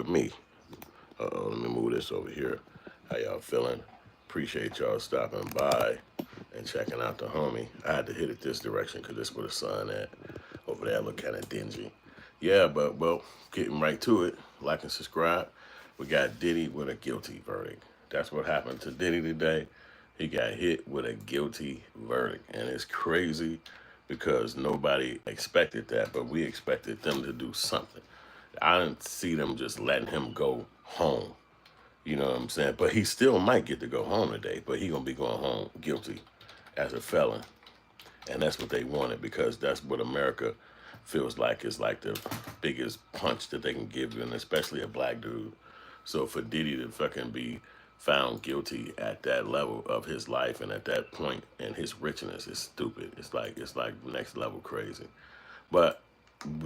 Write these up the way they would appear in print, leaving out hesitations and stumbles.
me. Let me move this over here. How y'all feeling? Appreciate y'all stopping by and checking out the homie. I had to hit it this direction because this where the sun at. Over there look kind of dingy. Yeah, but well, getting right to it. Like and subscribe. We got Diddy with a guilty verdict. That's what happened to Diddy today. He got hit with a guilty verdict. And it's crazy because nobody expected that, but we expected them to do something. I didn't see them just letting him go home. You know what I'm saying? But he still might get to go home today, but he gonna be going home guilty as a felon. And that's what they wanted because that's what America feels like is like the biggest punch that they can give you, and especially a black dude. So for Diddy to fucking be found guilty at that level of his life and at that point in his richness is stupid. It's like next level crazy. But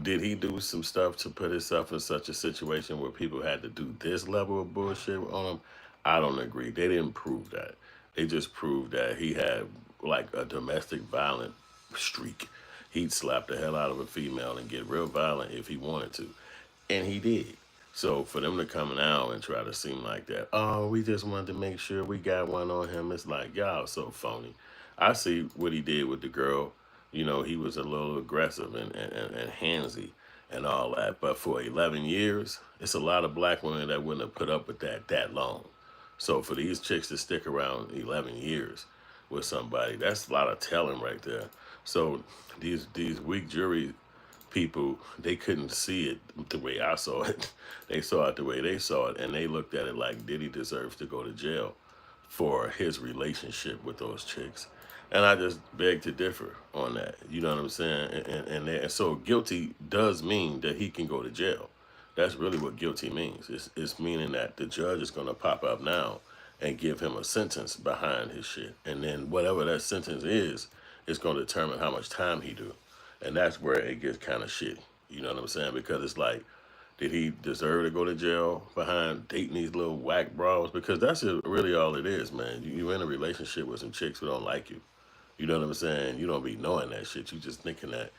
did he do some stuff to put himself in such a situation where people had to do this level of bullshit on him? I don't agree. They didn't prove that. They just proved that he had like a domestic violent streak. He'd slap the hell out of a female and get real violent if he wanted to. And he did. So for them to come now and try to seem like that, oh, we just wanted to make sure we got one on him, it's like, y'all so phony. I see what he did with the girl. You know, he was a little aggressive and handsy and all that. But for 11 years, it's a lot of black women that wouldn't have put up with that long. So for these chicks to stick around 11 years with somebody, that's a lot of telling right there. So these weak jury people, they couldn't see it the way I saw it. They saw it the way they saw it, and they looked at it like Diddy deserves to go to jail for his relationship with those chicks. And I just beg to differ on that. You know what I'm saying? And so guilty does mean that he can go to jail. That's really what guilty means. It's meaning that the judge is going to pop up now and give him a sentence behind his shit. And then whatever that sentence is going to determine how much time he do. And that's where it gets kind of shitty. You know what I'm saying? Because it's like, did he deserve to go to jail behind dating these little whack bras? Because that's really all it is, man. You're in a relationship with some chicks who don't like you. You know what I'm saying? You don't be knowing that shit. You just thinking that,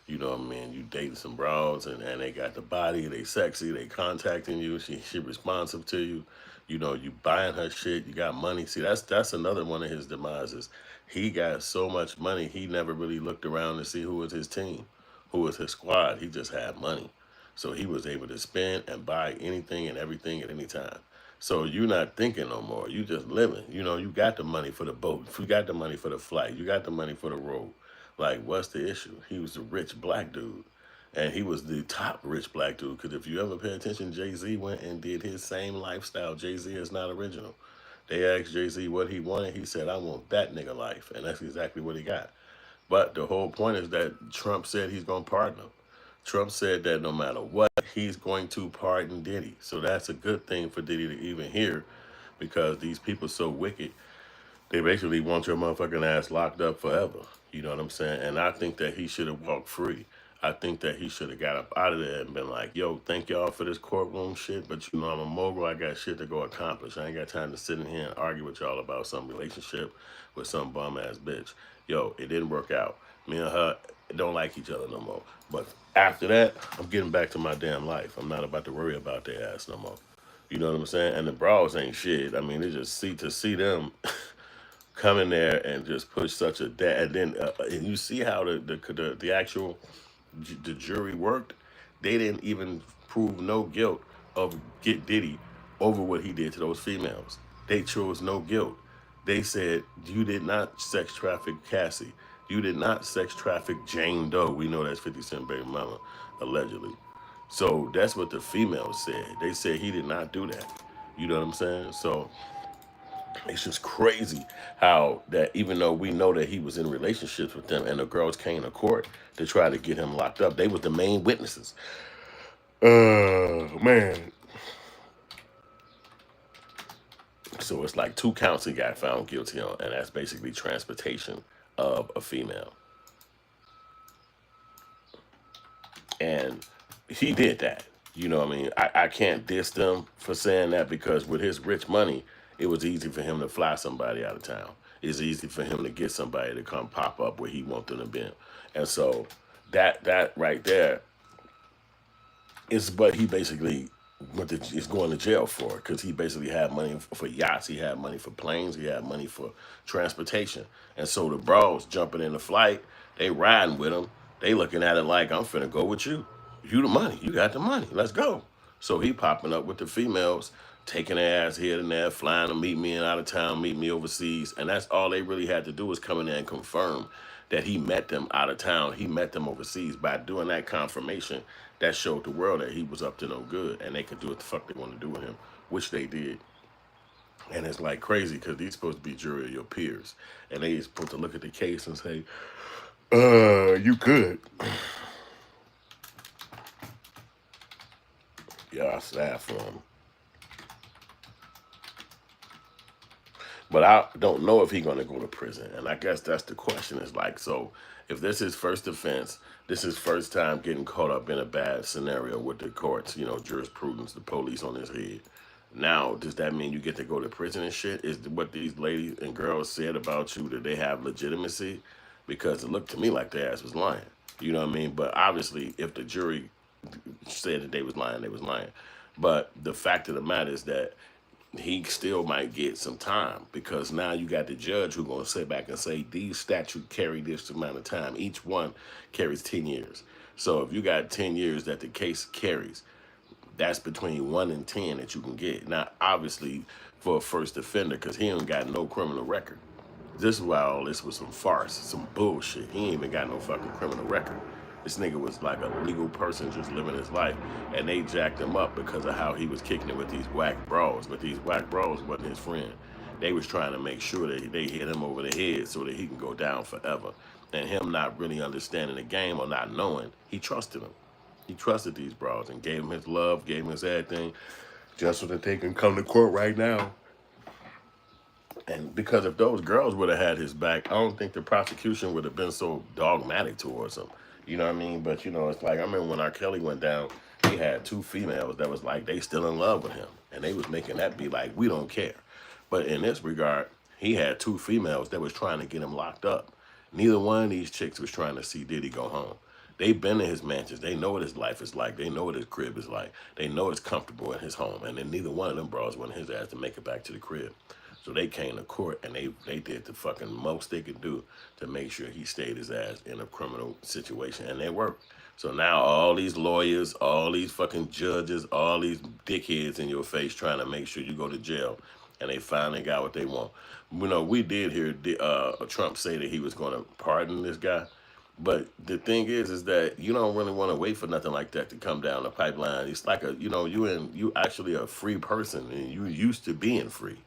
you know what I mean, you dating some bras and they got the body, they sexy, they contacting you, she responsive to you. You know, you buying her shit, you got money. See, that's another one of his demises. He got so much money, he never really looked around to see who was his team, who was his squad. He just had money. So he was able to spend and buy anything and everything at any time. So you're not thinking no more. You just living. You know, you got the money for the boat. You got the money for the flight. You got the money for the road. Like, what's the issue? He was a rich black dude. And he was the top rich black dude. Because if you ever pay attention, Jay-Z went and did his same lifestyle. Jay-Z is not original. They asked Jay-Z what he wanted. He said, I want that nigga life. And that's exactly what he got. But the whole point is that Trump said he's going to pardon him. Trump said that no matter what, he's going to pardon Diddy. So that's a good thing for Diddy to even hear because these people so wicked, they basically want your motherfucking ass locked up forever. You know what I'm saying? And I think that he should have walked free. I think that he should have got up out of there and been like, yo, thank y'all for this courtroom shit, but you know I'm a mogul. I got shit to go accomplish. I ain't got time to sit in here and argue with y'all about some relationship with some bum ass bitch. Yo, it didn't work out. Me and her don't like each other no more. But after that, I'm getting back to my damn life. I'm not about to worry about their ass no more. You know what I'm saying? And the bras ain't shit. I mean, they just to see them come in there and just push such a and then and you see how the actual the jury worked. They didn't even prove no guilt of get Diddy over what he did to those females. They chose no guilt. They said you did not sex traffic Cassie. You did not sex traffic Jane Doe. We know that's 50 Cent baby mama, allegedly. So that's what the females said. They said he did not do that. You know what I'm saying? So it's just crazy how that even though we know that he was in relationships with them and the girls came to court to try to get him locked up, they was the main witnesses. Man. So it's like 2 counts he got found guilty on, and that's basically transportation of a female. And he did that. You know what I mean? I can't diss them for saying that because with his rich money, it was easy for him to fly somebody out of town. It's easy for him to get somebody to come pop up where he wants them to be. And so that right there is what he basically is going to jail for, because he basically had money for yachts, he had money for planes, he had money for transportation. And so the bros jumping in the flight, they riding with him, they looking at it like, I'm finna go with you. You the money, you got the money, let's go. So he popping up with the females, taking their ass here and there, flying to meet me in out of town, meet me overseas. And that's all they really had to do was come in there and confirm that he met them out of town. He met them overseas. By doing that confirmation, that showed the world that he was up to no good and they could do what the fuck they want to do with him, which they did. And it's like crazy because these supposed to be jury of your peers. And they supposed to look at the case and say, you could. Yeah, I sad for him. But I don't know if he's going to go to prison. And I guess that's the question. Is like, so if this is first offense, this is first time getting caught up in a bad scenario with the courts, jurisprudence, the police on his head. Now, does that mean you get to go to prison and shit? Is what these ladies and girls said about you, that they have legitimacy? Because it looked to me like their ass was lying. You know what I mean? But obviously, if the jury said that they was lying, they was lying. But the fact of the matter is that he still might get some time, because now you got the judge who's going to sit back and say these statutes carry this amount of time. Each one carries 10 years. So if you got 10 years that the case carries, that's between 1 and 10 that you can get. Now, obviously, for a first offender, because he ain't got no criminal record. This is why all this was some farce, some bullshit. He ain't even got no fucking criminal record. This nigga was like a legal person just living his life, and they jacked him up because of how he was kicking it with these whack bros. But these whack bros wasn't his friend. They was trying to make sure that they hit him over the head so that he can go down forever. And him not really understanding the game or not knowing, he trusted him. He trusted these bros and gave him his love, gave him his everything, just so that they can come to court right now. And because if those girls would have had his back, I don't think the prosecution would have been so dogmatic towards him. You know what I mean? But, it's like, I remember when R. Kelly went down, he had 2 females that was like, they still in love with him. And they was making that be like, we don't care. But in this regard, he had 2 females that was trying to get him locked up. Neither one of these chicks was trying to see Diddy go home. They've been in his mansions. They know what his life is like. They know what his crib is like. They know it's comfortable in his home. And then neither one of them bros wanted his ass to make it back to the crib. So they came to court and they did the fucking most they could do to make sure he stayed his ass in a criminal situation. And they worked. So now all these lawyers, all these fucking judges, all these dickheads in your face trying to make sure you go to jail. And they finally got what they want. We did hear Trump say that he was going to pardon this guy. But the thing is that you don't really want to wait for nothing like that to come down the pipeline. It's like you actually a free person and you used to being free.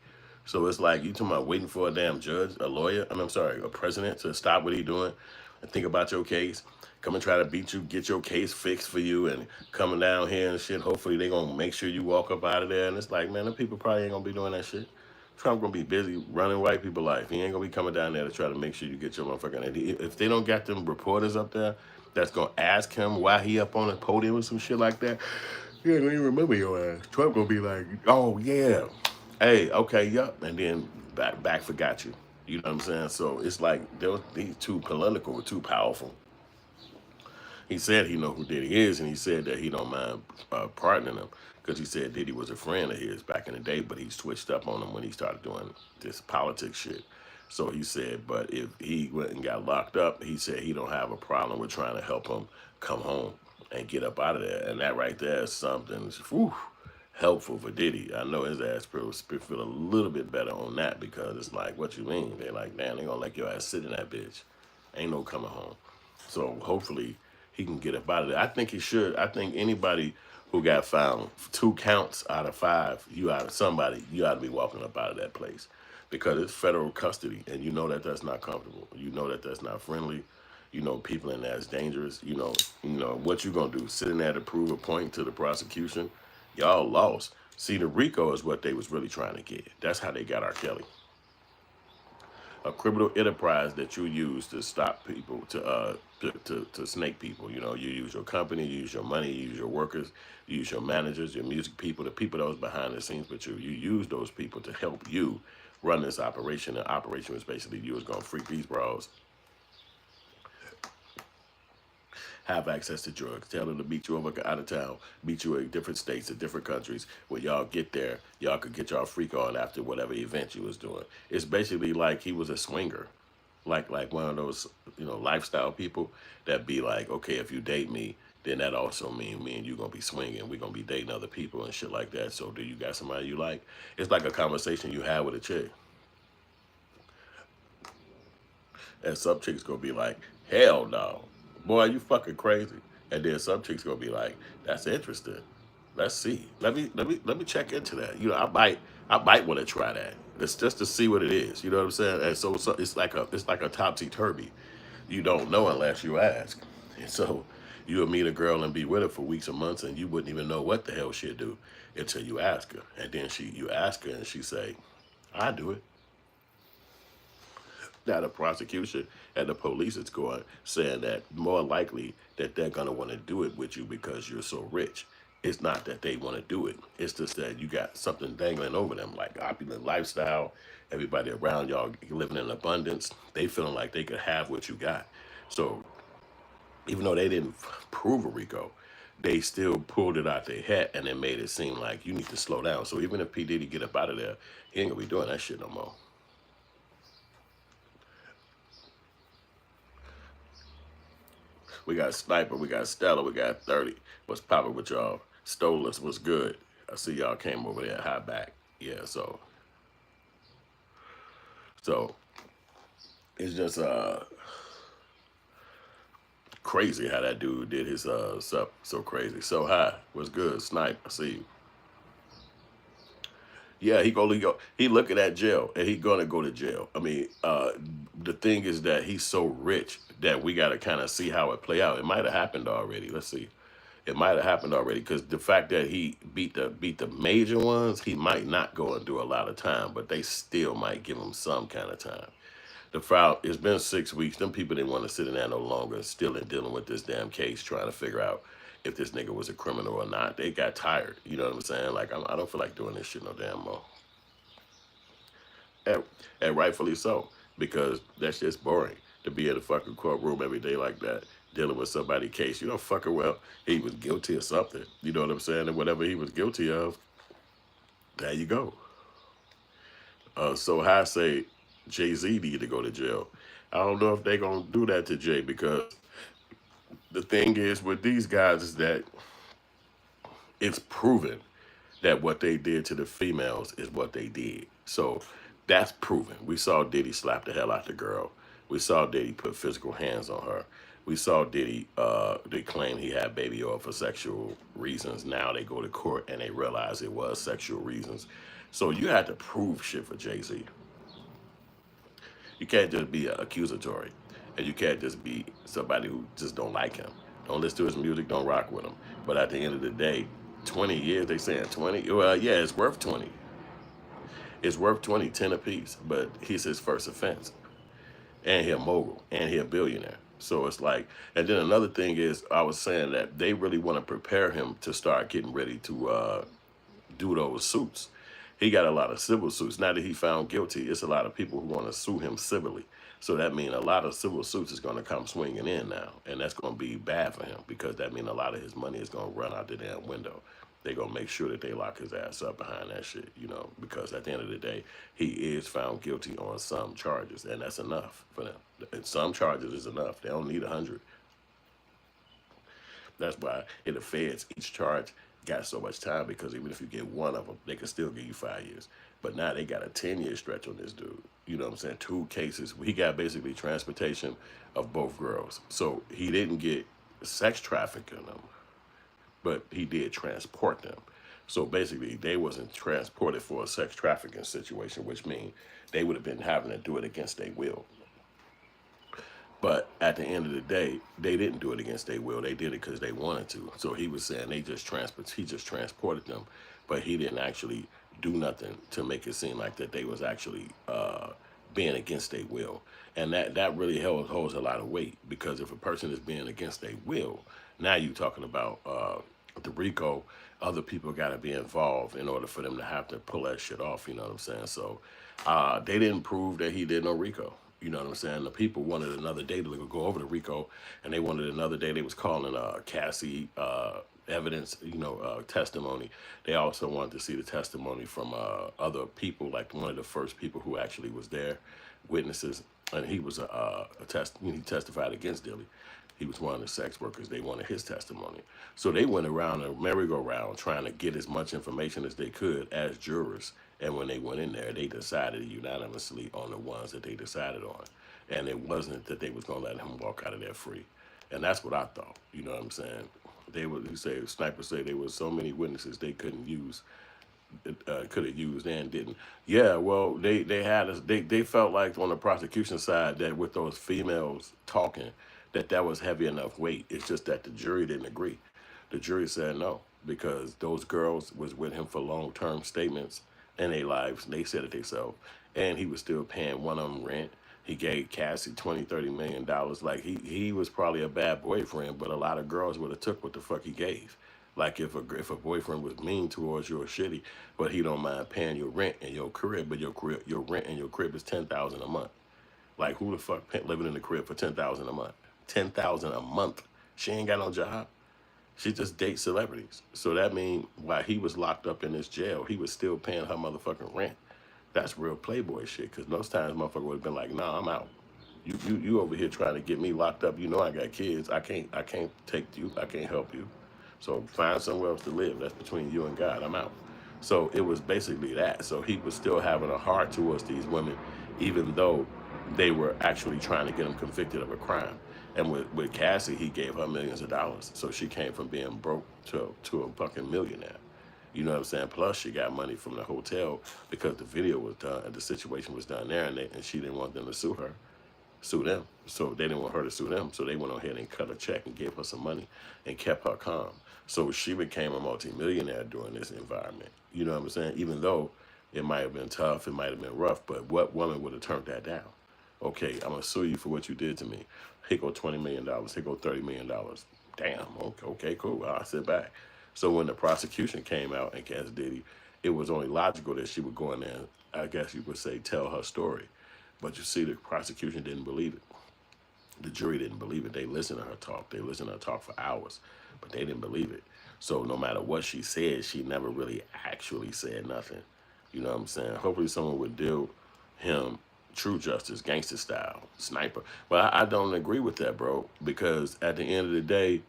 So it's like you talking about waiting for a damn judge, a lawyer, I'm sorry, a president to stop what he doing and think about your case, come and try to beat you, get your case fixed for you, and coming down here and shit. Hopefully they gonna make sure you walk up out of there. And it's like, man, the people probably ain't gonna be doing that shit. Trump gonna be busy running white people life. He ain't gonna be coming down there to try to make sure you get your motherfucking. If they don't got them reporters up there that's gonna ask him why he up on the podium or some shit like that, he ain't gonna even remember your ass. Trump gonna be like, oh yeah, hey, okay, yup, and then back forgot you. You know what I'm saying? So it's like these too political, too powerful. He said he know who Diddy is, and he said that he don't mind pardoning him because he said Diddy was a friend of his back in the day, but he switched up on him when he started doing this politics shit. So he said, but if he went and got locked up, he said he don't have a problem with trying to help him come home and get up out of there. And that right there is something helpful for Diddy. I know his ass feel a little bit better on that, because it's like, what you mean? They like, damn, they gonna let your ass sit in that bitch. Ain't no coming home. So hopefully he can get up out of there. I think he should. I think anybody who got found 2 counts out of 5, you ought to be walking up out of that place, because it's federal custody, and you know that that's not comfortable. You know that that's not friendly. You know people in there is dangerous. You know what you gonna do? Sit in there to prove a point to the prosecution? Y'all lost. See, the RICO is what they was really trying to get. That's how they got R. Kelly. A criminal enterprise that you use to stop people, to snake people. You use your company, you use your money, you use your workers, you use your managers, your music people, the people that was behind the scenes with you. You use those people to help you run this operation. The operation was basically you was gonna freak these bros have access to drugs. Tell them to meet you over out of town, meet you in different states and different countries. When y'all get there, y'all could get y'all freak on after whatever event you was doing. It's basically like he was a swinger, like one of those lifestyle people that be like, okay, if you date me, then that also mean me and you gonna be swinging. We gonna be dating other people and shit like that. So do you got somebody you like? It's like a conversation you have with a chick. And some chicks gonna be like, hell no. Boy, you fucking crazy. And then some chicks gonna be like, that's interesting. Let's see. Let me check into that. I might want to try that. It's just to see what it is. You know what I'm saying? And so it's like a topsy turvy. You don't know unless you ask. And so you'll meet a girl and be with her for weeks or months and you wouldn't even know what the hell she'd do until you ask her. And then you ask her and she say, I do it. Now the prosecution and the police is going saying that more likely that they're gonna want to do it with you because you're so rich. It's not that they want to do it. It's just that you got something dangling over them, like opulent lifestyle. Everybody around y'all living in abundance. They feeling like they could have what you got. So even though they didn't prove a RICO, they still pulled it out their hat and it made it seem like you need to slow down. So even if P Diddy get up out of there, he ain't gonna be doing that shit no more. We got Sniper, we got Stella, we got 30. What's popping with y'all? Stolus, what's good? I see y'all came over there high back. Yeah, so it's just crazy how that dude did his stuff so crazy. So high. What's good? Snipe, I see you. Yeah, he looking at jail and he gonna go to jail. I mean, the thing is that he's so rich that we gotta kind of see how it play out. It might have happened already. Let's see. It might have happened already because the fact that he beat the major ones, he might not go and do a lot of time, but they still might give him some kind of time. The file, it's been 6 weeks. Them people didn't want to sit in there no longer, still in dealing with this damn case, trying to figure out if this nigga was a criminal or not. They got tired. You know what I'm saying? Like, I don't feel like doing this shit no damn more. And, and rightfully so, because that's just boring to be in a fucking courtroom every day like that, dealing with somebody's case. You know, fucking well, he was guilty of something. You know what I'm saying? And whatever he was guilty of, there you go. So I say Jay-Z need to go to jail. I don't know if they gonna do that to Jay because the thing is with these guys is that it's proven that what they did to the females is what they did. So that's proven. We saw Diddy slap the hell out the girl. We saw Diddy put physical hands on her. We saw Diddy, they claim he had baby oil for sexual reasons. Now they go to court and they realize it was sexual reasons. So you had to prove shit for Jay-Z. You can't just be accusatory. And you can't just be somebody who just don't like him. Don't listen to his music, don't rock with him. But at the end of the day, 20 years, they saying 20? Well, yeah, it's worth 20. It's worth 20, 10 apiece. But he's his first offense. And he a mogul. And he a billionaire. So it's like, and then another thing is, I was saying that they really want to prepare him to start getting ready to do those suits. He got a lot of civil suits. Now that he found guilty, it's a lot of people who want to sue him civilly. So that means a lot of civil suits is going to come swinging in now. And that's going to be bad for him because that means a lot of his money is going to run out the damn window. They're going to make sure that they lock his ass up behind that shit, because at the end of the day, he is found guilty on some charges. And that's enough for them. And some charges is enough. They don't need 100. That's why in the feds, each charge got so much time because even if you get one of them, they can still give you 5 years. But now they got a 10-year stretch on this dude. You know what I'm saying? 2 cases. He got basically transportation of both girls. So he didn't get sex trafficking them, but he did transport them. So basically, they wasn't transported for a sex trafficking situation, which means they would have been having to do it against their will. But at the end of the day, they didn't do it against their will. They did it because they wanted to. So he was saying he just transported them, but he didn't actually do nothing to make it seem like that they was actually being against their will. And that really holds a lot of weight because if a person is being against their will, now you're talking about the RICO, other people got to be involved in order for them to have to pull that shit off. You know what I'm saying? So they didn't prove that he did no RICO. You know what I'm saying? The people wanted another day to go over to RICO, and they wanted another day. They was calling Cassie evidence, testimony. They also wanted to see the testimony from other people, like one of the first people who actually was there, witnesses, and he was he testified against Diddy. He was one of the sex workers. They wanted his testimony. So they went around a merry-go-round trying to get as much information as they could as jurors. And when they went in there, they decided unanimously on the ones that they decided on. And it wasn't that they was going to let him walk out of there free. And that's what I thought. You know what I'm saying? Sniper say there was so many witnesses they couldn't use, could have used and didn't. Yeah, well, they felt like on the prosecution side that with those females talking, that was heavy enough weight. It's just that the jury didn't agree. The jury said no because those girls was with him for long-term statements in their lives. They said it themselves, and he was still paying one of them rent. He gave Cassie $20-30 million. Like he was probably a bad boyfriend, but a lot of girls would have took what the fuck he gave. Like if a boyfriend was mean towards you or shitty, but he don't mind paying your rent and your crib, but your rent and your crib is $10,000 a month. Like who the fuck living in the crib for $10,000 a month? $10,000 a month. She ain't got no job. She just dates celebrities. So that means while he was locked up in this jail, he was still paying her motherfucking rent. That's real playboy shit. Because most times motherfucker would have been like, nah, I'm out. You over here trying to get me locked up. You know I got kids. I can't take you. I can't help you. So find somewhere else to live. That's between you and God. I'm out. So it was basically that. So he was still having a heart towards these women, even though they were actually trying to get him convicted of a crime. And with Cassie, he gave her millions of dollars. So she came from being broke to a fucking millionaire. You know what I'm saying? Plus, she got money from the hotel because the video was done and the situation was done there, and she didn't want them to sue them. So they didn't want her to sue them. So they went ahead and cut a check and gave her some money and kept her calm. So she became a multimillionaire during this environment. You know what I'm saying? Even though it might have been tough, it might have been rough, but what woman would have turned that down? Okay, I'm going to sue you for what you did to me. Here go $20 million. Here go $30 million. Damn, okay, cool. I'll sit back. So when the prosecution came out against Diddy, it was only logical that she would go in there and, I guess you would say, tell her story. But you see, the prosecution didn't believe it. The jury didn't believe it. They listened to her talk. They listened to her talk for hours, but they didn't believe it. So no matter what she said, she never really actually said nothing. You know what I'm saying? Hopefully someone would deal him true justice, gangster style, sniper. But I don't agree with that, bro, because at the end of the day,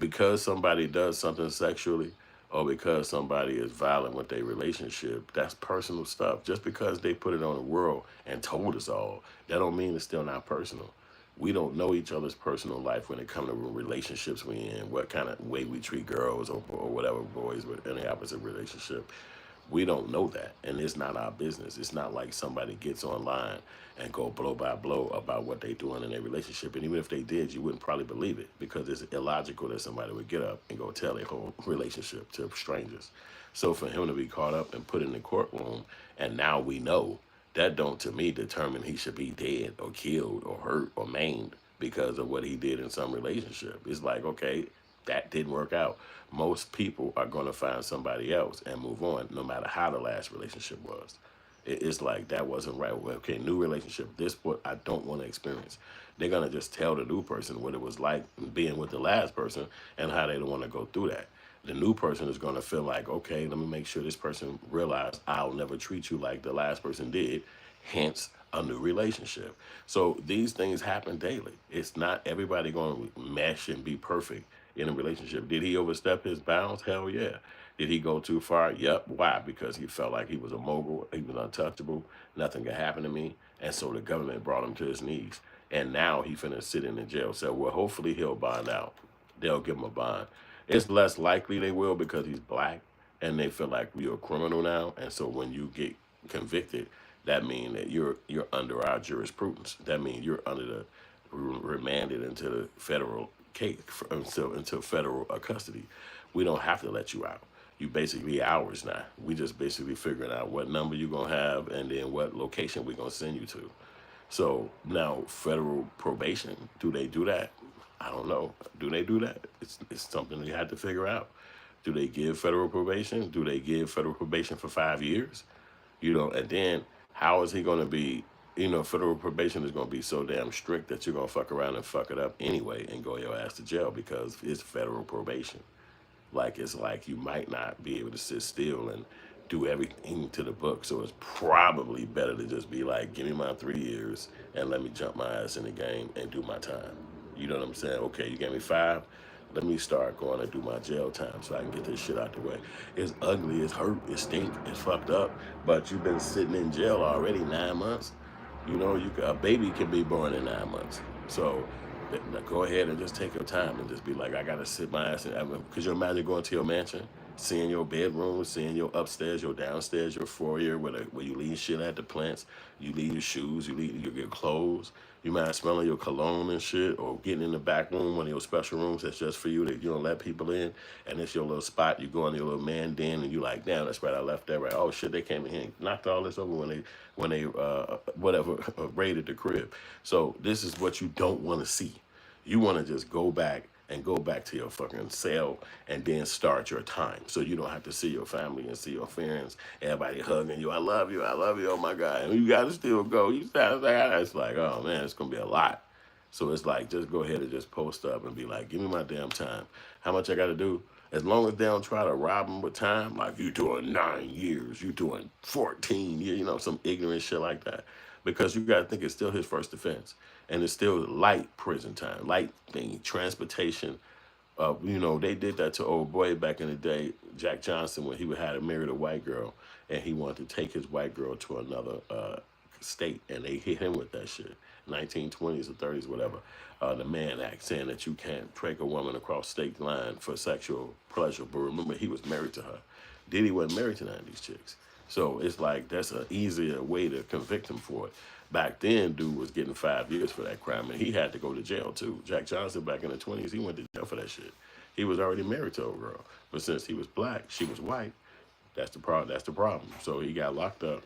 because somebody does something sexually or because somebody is violent with their relationship, that's personal stuff. Just because they put it on the world and told us all, that don't mean it's still not personal. We don't know each other's personal life when it comes to relationships we in, what kind of way we treat girls or whatever boys with any opposite relationship. We don't know that, and it's not our business. It's not like somebody gets online and go blow by blow about what they doing in their relationship. And even if they did, you wouldn't probably believe it because it's illogical that somebody would get up and go tell their whole relationship to strangers. So for him to be caught up and put in the courtroom, and now we know, that don't to me determine he should be dead or killed or hurt or maimed because of what he did in some relationship. It's like, okay, that didn't work out. Most people are going to find somebody else and move on, no matter how the last relationship was. It's like, that wasn't right. Well, okay, new relationship. This what I don't want to experience. They're going to just tell the new person what it was like being with the last person and how they don't want to go through that. The new person is going to feel like, okay, let me make sure this person realizes I'll never treat you like the last person did, hence a new relationship. So these things happen daily. It's not everybody going to mesh and be perfect in a relationship. Did he overstep his bounds? Hell yeah. Did he go too far? Yep. Why? Because he felt like he was a mogul, he was untouchable, nothing could happen to me, and so the government brought him to his knees. And now he finna sit in the jail cell. Well, hopefully he'll bond out. They'll give him a bond. It's less likely they will because he's black, and they feel like you're a criminal now, and so when you get convicted, that means that you're under our jurisprudence. That means you're under the remanded into the federal case until federal custody. We don't have to let you out. You basically ours now. We just basically figuring out what number you're gonna have and then what location we're gonna send you to. So now federal probation, do they do that? I don't know. Do they do that? It's something they had to figure out. Do they give federal probation? Do they give federal probation for 5 years? You know, and then how is he going to be you know, federal probation is going to be so damn strict that you're going to fuck around and fuck it up anyway and go your ass to jail because it's federal probation. Like, it's like you might not be able to sit still and do everything to the book. So it's probably better to just be like, give me my 3 years and let me jump my ass in the game and do my time. You know what I'm saying? Okay, you gave me 5. Let me start going and do my jail time so I can get this shit out the way. It's ugly, it's hurt, it stink, it's fucked up, but you've been sitting in jail already 9 months. You know, a baby can be born in 9 months. So go ahead and just take your time and just be like, I gotta sit my ass in. Because you imagine going to your mansion, seeing your bedroom, seeing your upstairs, your downstairs, your foyer, where you leave shit at the plants, you leave your shoes, you leave your clothes. You might smelling your cologne and shit, or getting in the back room, one of your special rooms that's just for you that you don't let people in, and it's your little spot. You go in your little man den, and you like, damn, that's right, I left that right. Oh shit, they came in here and knocked all this over when they whatever raided the crib. So this is what you don't want to see. You want to just go back to your fucking cell and then start your time. So you don't have to see your family and see your friends, everybody hugging you. I love you. Oh my God. And you got to still go. It's like, oh man, it's going to be a lot. So it's like, just go ahead and just post up and be like, give me my damn time. How much I got to do? As long as they don't try to rob them with time, like you doing 9 years, you doing 14 years, you know, some ignorant shit like that. Because you got to think it's still his first offense. And it's still light prison time, light thing, transportation. You know, they did that to old boy back in the day, Jack Johnson, when he had married a white girl, and he wanted to take his white girl to another state, and they hit him with that shit. 1920s or 30s, whatever. The Mann Act, saying that you can't take a woman across state line for sexual pleasure. But remember, he was married to her. Diddy wasn't married to none of these chicks. So it's like that's an easier way to convict him for it. Back then, dude was getting 5 years for that crime, and he had to go to jail too. Jack Johnson, back in the 20s, he went to jail for that shit. He was already married to a girl, but since he was black, she was white. That's the problem. So he got locked up,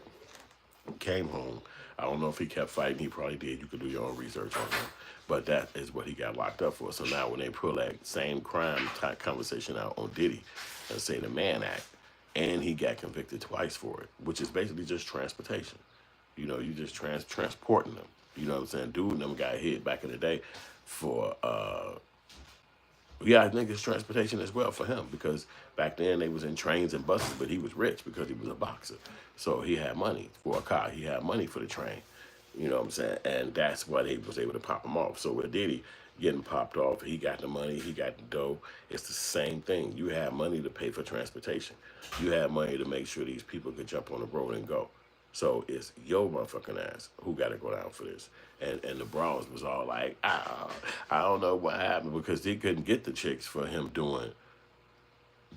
came home. I don't know if he kept fighting. He probably did. You could do your own research on him. But that is what he got locked up for. So now when they pull that same crime type conversation out on Diddy and say the Mann Act, and he got convicted twice for it, which is basically just transportation. You know, you just transporting them. You know what I'm saying? Dude and them got hit back in the day for, I think it's transportation as well for him, because back then they was in trains and buses, but he was rich because he was a boxer. So he had money for a car. He had money for the train. You know what I'm saying? And that's why they was able to pop him off. So with Diddy getting popped off, he got the money, he got the dough. It's the same thing. You have money to pay for transportation. You have money to make sure these people could jump on the road and go. So it's your motherfucking ass who got to go down for this. And the bros was all like, I don't know what happened, because they couldn't get the chicks for him doing,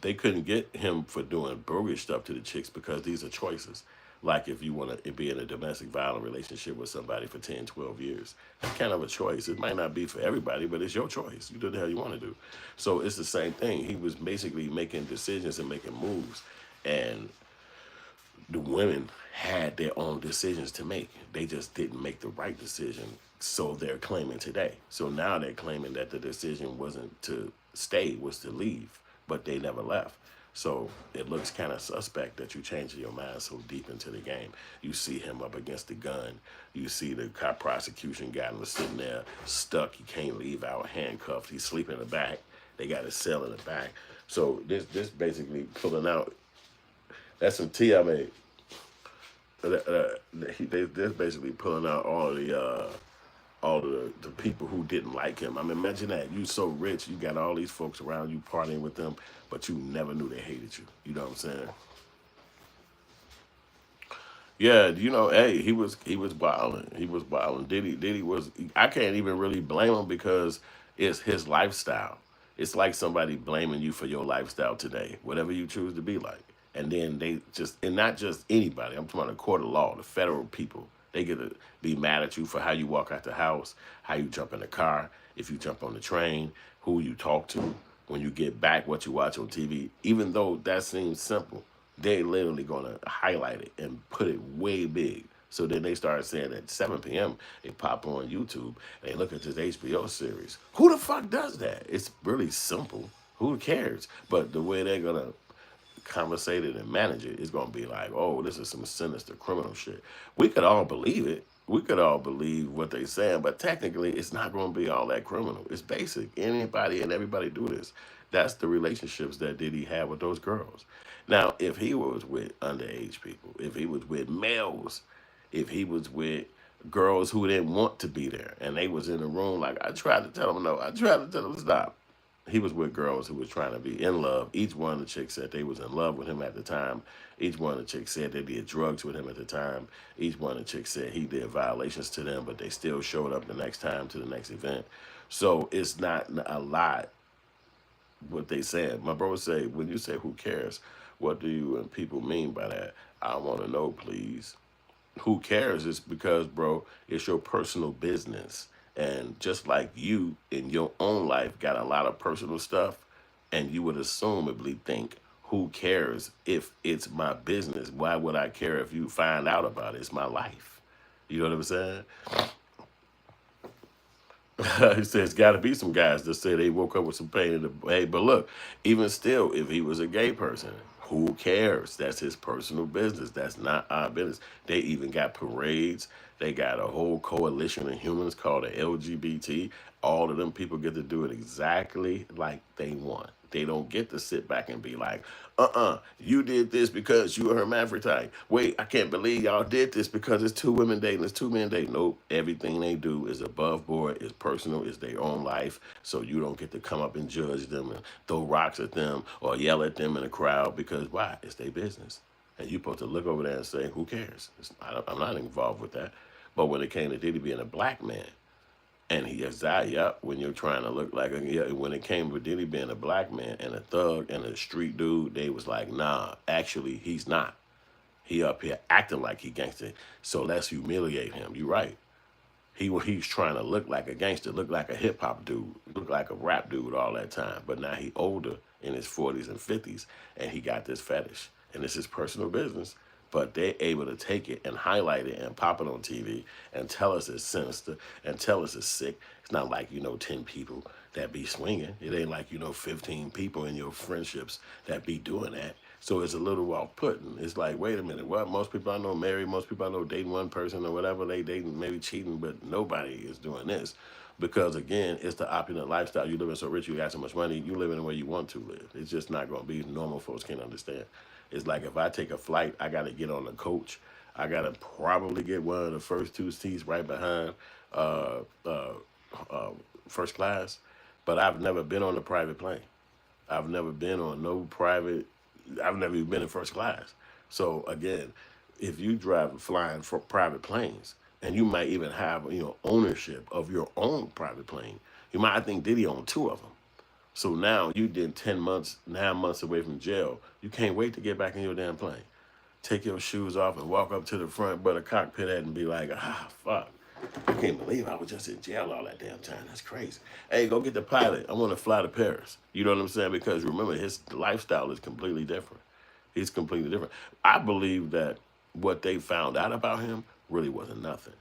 they couldn't get him for doing bogus stuff to the chicks, because these are choices. Like if you want to be in a domestic violent relationship with somebody for 10, 12 years, it's kind of a choice. It might not be for everybody, but it's your choice. You do what the hell you want to do. So it's the same thing. He was basically making decisions and making moves. And the women had their own decisions to make. They just didn't make the right decision. So they're claiming today. So now they're claiming that the decision wasn't to stay, was to leave, but they never left. So it looks kind of suspect that you changing your mind so deep into the game. You see him up against the gun. You see the cop prosecution got him sitting there stuck. He can't leave out, handcuffed. He's sleeping in the back. They got his cell in the back. So this basically pulling out. That's some tea I made. They're basically pulling out all the people who didn't like him. I mean, imagine that. You so rich, you got all these folks around you partying with them, but you never knew they hated you. You know what I'm saying? Yeah, you know, hey, he was wilding. He was wilding. Diddy was. I can't even really blame him, because it's his lifestyle. It's like somebody blaming you for your lifestyle today, whatever you choose to be like. And then they just, and not just anybody. I'm talking about the court of law, the federal people. They get to be mad at you for how you walk out the house, how you jump in the car, if you jump on the train, who you talk to, when you get back, what you watch on TV. Even though that seems simple, they literally gonna highlight it and put it way big. So then they started saying at 7 p.m. they pop on YouTube and they look at this HBO series. Who the fuck does that? It's really simple. Who cares? But the way they're gonna conversate it and manage it is gonna be like, oh, this is some sinister criminal shit. We could all believe it. we could all believe what they saying, but technically it's not going to be all that criminal. It's basic. Anybody and everybody do this. That's the relationships that Diddy had with those girls. Now, if he was with underage people, if he was with males, if he was with girls who didn't want to be there and they was in the room, like I tried to tell them no, I tried to tell them stop. He was with girls who was trying to be in love. Each one of the chicks said they was in love with him at the time. Each one of the chicks said they did drugs with him at the time. Each one of the chicks said he did violations to them, but they still showed up the next time to the next event. So it's not a lot what they said. My brother say, when you say who cares, what do you and people mean by that? I want to know, please. Who cares? It's because, bro, it's your personal business. And just like you in your own life got a lot of personal stuff, and you would assumably think, who cares if it's my business? Why would I care if you find out about it? It's my life. You know what I'm saying? He says, got to be some guys that say they woke up with some pain in the hey, but look, even still, if he was a gay person, who cares? That's his personal business. That's not our business. They even got parades. They got a whole coalition of humans called the LGBT. All of them people get to do it exactly like they want. They don't get to sit back and be like, you did this because you a hermaphrodite. Wait, I can't believe y'all did this because it's two women dating, it's two men dating. Nope, everything they do is above board, is personal, is their own life. So you don't get to come up and judge them and throw rocks at them or yell at them in a crowd because why? It's their business. And you're supposed to look over there and say, who cares? I'm not involved with that. But when it came to Diddy being a black man, and he is that, yep, when you're trying to look like a, yeah, when it came with Diddy being a black man and a thug and a street dude, they was like, nah, actually, he's not. He up here acting like he gangster, so let's humiliate him. You're right. He's trying to look like a gangster, look like a hip hop dude, look like a rap dude all that time. But now he older in his 40s and 50s, and he got this fetish, and it's his personal business. But they're able to take it and highlight it and pop it on TV and tell us it's sinister and tell us it's sick. It's not like 10 people that be swinging. It ain't like 15 people in your friendships that be doing that. So it's a little off-putting. It's like, wait a minute, what? Most people I know married, most people I know dating one person or whatever, they dating, maybe cheating, but nobody is doing this. Because again, it's the opulent lifestyle. You living so rich, you got so much money, you living the way you want to live. It's just not going to be normal folks can't understand. It's like if I take a flight, I got to get on the coach. I got to probably get one of the first two seats right behind uh, uh, first class. But I've never been on a private plane. I've never been on no private. I've never even been in first class. So again, if you drive flying for private planes, and you might even have ownership of your own private plane, you might. I think Diddy owned two of them. So now you did 10 months, 9 months away from jail. You can't wait to get back in your damn plane. Take your shoes off and walk up to the front but the cockpit at and be like, fuck. I can't believe I was just in jail all that damn time. That's crazy. Hey, go get the pilot. I want to fly to Paris. You know what I'm saying? Because remember, his lifestyle is completely different. He's completely different. I believe that what they found out about him really wasn't nothing.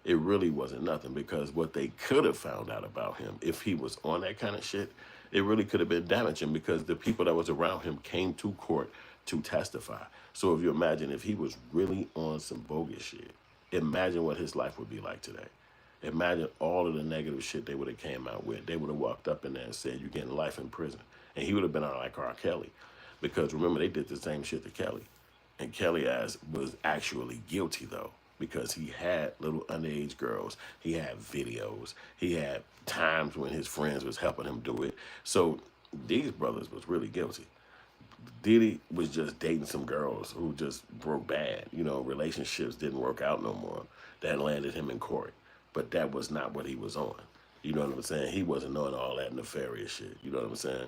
It really wasn't nothing because what they could have found out about him if he was on that kind of shit, it really could have been damaging because the people that was around him came to court to testify. So if you imagine if he was really on some bogus shit, imagine what his life would be like today. Imagine all of the negative shit they would have came out with. They would have walked up in there and said, you're getting life in prison. And he would have been out like R. Kelly. Because remember, they did the same shit to Kelly. And Kelly ass was actually guilty, though, because he had little underage girls. He had videos. He had times when his friends was helping him do it. So these brothers was really guilty. Diddy was just dating some girls who just broke bad. Relationships didn't work out no more. That landed him in court. But that was not what he was on. You know what I'm saying? He wasn't on all that nefarious shit. You know what I'm saying?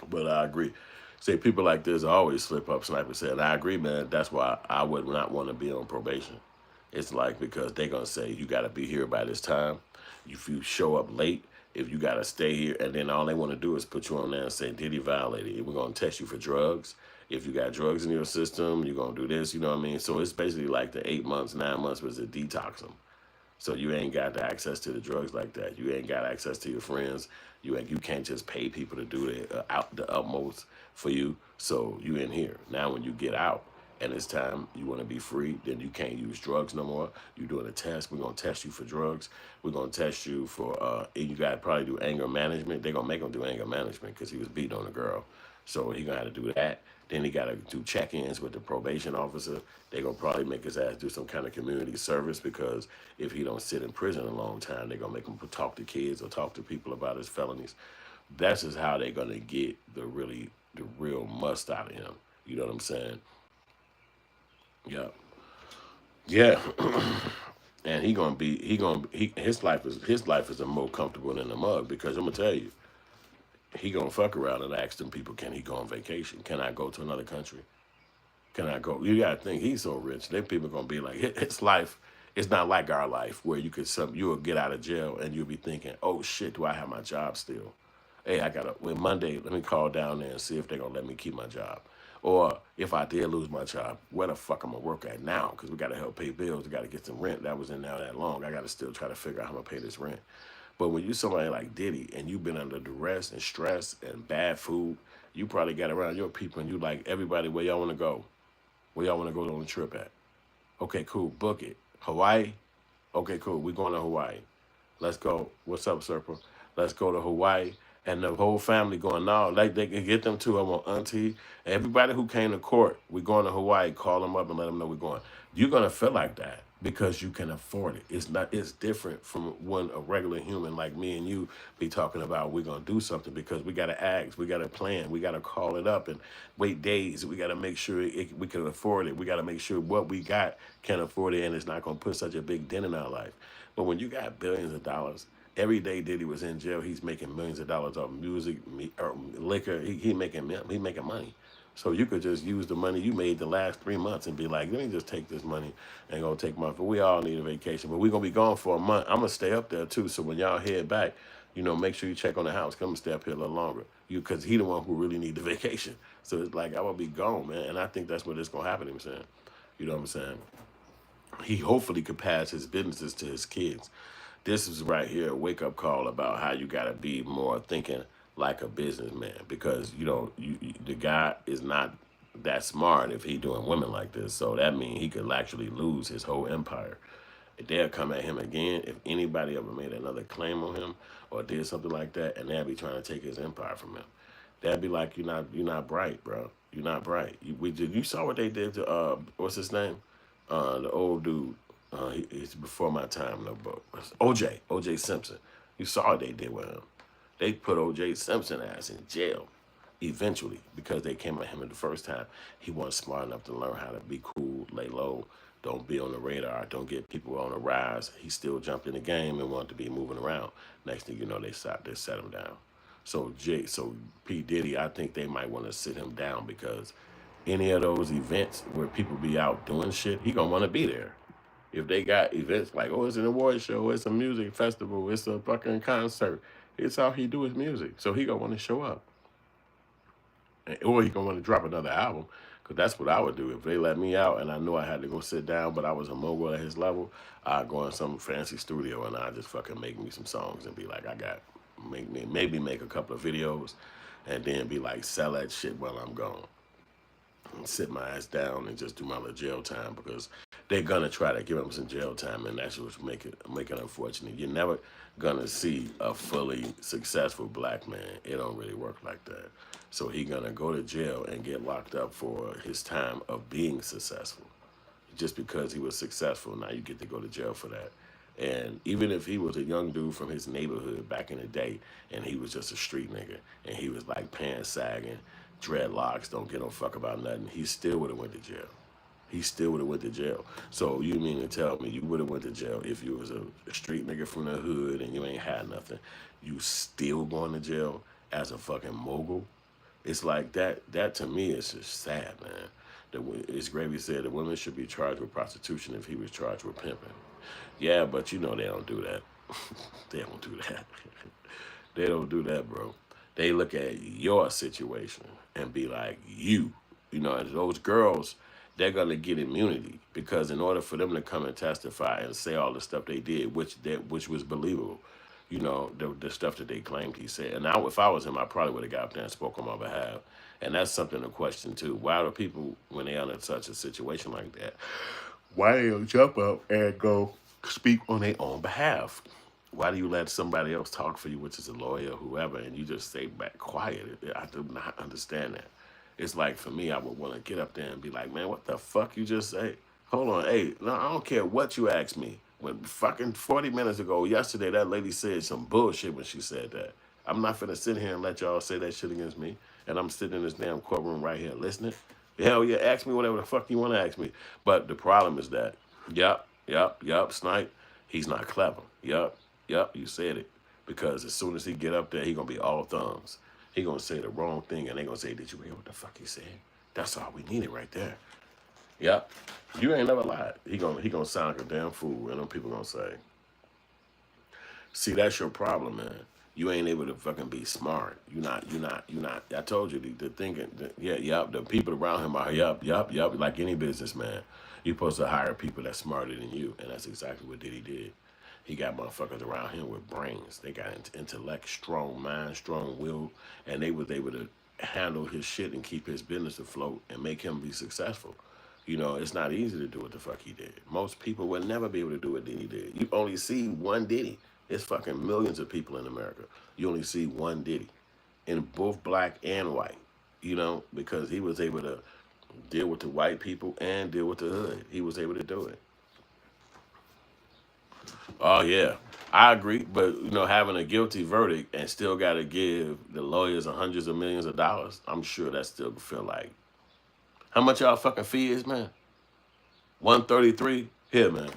But I agree. Say people like this always slip up. Sniper said, I agree, man. That's why I would not want to be on probation. It's like because they're going to say, you got to be here by this time. If you show up late, if you got to stay here, and then all they want to do is put you on there and say, Diddy violated. We're going to test you for drugs. If you got drugs in your system, you're going to do this, you know what I mean? So it's basically like the 8 months, 9 months was to detox them. So you ain't got the access to the drugs like that. You ain't got access to your friends. You can't just pay people to do the utmost for you. So you in here. Now when you get out, and it's time you want to be free, then you can't use drugs no more. You're doing a test. We're going to test you for drugs. We're going to test you for, and you got to probably do anger management. They're going to make him do anger management because he was beating on a girl. So he going to have to do that. Then he got to do check-ins with the probation officer. They're going to probably make his ass do some kind of community service because if he don't sit in prison a long time, they're going to make him talk to kids or talk to people about his felonies. That's just how they're going to get the real must out of him. You know what I'm saying? Yeah. Yeah. And his life is a more comfortable than the mug because I'm gonna tell you, he gonna fuck around and ask them people, can he go on vacation? Can I go to another country? Can I go? You gotta think he's so rich. Then people gonna be like, his life is not like our life where you will get out of jail and you'll be thinking, oh shit, do I have my job still? Hey, Monday, let me call down there and see if they're gonna let me keep my job. Or if I did lose my job, where the fuck I'm gonna work at now? Because we gotta help pay bills, we gotta get some rent. That was in there that long. I gotta still try to figure out how I'm gonna pay this rent. But when you somebody like Diddy and you've been under duress and stress and bad food, you probably got around your people and you like, everybody, where y'all wanna go? Where y'all wanna go on the trip at? Okay, cool, book it. Hawaii? Okay, cool, we going to Hawaii. Let's go. What's up, Serpa? Let's go to Hawaii. And the whole family going, no, like they can get them to. I want auntie. Everybody who came to court, we're going to Hawaii, call them up and let them know we're going. You're going to feel like that because you can afford it. It's different from when a regular human like me and you be talking about we're going to do something because we got to ask, we got to plan, we got to call it up and wait days. We got to make sure we can afford it. We got to make sure what we got can afford it and it's not going to put such a big dent in our life. But when you got billions of dollars, every day Diddy was in jail, he's making millions of dollars off music, or liquor. He making money. So you could just use the money you made the last 3 months and be like, let me just take this money and go take my. We all need a vacation, but we're gonna be gone for a month. I'm gonna stay up there too. So when y'all head back, make sure you check on the house. Come stay up here a little longer. Because he the one who really need the vacation. So it's like I will be gone, man. And I think that's what is gonna happen. I'm saying, you know what I'm saying? He hopefully could pass his businesses to his kids. This is right here a wake-up call about how you got to be more thinking like a businessman because, the guy is not that smart if he doing women like this. So that means he could actually lose his whole empire. They'll come at him again if anybody ever made another claim on him or did something like that, and they'll be trying to take his empire from him. That'd be like you're not bright, bro. You're not bright. You saw what they did to what's his name? The old dude. He's before my time, no, but OJ Simpson. You saw what they did with him. They put OJ Simpson ass in jail eventually because they came at him the first time. He wasn't smart enough to learn how to be cool, lay low, don't be on the radar, don't get people on the rise. He still jumped in the game and wanted to be moving around. Next thing you know, they set him down. So P. Diddy, I think they might want to sit him down because any of those events where people be out doing shit, he gonna want to be there. If they got events like, oh, it's an award show, it's a music festival, it's a fucking concert, it's how he do his music. So he gonna want to show up. Or he gonna want to drop another album. Because that's what I would do. If they let me out and I knew I had to go sit down, but I was a mogul at his level, I'd go in some fancy studio and I'd just fucking make me some songs and be like, maybe make a couple of videos and then be like, sell that shit while I'm gone. And sit my ass down and just do my little jail time because they're gonna try to give him some jail time, and that's what make it unfortunate. You're never gonna see a fully successful black man. It don't really work like that. So he gonna go to jail and get locked up for his time of being successful. Just because he was successful, now you get to go to jail for that. And even if he was a young dude from his neighborhood back in the day, and he was just a street nigga, and he was like pants sagging, dreadlocks, don't get no fuck about nothing, he still would have went to jail. He still would have went to jail. So you mean to tell me you would have went to jail if you was a street nigga from the hood and you ain't had nothing? You still going to jail as a fucking mogul? It's like that. That to me is just sad, man. As Gravy said, the women should be charged with prostitution if he was charged with pimping. Yeah, but they don't do that. They don't do that. They don't do that, bro. They look at your situation and be like, and those girls, they're going to get immunity because in order for them to come and testify and say all the stuff they did, which was believable, the stuff that they claimed he said. And now, if I was him, I probably would have got up there and spoke on my behalf And that's something to question too. Why do people, when they're in such a situation like that, why they don't jump up and go speak on their own behalf? Why do you let somebody else talk for you, which is a lawyer or whoever, and you just stay back quiet? I do not understand that. It's like, for me, I would want to get up there and be like, man, what the fuck you just say? Hold on, hey, no, I don't care what you ask me. When fucking 40 minutes ago, yesterday, that lady said some bullshit when she said that. I'm not finna sit here and let y'all say that shit against me. And I'm sitting in this damn courtroom right here listening. Hell yeah, ask me whatever the fuck you want to ask me. But the problem is that, yup, Snipe, he's not clever. Yup, you said it. Because as soon as he get up there, he gonna be all thumbs. He gonna say the wrong thing, and they gonna say, "Did you hear what the fuck he said?" That's all we needed right there. Yep, you ain't never lied. He gonna sound like a damn fool, and them people gonna say, "See, that's your problem, man. You ain't able to fucking be smart. You not. I told you the thinking. Yup. The people around him are yup. Like any businessman, you supposed to hire people that's smarter than you, and that's exactly what Diddy did. He got motherfuckers around him with brains. They got intellect, strong mind, strong will, and they was able to handle his shit and keep his business afloat and make him be successful. You know, it's not easy to do what the fuck he did. Most people would never be able to do what Diddy did. You only see one Diddy. It's fucking millions of people in America. You only see one Diddy, in both black and white. You know, because he was able to deal with the white people and deal with the hood. He was able to do it. Oh yeah, I agree. But you know, having a guilty verdict and still got to give the lawyers hundreds of millions of dollars, I'm sure that still feel like, how much y'all fucking fee is, man? 133. Here, man.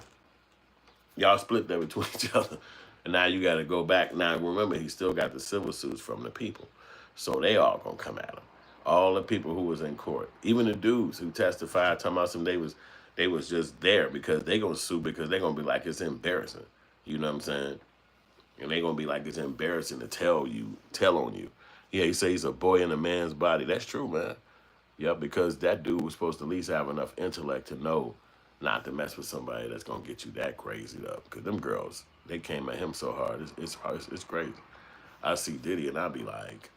Y'all split that between each other, and now you got to go back. Now remember, he still got the civil suits from the people, so they all gonna come at him. All the people who was in court, even the dudes who testified, talking about some they was just there because they gonna sue because they gonna be like it's embarrassing. You know what I'm saying? And they gonna be like it's embarrassing to tell on you. Yeah, he say he's a boy in a man's body. That's true, man. Yeah, because that dude was supposed to at least have enough intellect to know not to mess with somebody that's gonna get you that crazy up. Because them girls, they came at him so hard. It's crazy. I see Diddy and I be like,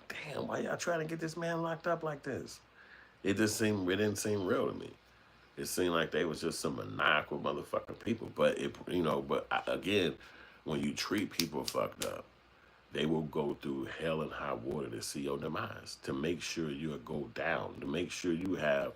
damn, why y'all trying to get this man locked up like this? It didn't seem real to me. It seemed like they was just some maniacal motherfucking people. But again, when you treat people fucked up, they will go through hell and high water to see your demise, to make sure you'll go down, to make sure you have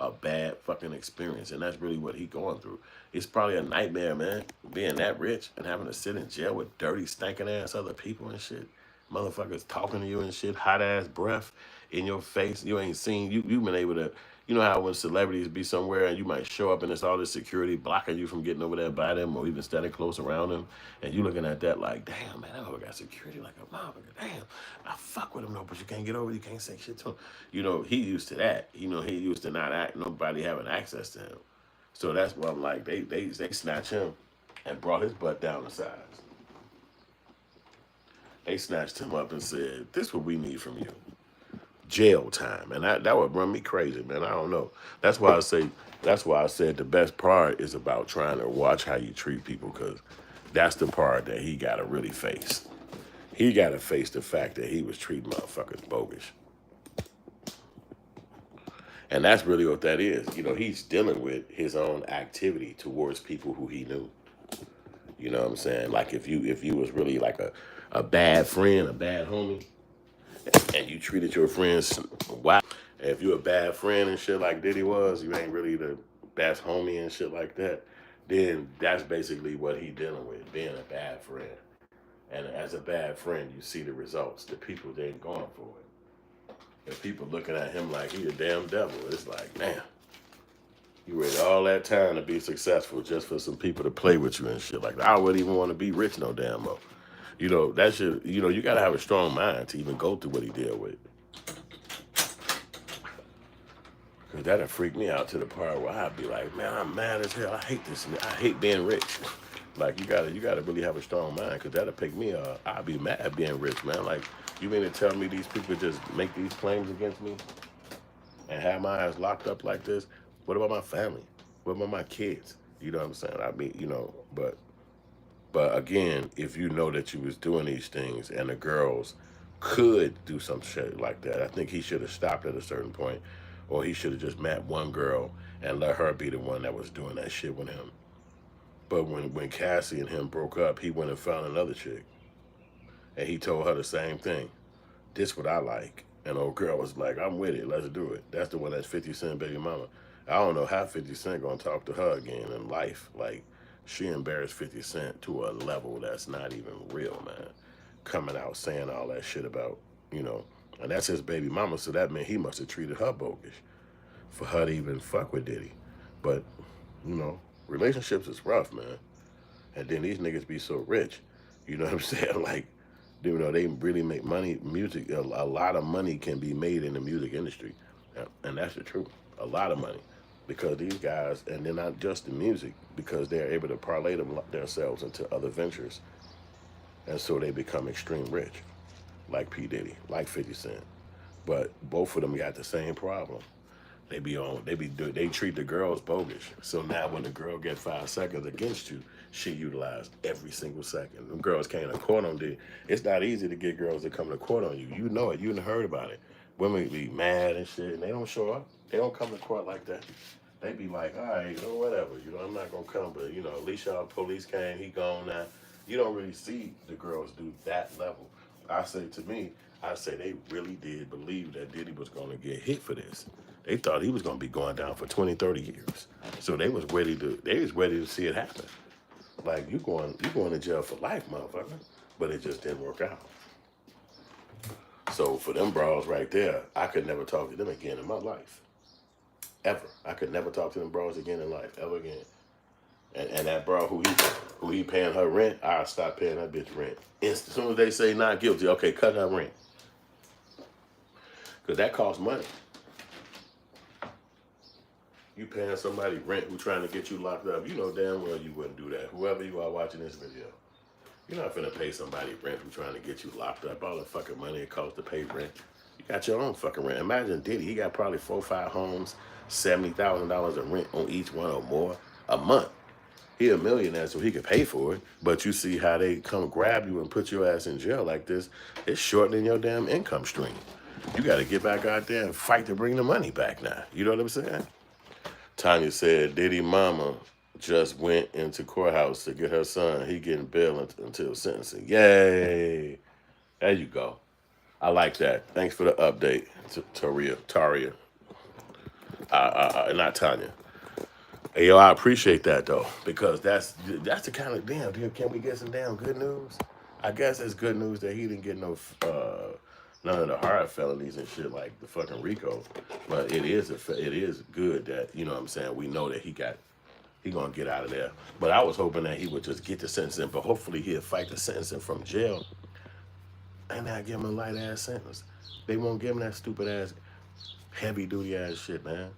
a bad fucking experience. And that's really what he going through. It's probably a nightmare, man, being that rich and having to sit in jail with dirty, stinking ass other people and shit. Motherfuckers talking to you and shit, hot ass breath in your face. You ain't seen, you've been able to, you know how when celebrities be somewhere and you might show up and it's all this security blocking you from getting over there by them or even standing close around them, and you looking at that like, damn, man, that got security like a motherfucker. Damn, I fuck with him though, but you can't get over, you can't say shit to him. You know, he used to that. You know, he used to not act nobody having access to him. So that's why I'm like, they snatch him and brought his butt down the sides. They snatched him up and said, this is what we need from you. Jail time. And that would run me crazy, man. I don't know. That's why I said the best part is about trying to watch how you treat people, because that's the part that he gotta really face. He gotta face the fact that he was treating motherfuckers bogus. And that's really what that is. You know, he's dealing with his own activity towards people who he knew. You know what I'm saying? Like if you was really like a bad friend, a bad homie, and you treated your friends wow. And if you a bad friend and shit like Diddy was, you ain't really the best homie and shit like that, then that's basically what he dealing with, being a bad friend. And as a bad friend, you see the results. The people, they ain't going for it. And people looking at him like he a damn devil. It's like, man, you waited all that time to be successful just for some people to play with you and shit like that. I wouldn't even want to be rich no damn more. You know, that shit, you know, you got to have a strong mind to even go through what he dealt with. Because that'd freak me out to the part where I'd be like, man, I'm mad as hell. I hate this. I hate being rich. Like, you gotta really have a strong mind, because that'll pick me up. I'd be mad being rich, man. Like, you mean to tell me these people just make these claims against me and have my ass locked up like this? What about my family? What about my kids? You know what I'm saying? I mean, you know, but again, if you know that you was doing these things and the girls could do some shit like that. I think he should have stopped at a certain point, or he should have just met one girl and let her be the one that was doing that shit with him. But when Cassie and him broke up, he went and found another chick, and he told her the same thing. This what I like. And old girl was like, I'm with it. Let's do it. That's the one that's 50 Cent baby mama. I don't know how 50 Cent gonna talk to her again in life. Like, she embarrassed 50 Cent to a level that's not even real, man. Coming out saying all that shit about, you know, and that's his baby mama, so that meant he must have treated her bogus for her to even fuck with Diddy. But, you know, relationships is rough, man. And then these niggas be so rich. You know what I'm saying? Like, you know, they really make money. Music, a lot of money can be made in the music industry. And that's the truth. A lot of money. Because these guys, and they're not just in music, because they're able to parlay themselves into other ventures. And so they become extreme rich, like P. Diddy, like 50 Cent. But both of them got the same problem. They treat the girls bogus. So now when the girl get 5 seconds against you, she utilized every single second. Them girls came to court on Diddy. It's not easy to get girls to come to court on you. You know it. You done heard about it. Women be mad and shit, and they don't show up. They don't come to court like that. They be like, all right, or whatever. You know, I'm not gonna come, but you know, at least y'all police came. He gone now. You don't really see the girls do that level. I say they really did believe that Diddy was gonna get hit for this. They thought he was gonna be going down for 20, 30 years. So they was ready to see it happen. Like you going to jail for life, motherfucker. But it just didn't work out. So for them bras right there, I could never talk to them again in my life. Ever. I could never talk to them bras again in life, ever again. And that bra who he paying her rent, I'll stop paying that bitch rent. As soon as they say not guilty, okay, cut her rent. Because that costs money. You paying somebody rent who trying to get you locked up, you know damn well you wouldn't do that. Whoever you are watching this video. You're not finna pay somebody rent who trying to get you locked up. All the fucking money it costs to pay rent. You got your own fucking rent. Imagine Diddy, he got probably 4 or 5 homes, $70,000 of rent on each one or more a month. He a millionaire, so he could pay for it. But you see how they come grab you and put your ass in jail like this. It's shortening your damn income stream. You got to get back out there and fight to bring the money back now. You know what I'm saying? Tanya said, Diddy mama just went into courthouse to get her son. He getting bail until sentencing. Yay. There you go. I like that. Thanks for the update, Taria. Not Tanya. Hey, yo, I appreciate that, though, because that's the kind of, damn, dude, can we get some damn good news? I guess it's good news that he didn't get none of the hard felonies and shit like the fucking RICO. But it is good that, you know what I'm saying, we know that he gonna get out of there. But I was hoping that he would just get the sentencing, but hopefully he'll fight the sentencing from jail and not give him a light ass sentence. They won't give him that stupid ass, heavy duty ass shit, man.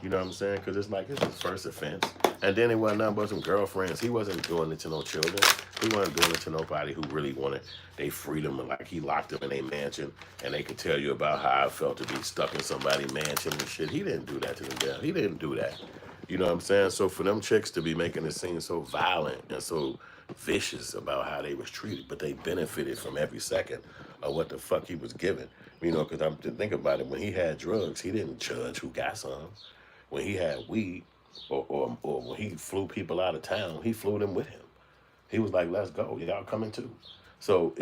You know what I'm saying? Because it's like, it's his first offense. And then it wasn't nothing but some girlfriends. He wasn't doing it to no children. He wasn't doing it to nobody who really wanted their freedom. And like, he locked them in a mansion. And they could tell you about how I felt to be stuck in somebody's mansion and shit. He didn't do that to them. Damn. He didn't do that. You know what I'm saying? So for them chicks to be making it seem so violent and so vicious about how they was treated, but they benefited from every second of what the fuck he was given. You know, because I'm to think about it, when he had drugs, he didn't judge who got some. When he had weed, or when he flew people out of town, he flew them with him. He was like, let's go, y'all coming too. So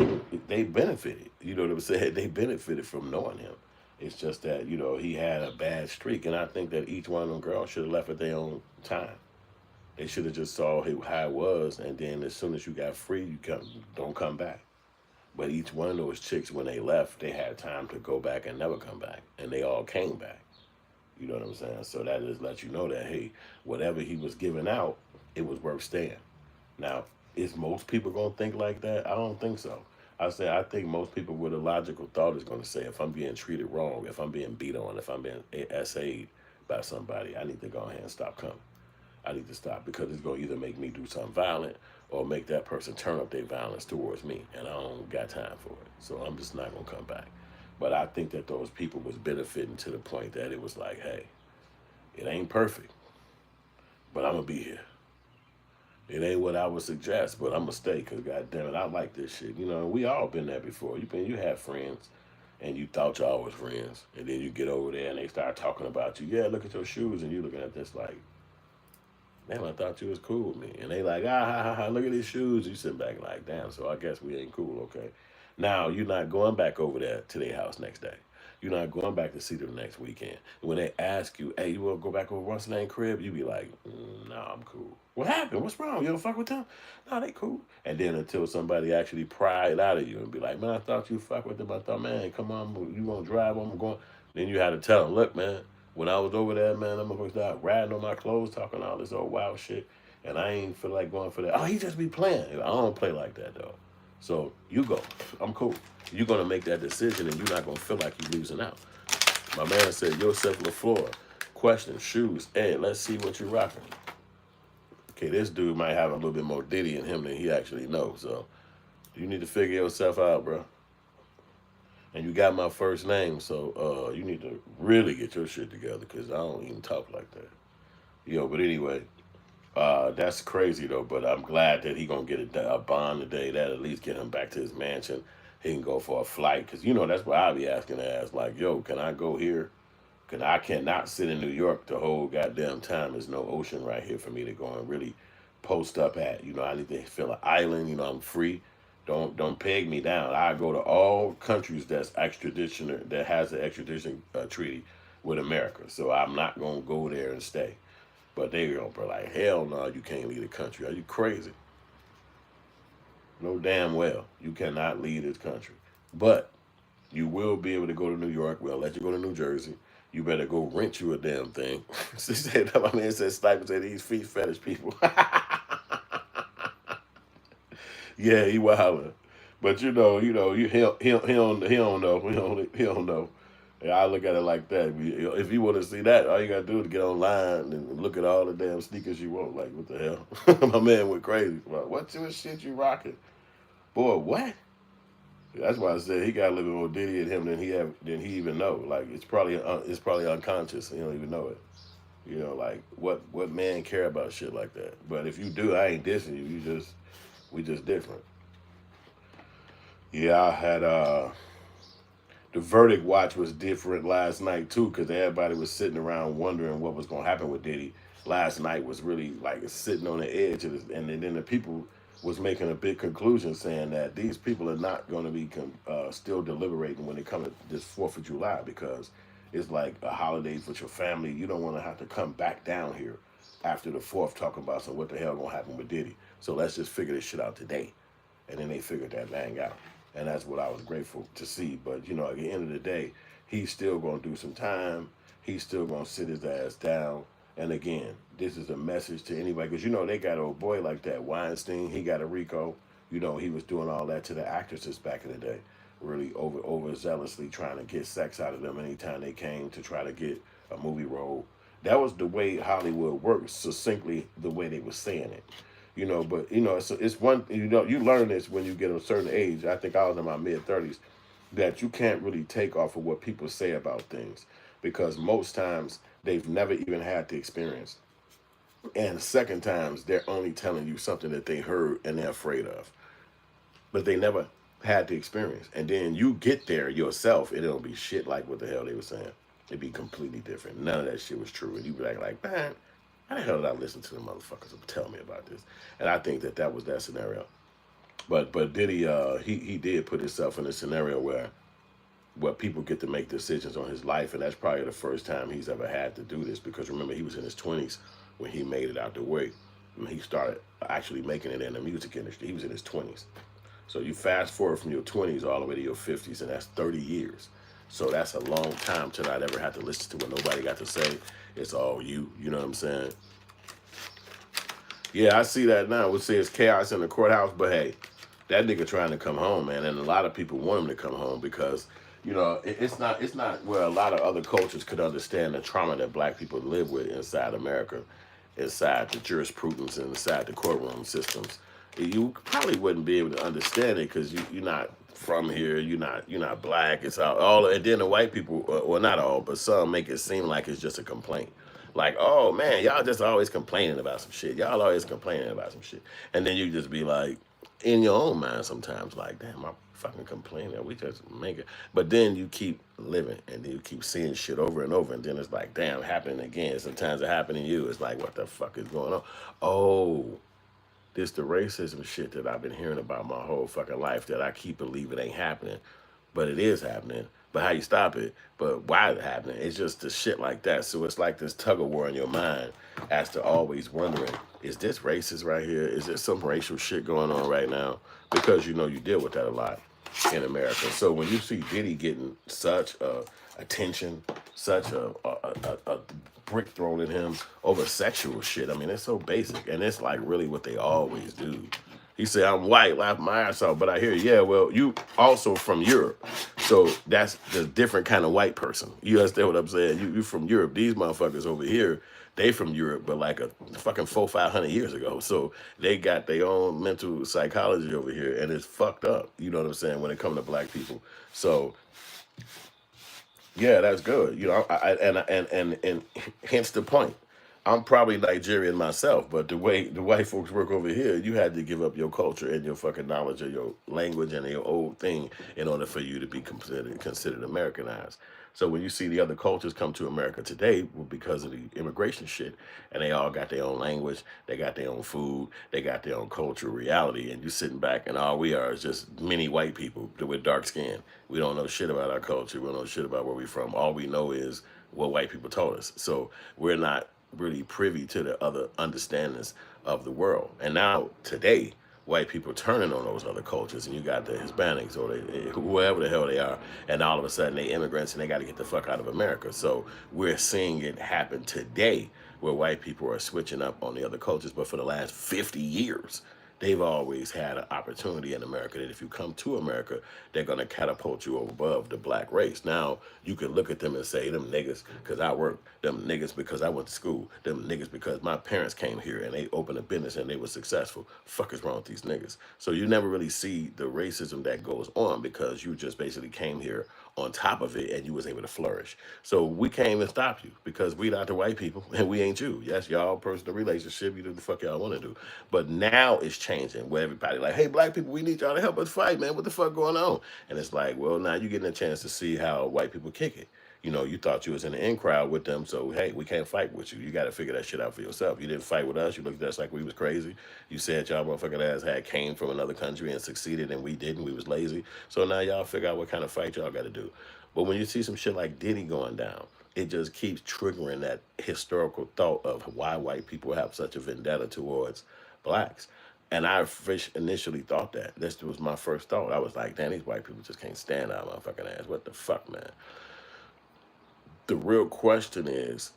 they benefited, you know what I'm saying? They benefited from knowing him. It's just that, you know, he had a bad streak, and I think that each one of them girls should have left at their own time. They should have just saw how it was, and then as soon as you got free, don't come back. But each one of those chicks, when they left, they had time to go back and never come back, and they all came back. You know what I'm saying? So that just lets you know that, hey, whatever he was giving out, it was worth staying. Now, is most people going to think like that? I don't think so. I think most people with a logical thought is going to say, if I'm being treated wrong, if I'm being beat on, if I'm being SA'd by somebody, I need to go ahead and stop coming. I need to stop, because it's going to either make me do something violent or make that person turn up their violence towards me, and I don't got time for it. So I'm just not going to come back. But I think that those people was benefiting to the point that it was like, hey, it ain't perfect, but I'm going to be here. It ain't what I would suggest, but I'm gonna stay because goddamn it, I like this shit. You know, we all been there before. You had friends, and you thought y'all was friends, and then you get over there and they start talking about you. Yeah, look at your shoes, and you looking at this like, damn, I thought you was cool with me. And they like, ah, ha, ha, ha, look at these shoes. You sit back like, damn, so I guess we ain't cool, okay? Now, you're not going back over there to their house next day. You're not going back to see them next weekend. When they ask you, hey, you want to go back over Russell Lane crib? You be like, nah, I'm cool. What happened? What's wrong? You don't fuck with them? No, they cool. And then until somebody actually pry it out of you and be like, man, I thought you fuck with them. I thought, man, come on, you gonna drive on? I'm going. Then you had to tell them, look, man, when I was over there, man, I'm gonna start riding on my clothes, talking all this old wild shit, and I ain't feel like going for that. Oh, he just be playing. I don't play like that though. So you go. I'm cool. You're gonna make that decision, and you're not gonna feel like you're losing out. My man said, Joseph LaFleur, question, shoes. Hey, let's see what you're rocking. Okay, this dude might have a little bit more Diddy in him than he actually knows. So you need to figure yourself out, bro. And you got my first name, so you need to really get your shit together because I don't even talk like that. Yo, but anyway, that's crazy though. But I'm glad that he gonna get a bond today. That at least get him back to his mansion. He can go for a flight because that's what I'll be asking to ask. Like, yo, can I go here? Cause I cannot sit in New York the whole goddamn time. There's no ocean right here for me to go and really post up at. I need to feel an island. I'm free. Don't peg me down. I go to all countries that's extradition that has an extradition treaty with America. So I'm not gonna go there and stay. But they gonna be like, hell no, you can't leave the country. Are you crazy? No damn well. You cannot leave this country. But you will be able to go to New York. We'll let you go to New Jersey. You better go rent you a damn thing. She said, my man said, Sniper said, these feet fetish people. Yeah, he wildin'. But he don't know. He don't know. Yeah, I look at it like that. If you want to see that, all you gotta do is get online and look at all the damn sneakers you want. Like, what the hell? My man went crazy. Like, what shit you rocking? Boy, what? That's why I said he got a little bit more Diddy in him than he even know. Like, it's probably unconscious. He don't even know it. Like what man care about shit like that? But if you do, I ain't dissing you. We just different. Yeah, I had the verdict watch was different last night too, because everybody was sitting around wondering what was gonna happen with Diddy. Last night was really like sitting on the edge of this, and then the people was making a big conclusion saying that these people are not going to be still deliberating when it comes to this 4th of July because it's like a holiday for your family. You don't want to have to come back down here after the 4th talking about so what the hell gonna happen with Diddy. So let's just figure this shit out today. And then they figured that thing out. And that's what I was grateful to see. But, at the end of the day, he's still going to do some time. He's still going to sit his ass down. And again, this is a message to anybody. Because, they got an old boy like that, Weinstein. He got a RICO. He was doing all that to the actresses back in the day. Really overzealously trying to get sex out of them anytime they came to try to get a movie role. That was the way Hollywood works, succinctly the way they were saying it. But it's one. You learn this when you get a certain age. I think I was in my mid-30s that you can't really take off of what people say about things because most times they've never even had the experience, and second times they're only telling you something that they heard and they're afraid of, but they never had the experience. And then you get there yourself, and it'll be shit like what the hell they were saying. It'd be completely different. None of that shit was true, and you'd be like, man. How the hell did I listen to the motherfuckers who tell me about this? And I think that was that scenario. But Diddy, he did put himself in a scenario where people get to make decisions on his life, and that's probably the first time he's ever had to do this. Because remember, he was in his 20s when he made it out the way. When he started actually making it in the music industry, he was in his 20s. So you fast forward from your 20s all the way to your 50s, and that's 30 years. So that's a long time to not ever have to listen to what nobody got to say. It's all you. You know what I'm saying? Yeah, I see that now. We'll say it's chaos in the courthouse, but hey, that nigga trying to come home, man. And a lot of people want him to come home because, it's not where a lot of other cultures could understand the trauma that black people live with inside America, inside the jurisprudence and inside the courtroom systems. You probably wouldn't be able to understand it because you're not from here. You're not black. It's all and then the white people, well, not all, but some make it seem like it's just a complaint. Like, oh man, y'all just always complaining about some shit. Y'all always complaining about some shit. And then you just be like, in your own mind sometimes, like, damn, I'm fucking complaining. We just make it. But then you keep living and then you keep seeing shit over and over. And then it's like, damn, happening again. Sometimes it happened to you. It's like, what the fuck is going on? Oh, this the racism shit that I've been hearing about my whole fucking life that I keep believing ain't happening, but it is happening. But how you stop it? But why is it happening? It's just the shit like that. So it's like this tug of war in your mind as to always wondering, is this racist right here? Is there some racial shit going on right now? Because you know you deal with that a lot in America. So when you see Diddy getting such attention, such a brick thrown at him over sexual shit, I mean, it's so basic. And it's like really what they always do. He said, I'm white, laugh my ass off, but I hear, yeah, well, you also from Europe. So that's the different kind of white person. You understand what I'm saying? You from Europe. These motherfuckers over here, they from Europe, but like a fucking 400-500 years ago. So they got their own mental psychology over here, and it's fucked up. You know what I'm saying? When it comes to black people. So yeah, that's good. You know, and hence the point. I'm probably Nigerian myself, but the way the white folks work over here, you had to give up your culture and your fucking knowledge of your language and your old thing in order for you to be considered Americanized. So when you see the other cultures come to America today, well, because of the immigration shit, and they all got their own language, they got their own food, they got their own cultural reality, and you sitting back and all we are is just many white people with dark skin. We don't know shit about our culture. We don't know shit about where we from. All we know is what white people told us. So we're not really privy to the other understandings of the world. And now today, white people turning on those other cultures, and you got the Hispanics or whoever the hell they are, and all of a sudden they immigrants and they got to get the fuck out of America. So we're seeing it happen today, where white people are switching up on the other cultures. But for the last 50 years, they've always had an opportunity in America that if you come to America, they're going to catapult you above the black race. Now, you can look at them and say, them niggas because I work, them niggas because I went to school, them niggas because my parents came here and they opened a business and they were successful. Fuck is wrong with these niggas? So you never really see the racism that goes on because you just basically came here on top of it and you was able to flourish. So we came and stopped you because we not the white people and we ain't you. Yes, y'all personal relationship, you do the fuck y'all want to do. But now it's changing where everybody like, hey, black people, we need y'all to help us fight, man. What the fuck going on? And it's like, well, now you're getting a chance to see how white people kick it. You know, you thought you was in the in crowd with them, so hey, we can't fight with you. You got to figure that shit out for yourself. You didn't fight with us. You looked at us like we was crazy. You said y'all motherfucking ass had came from another country and succeeded, and we didn't. We was lazy. So now y'all figure out what kind of fight y'all got to do. But when you see some shit like Diddy going down, it just keeps triggering that historical thought of why white people have such a vendetta towards blacks. And I initially thought that. This was my first thought. I was like, damn, these white people just can't stand our motherfucking ass. What the fuck, man? The real question is,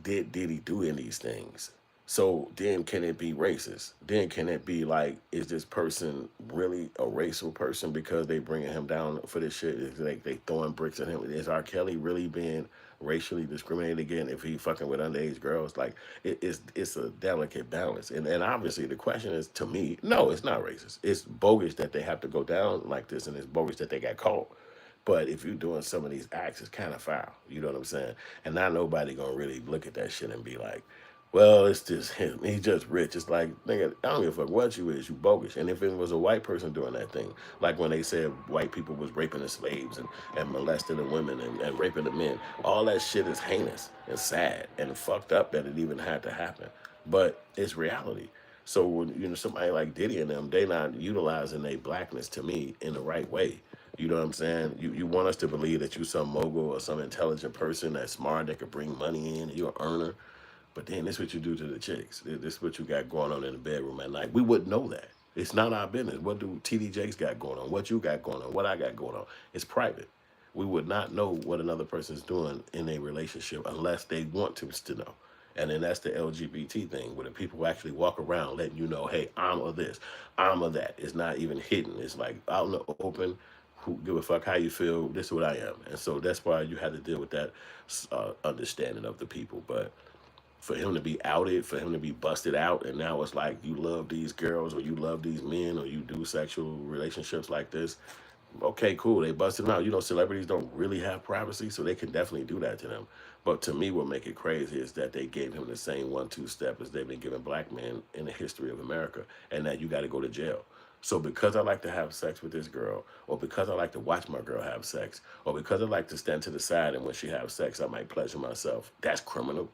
did he do any of these things? So then can it be racist? Then can it be like, is this person really a racial person because they bringing him down for this shit? Is like they throwing bricks at him? Is R. Kelly really being racially discriminated again if he fucking with underage girls? Like it's a delicate balance. And obviously the question is, to me, no, it's not racist. It's bogus that they have to go down like this, and it's bogus that they got caught. But if you're doing some of these acts, it's kind of foul. You know what I'm saying? And not nobody gonna really look at that shit and be like, well, it's just him. He's just rich. It's like, nigga, I don't give a fuck what you is. You bogus. And if it was a white person doing that thing, like when they said white people was raping the slaves and molesting the women and raping the men, all that shit is heinous and sad and fucked up that it even had to happen. But it's reality. So when you know somebody like Diddy and them, they not utilizing their blackness to me in the right way. You know what I'm saying? You want us to believe that you some mogul or some intelligent person that's smart that could bring money in and you're an earner. But then this what you do to the chicks. This what you got going on in the bedroom at night. We wouldn't know that. It's not our business. What do TD Jakes got going on? What you got going on? What I got going on? It's private. We would not know what another person's doing in a relationship unless they want us to know. And then that's the LGBT thing, where the people actually walk around letting you know, hey, I'm of this, I'm of that. It's not even hidden. It's like out in the open. Who give a fuck how you feel? This is what I am. And so that's why you had to deal with that understanding of the people. But for him to be outed, for him to be busted out, and now it's like you love these girls or you love these men or you do sexual relationships like this, Okay, cool. They busted him out. You know, celebrities don't really have privacy, so they can definitely do that to them. But to me, what make it crazy is that they gave him the same 1-2 step as they've been giving black men in the history of America, and that you got to go to jail. So because I like to have sex with this girl, or because I like to watch my girl have sex, or because I like to stand to the side and when she has sex, I might pleasure myself, that's criminal.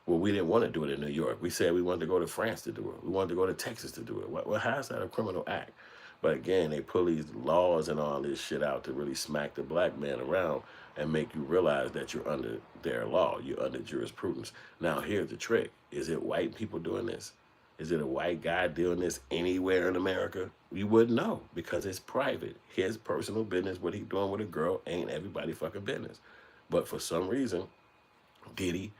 Well, we didn't want to do it in New York. We said we wanted to go to France to do it. We wanted to go to Texas to do it. Well, how is that a criminal act? But again, they pull these laws and all this shit out to really smack the black man around and make you realize that you're under their law. You're under jurisprudence. Now, here's the trick. Is it white people doing this? Is it a white guy doing this anywhere in America? You wouldn't know because it's private. His personal business, what he doing with a girl, ain't everybody fucking business. But for some reason, Diddy,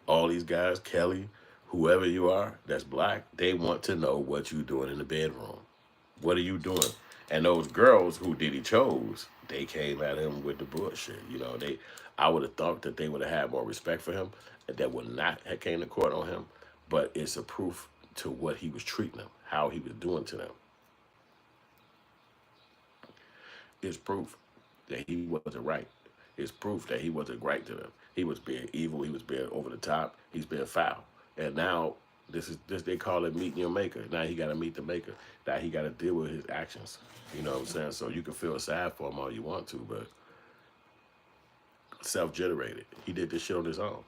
all these guys, Kelly, whoever you are that's black, they want to know what you doing in the bedroom. What are you doing? And those girls who Diddy chose, they came at him with the bullshit. You know, I would have thought that they would have had more respect for him, and that would not have came to court on him. But it's a proof to what he was treating them, how he was doing to them. It's proof that he wasn't right. It's proof that he wasn't right to them. He was being evil. He was being over the top. He's being foul. And now this they call it meeting your maker. Now he got to meet the maker. Now he got to deal with his actions. You know what I'm saying? So you can feel sad for him all you want to, but self-generated. He did this shit on his own,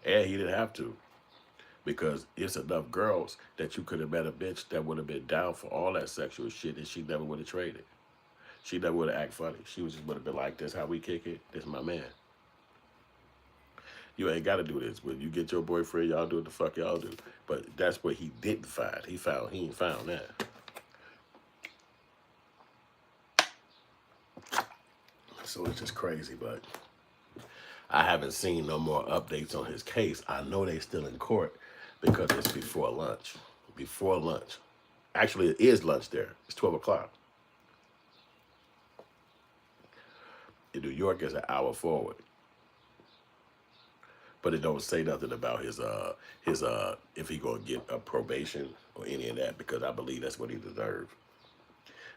and he didn't have to because it's enough girls that you could have met a bitch that would have been down for all that sexual shit, and she never would have traded. She never would have act funny. She was just would have been like, "This how we kick it. This my man." You ain't got to do this. When you get your boyfriend, y'all do what the fuck y'all do. But that's what he didn't find. He ain't found that. So it's just crazy, but I haven't seen no more updates on his case. I know they still in court because it's before lunch. Before lunch. Actually, it is lunch there. It's 12 o'clock. In New York, it's an hour forward. But it don't say nothing about his if he gonna get a probation or any of that, because I believe that's what he deserved.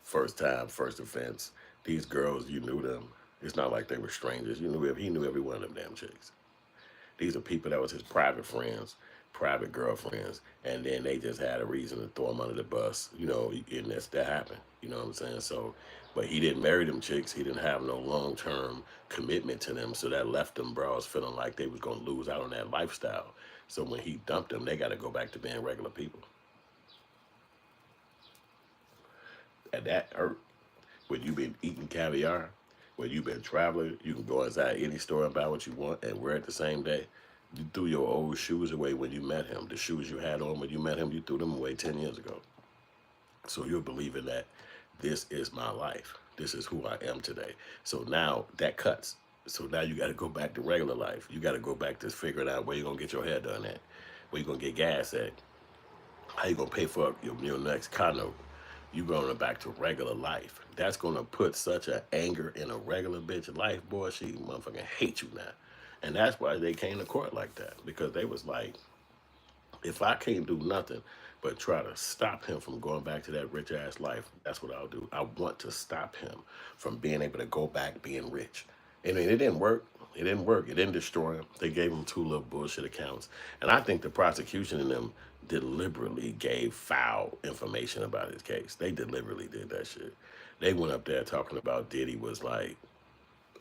First time, first offense. These girls, you knew them. It's not like they were strangers. He knew every one of them damn chicks. These are people that was his private friends, private girlfriends, and then they just had a reason to throw him under the bus. You know, and that happened. You know what I'm saying? So, but he didn't marry them chicks. He didn't have no long-term commitment to them. So that left them bros feeling like they was gonna lose out on that lifestyle. So when he dumped them, they got to go back to being regular people. And that hurt. When you've been eating caviar, when you've been traveling, you can go inside any store and buy what you want and wear it the same day. You threw your old shoes away when you met him. The shoes you had on when you met him, you threw them away 10 years ago. So you're believing that this is my life. This is who I am today. So now that cuts. So now you got to go back to regular life. You got to go back to figuring out where you're going to get your hair done at, where you're going to get gas at, how you going to pay for your next car note. You going back to regular life. That's going to put such an anger in a regular bitch life, boy. She motherfucking hate you now. And that's why they came to court like that, because they was like, if I can't do nothing but try to stop him from going back to that rich ass life, that's what I'll do. I want to stop him from being able to go back being rich. And it didn't work. It didn't work. It didn't destroy him. They gave him 2 little bullshit accounts. And I think the prosecution in them deliberately gave foul information about his case. They deliberately did that shit. They went up there talking about Diddy was like,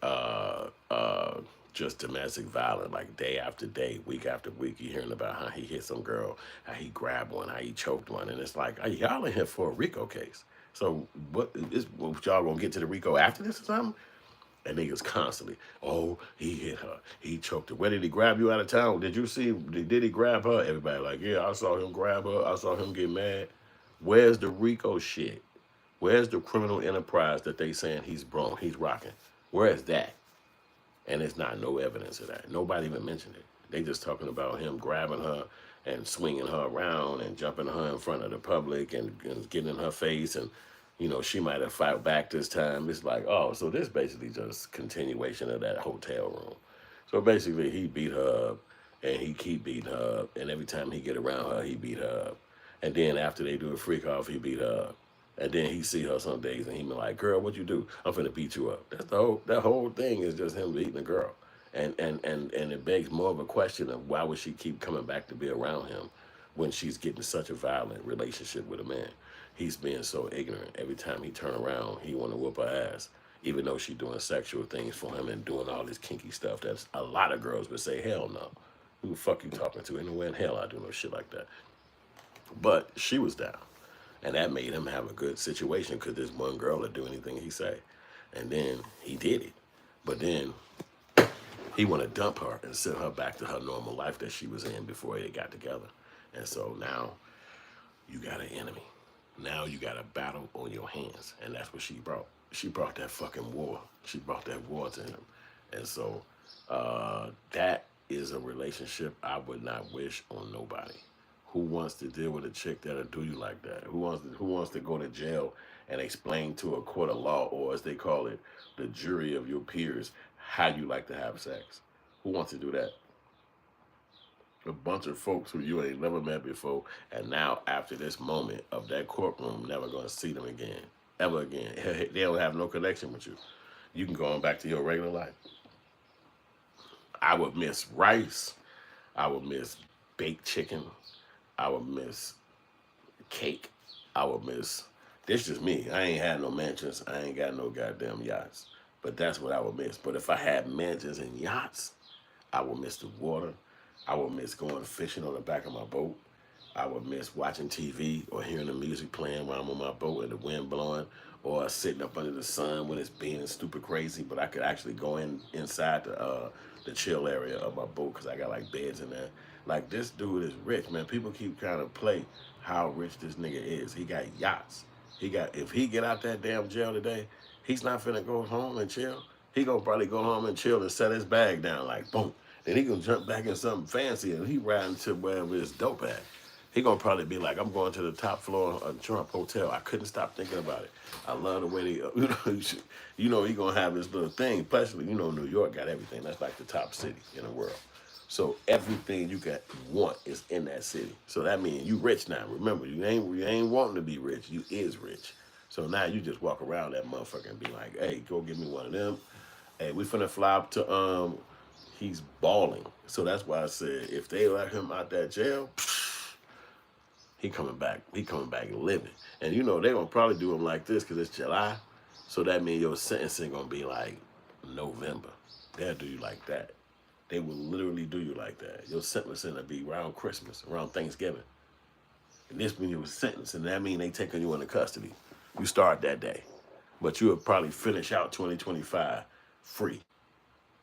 uh, uh, just domestic violence, like day after day, week after week. You hearing about how he hit some girl, how he grabbed one, how he choked one, and it's like, y'all in here for a RICO case. So what y'all gonna get to the RICO after this or something? And niggas constantly, oh, he hit her, he choked her. Where did he grab you out of town? Did you see? Did he grab her? Everybody like, yeah, I saw him grab her. I saw him get mad. Where's the RICO shit? Where's the criminal enterprise that they saying he's rocking? Where is that? And there's not no evidence of that. Nobody even mentioned it. They just talking about him grabbing her and swinging her around and jumping her in front of the public and getting in her face, and she might have fought back this time. It's like, oh, so this basically just continuation of that hotel room. So basically he beat her up and he keep beating her up, and every time he get around her, he beat her up. And then after they do a freak off, he beat her up. And then he see her some days and he be like, girl, what you do? I'm finna beat you up. That's the whole, that whole thing is just him beating a girl. And it begs more of a question of why would she keep coming back to be around him when she's getting such a violent relationship with a man. He's being so ignorant. Every time he turn around, he want to whoop her ass, even though she doing sexual things for him and doing all this kinky stuff. That's a lot of girls would say, hell no. Who the fuck you talking to? Anywhere in hell I do no shit like that. But she was down. And that made him have a good situation because this one girl would do anything he say. And then he did it. But then he want to dump her and send her back to her normal life that she was in before they got together. And so now you got an enemy. Now you got a battle on your hands. And that's what she brought. She brought that fucking war. She brought that war to him. And so that is a relationship I would not wish on nobody. Who wants to deal with a chick that'll do you like that? Who wants to go to jail and explain to a court of law, or as they call it, the jury of your peers, how you like to have sex? Who wants to do that? A bunch of folks who you ain't never met before, and now after this moment of that courtroom, never gonna see them again, ever again. They don't have no connection with you. You can go on back to your regular life. I would miss rice. I would miss baked chicken. I would miss cake. I would miss, this just me. I ain't had no mansions. I ain't got no goddamn yachts. But that's what I would miss. But if I had mansions and yachts, I would miss the water. I would miss going fishing on the back of my boat. I would miss watching TV or hearing the music playing while I'm on my boat and the wind blowing, or sitting up under the sun when it's being stupid crazy. But I could actually go inside the chill area of my boat because I got like beds in there. Like, this dude is rich, man. People keep trying to play how rich this nigga is. He got yachts. If he get out that damn jail today, he's not finna go home and chill. He gonna probably go home and chill and set his bag down like boom. Then he gonna jump back in something fancy and he riding to wherever his dope at. He gonna probably be like, I'm going to the top floor of Trump Hotel. I couldn't stop thinking about it. I love the way they, he gonna have his little thing. Especially, New York got everything. That's like the top city in the world. So everything you can want is in that city. So that means you rich now. Remember, you ain't wanting to be rich. You is rich. So now you just walk around that motherfucker and be like, hey, go get me one of them. Hey, we finna fly up to, he's balling. So that's why I said, if they let him out that jail, he coming back. He coming back living. And they gonna probably do him like this because it's July. So that means your sentencing gonna be like November. They'll do you like that. They will literally do you like that. Your sentencing will be around Christmas, around Thanksgiving. And this means you was sentenced, and that means they taking you into custody. You start that day. But you'll probably finish out 2025 free.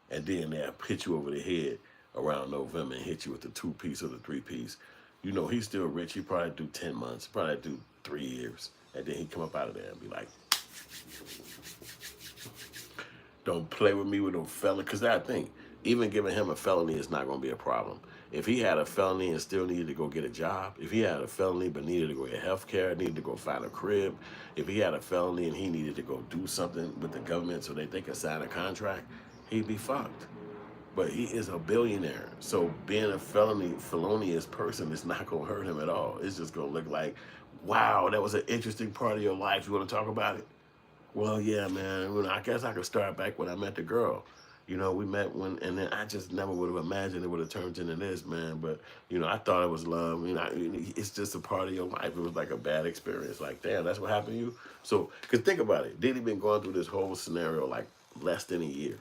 And then they'll hit you over the head around November and hit you with the 2-piece or the 3-piece. He's still rich. He probably do 10 months, probably do 3 years. And then he come up out of there and be like, don't play with me with no felony. Because I think even giving him a felony is not going to be a problem. If he had a felony and still needed to go get a job, if he had a felony but needed to go get health care, needed to go find a crib, if he had a felony and he needed to go do something with the government so that they could sign a contract, he'd be fucked. But he is a billionaire. So being a felonious person is not going to hurt him at all. It's just going to look like, wow, that was an interesting part of your life. You want to talk about it? Well, yeah, man. I guess I could start back when I met the girl. We met and then I just never would have imagined it would have turned into this, man. But, I thought it was love. It's just a part of your life. It was like a bad experience. Like, damn, that's what happened to you? So, because think about it. Diddy been going through this whole scenario like less than a year.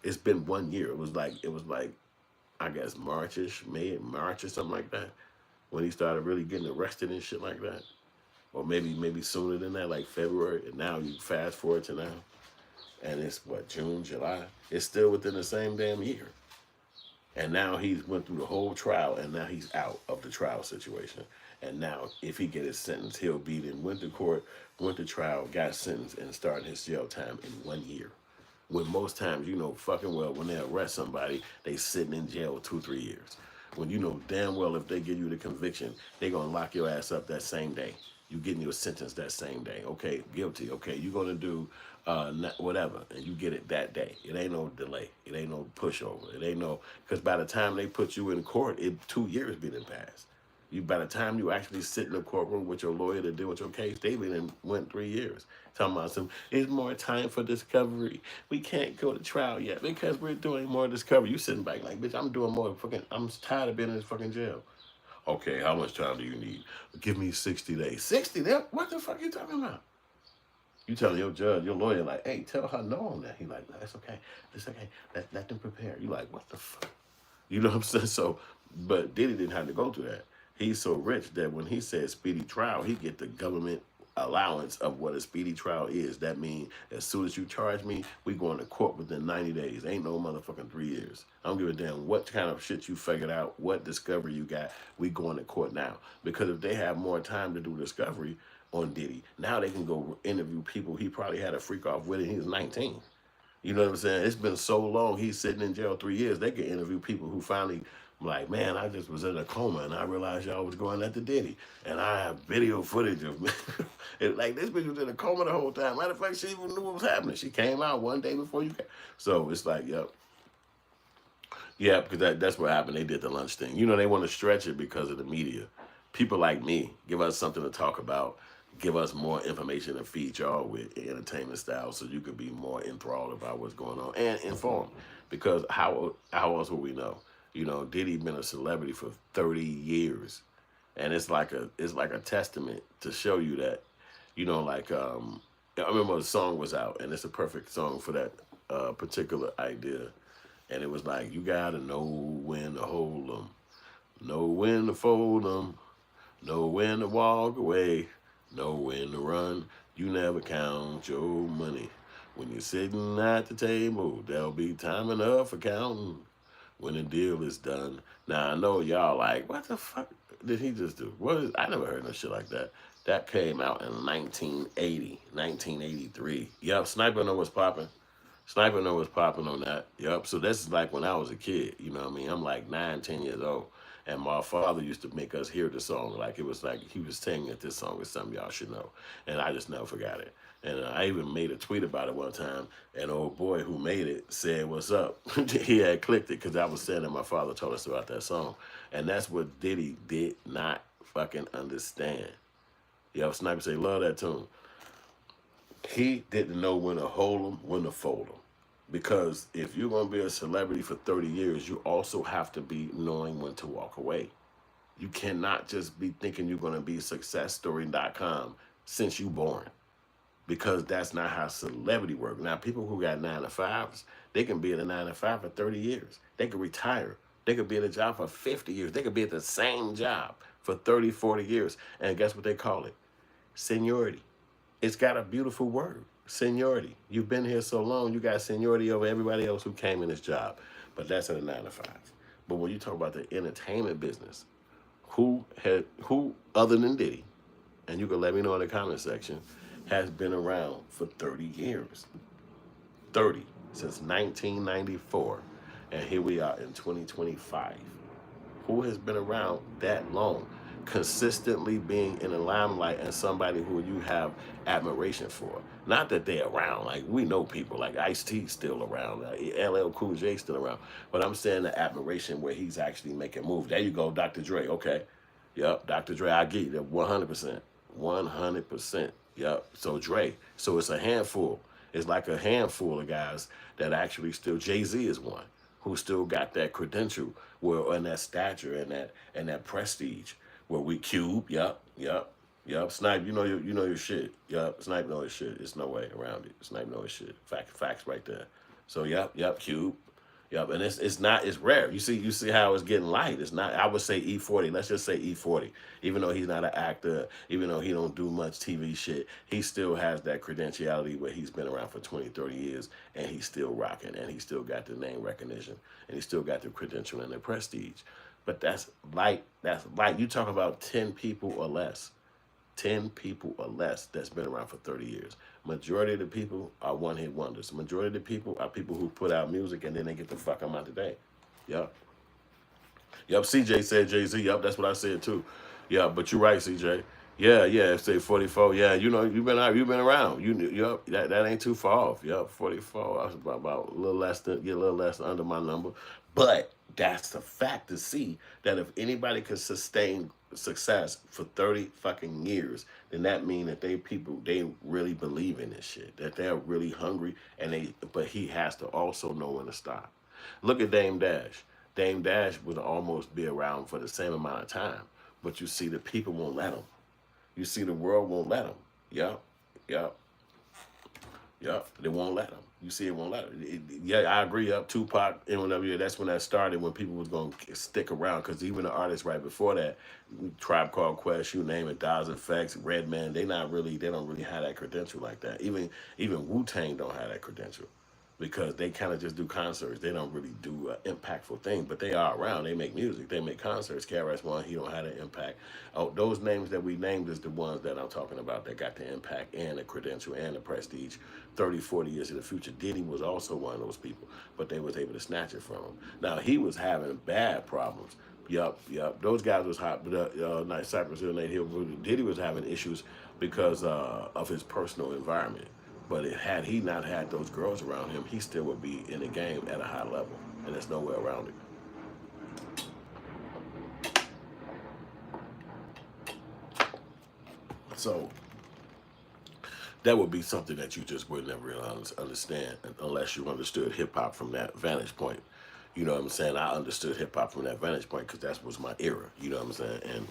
It's been 1 year. It was like, I guess March or something like that, when he started really getting arrested and shit like that. Or maybe sooner than that, like February. And now you fast forward to now. And it's June, July. It's still within the same damn year. And now he's went through the whole trial, and now he's out of the trial situation. And now if he get his sentence, he'll be then went to court, went to trial, got sentenced, and started his jail time in 1 year. When most times, fucking well, when they arrest somebody, they sitting in jail 2-3 years. When damn well if they give you the conviction, they gonna lock your ass up that same day. You getting your sentence that same day. Okay, guilty. Okay, you gonna do whatever, and you get it that day. It ain't no delay. It ain't no pushover. It ain't no, because by the time they put you in court, 2 years been passed. You, by the time you actually sit in the courtroom with your lawyer to deal with your case, they been went 3 years. Talking about some, it's more time for discovery. We can't go to trial yet because we're doing more discovery. You sitting back like, bitch, I'm doing more fucking, I'm tired of being in this fucking jail. Okay, how much time do you need? Give me 60 days. 60 days? What the fuck are you talking about? You telling your judge, your lawyer, like, hey, tell her no on that. He like, that's okay. It's okay. Let them prepare. You like, what the fuck? You know what I'm saying? So, but Diddy didn't have to go through that. He's so rich that when he said speedy trial, he get the government allowance of what a speedy trial is. That means as soon as you charge me, we going to court within 90 days. Ain't no motherfucking 3 years. I don't give a damn what kind of shit you figured out, what discovery you got. We going to court now. Because if they have more time to do discovery on Diddy, now they can go interview people he probably had a freak off with and he was 19. You know what I'm saying? It's been so long. He's sitting in jail 3 years. They can interview people who finally, like, man, I just was in a coma and I realized y'all was going after Diddy. And I have video footage of me. Like, this bitch was in a coma the whole time. Matter of fact, she even knew what was happening. She came out one day before you came. So it's like, yep. Yeah, because that's what happened. They did the lunch thing. You know, they want to stretch it because of the media. People like me give us something to talk about, give us more information to feed y'all with entertainment style so you can be more enthralled about what's going on and informed. Because how else would we know? You know, Diddy been a celebrity for 30 years. And it's like a testament to show you that, you know, like I remember a song was out and it's a perfect song for that particular idea. And it was like, you gotta know when to hold 'em, know when to fold 'em, know when to walk away, know when to run. You never count your money. When you're sitting at the table, there'll be time enough for counting when the deal is done. Now, I know y'all like, what the fuck did he just do? I never heard no shit like that. That came out in 1980, 1983. Yep, Sniper know what's popping. Sniper know what's popping on that. Yep. So this is like when I was a kid. You know what I mean? I'm like 9, 10 years old. And my father used to make us hear the song. Like it was like he was saying that this song is something y'all should know. And I just never forgot it. And I even made a tweet about it one time. And old boy who made it said, what's up? He had clicked it because I was saying that my father told us about that song. And that's what Diddy did not fucking understand. Yo, Sniper say, love that tune. He didn't know when to hold them, when to fold them. Because if you're going to be a celebrity for 30 years, you also have to be knowing when to walk away. You cannot just be thinking you're going to be successstory.com since you born. Because that's not how celebrity work. Now, people who got 9 to 5s, they can be in a 9 to 5 for 30 years. They can retire. They could be in a job for 50 years. They could be at the same job for 30, 40 years. And guess what they call it? Seniority. It's got a beautiful word, seniority. You've been here so long, you got seniority over everybody else who came in this job. But that's in a 9 to 5. But when you talk about the entertainment business, who other than Diddy, and you can let me know in the comment section, has been around for 30 years. 30, since 1994. And here we are in 2025. Who has been around that long? Consistently being in the limelight and somebody who you have admiration for. Not that they're around. Like, we know people like Ice-T still around. LL Cool J still around. But I'm saying the admiration where he's actually making moves. There you go, Dr. Dre. Okay. Yep, Dr. Dre, I get you that 100%. 100%. Yep. So Dre. So it's a handful. It's like a handful of guys that actually still, Jay-Z is one, who still got that credential and that stature and that prestige. Where we Cube, yep. Snipe, you know your shit. Yep, Snipe know his shit. There's no way around it. Snipe know his shit. Facts right there. So yep, Cube. Yep, and it's rare. You see how it's getting light. It's not, I would say E40. Let's just say E40. Even though he's not an actor, even though he don't do much TV shit, he still has that credentiality where he's been around for 20, 30 years and he's still rocking and he still got the name recognition and he still got the credential and the prestige. But that's light. You talk about 10 people or less. 10 people or less that's been around for 30 years. Majority of the people are one-hit wonders. Majority of the people are people who put out music and then they get the fuck out today. Yep. CJ said Jay-Z. Yep, that's what I said too. Yeah, but you're right, CJ. Yeah, say 44. Yeah, you know, you've been around. Yep, that ain't too far off. Yep, 44. I was about a little less under my number. But that's the fact to see that if anybody can sustain success for 30 fucking years, then that mean that they really believe in this shit. That they're really hungry and but he has to also know when to stop. Look at Dame Dash. Dame Dash would almost be around for the same amount of time, but you see the people won't let him. You see the world won't let him. Yup. Yup. Yup, they won't let him. You see, it won't let him. Yeah, I agree. Up Tupac and whatever. Yeah, that's when that started. When people was gonna stick around, because even the artists right before that, Tribe Called Quest, you name it, Daz Effects, Redman, they don't really have that credential like that. Even Wu Tang don't have that credential, because they kind of just do concerts. They don't really do impactful things, but they are around. They make music. They make concerts. KRS-One, he don't have that impact. Oh, those names that we named is the ones that I'm talking about that got the impact and the credential and the prestige 30, 40 years in the future. Diddy was also one of those people, but they was able to snatch it from him. Now, he was having bad problems. Yup, yup. Those guys was hot, but Night Cypress Hill, Nate Hill, Diddy was having issues because of his personal environment. But had he not had those girls around him, he still would be in the game at a high level, and there's no way around it. So that would be something that you just would never really understand unless you understood hip hop from that vantage point. You know what I'm saying? I understood hip hop from that vantage point because that was my era. You know what I'm saying? And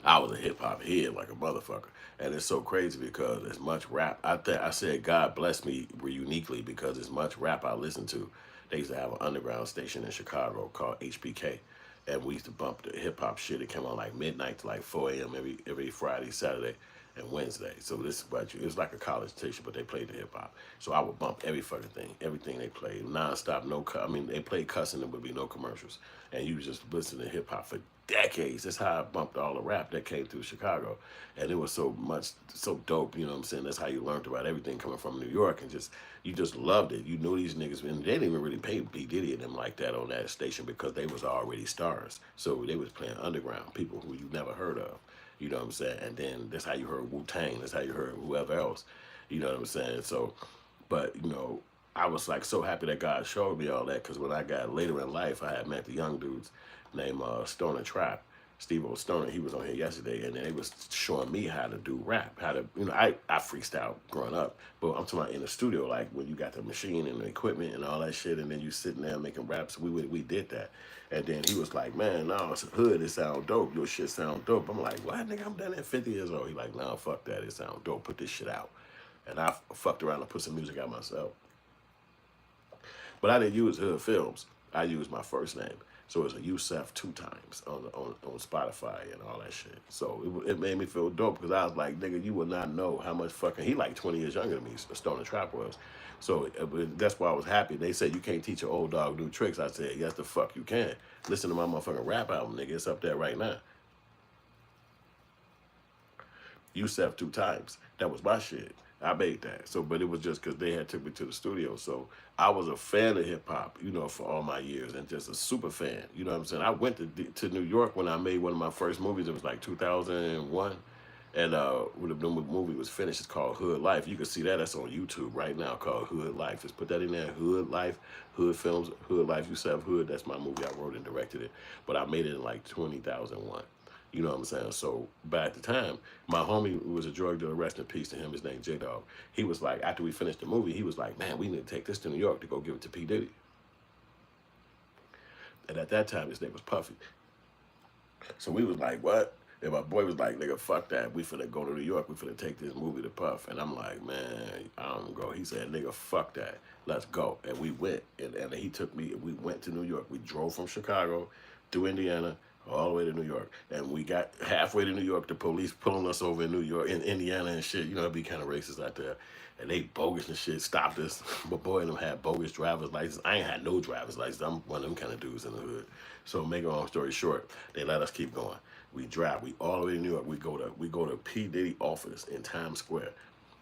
I was a hip hop head like a motherfucker. And it's so crazy because as much rap, I said God bless me uniquely because as much rap I listened to, they used to have an underground station in Chicago called HBK. And we used to bump the hip hop shit. It came on like midnight to like 4 a.m. every Friday, Saturday, and Wednesday. So this is what it was like a college station, but they played the hip hop. So I would bump every fucking thing, everything they played, nonstop. I mean, they played cussing, there would be no commercials, and you just listen to hip hop for decades. That's how I bumped all the rap that came through Chicago, and it was so dope. You know what I'm saying? That's how you learned about everything coming from New York, and you just loved it. You knew these niggas, and they didn't even really pay B Diddy and them like that on that station because they was already stars. So they was playing underground people who you never heard of. You know what I'm saying? And then that's how you heard Wu Tang. That's how you heard whoever else. You know what I'm saying? So, but I was like so happy that God showed me all that because when I got later in life, I had met the young dudes named Stoner Trap. Steve O. Stoner, he was on here yesterday, and they was showing me how to do rap, how to, I freestyle growing up, but I'm talking about in the studio, like when you got the machine and the equipment and all that shit, and then you sitting there making raps. We did that, and then he was like, man, no, it's a hood, it sound dope, your shit sound dope. I'm like, what, nigga, I'm done at 50 years old. He like, no, fuck that, it sound dope, put this shit out. And I fucked around and put some music out myself. But I didn't use Hood Films. I used my first name. So it's a Yusef 2 times on Spotify and all that shit. So it made me feel dope because I was like, nigga, you would not know how much fucking, he like 20 years younger than me, Stoner Trap was. So that's why I was happy. They said you can't teach an old dog new tricks. I said, yes, the fuck you can. Listen to my motherfucking rap album, nigga. It's up there right now. Yusef 2 times. That was my shit. I made that. So, but it was just because they had took me to the studio. So I was a fan of hip hop, for all my years, and just a super fan. You know what I'm saying? I went to New York when I made one of my first movies. It was like 2001, and when the movie was finished, it's called Hood Life. You can see that. That's on YouTube right now, called Hood Life. Just put that in there. Hood Life, Hood Films, Hood Life. Yusef Hood. That's my movie. I wrote and directed it, but I made it in like 2001. You know what I'm saying? So, but at the time, my homie who was a drug dealer, rest in peace to him, his name J-Dog, he was like, after we finished the movie, he was like, man, we need to take this to New York to go give it to P. Diddy. And at that time, his name was Puffy. So we was like, what? And my boy was like, nigga, fuck that. We finna go to New York. We finna take this movie to Puff. And I'm like, man, I don't go. He said, nigga, fuck that. Let's go. And we went. And he took me, we went to New York. We drove from Chicago to Indiana, all the way to New York. And we got halfway to New York, the police pulling us over in New York, in Indiana and shit. It'd be kind of racist out there. And they bogus and shit, stopped us. But boy, and them had bogus driver's license. I ain't had no driver's license. I'm one of them kind of dudes in the hood. So make a long story short, they let us keep going. We drive. We all the way to New York. We go to P. Diddy office in Times Square.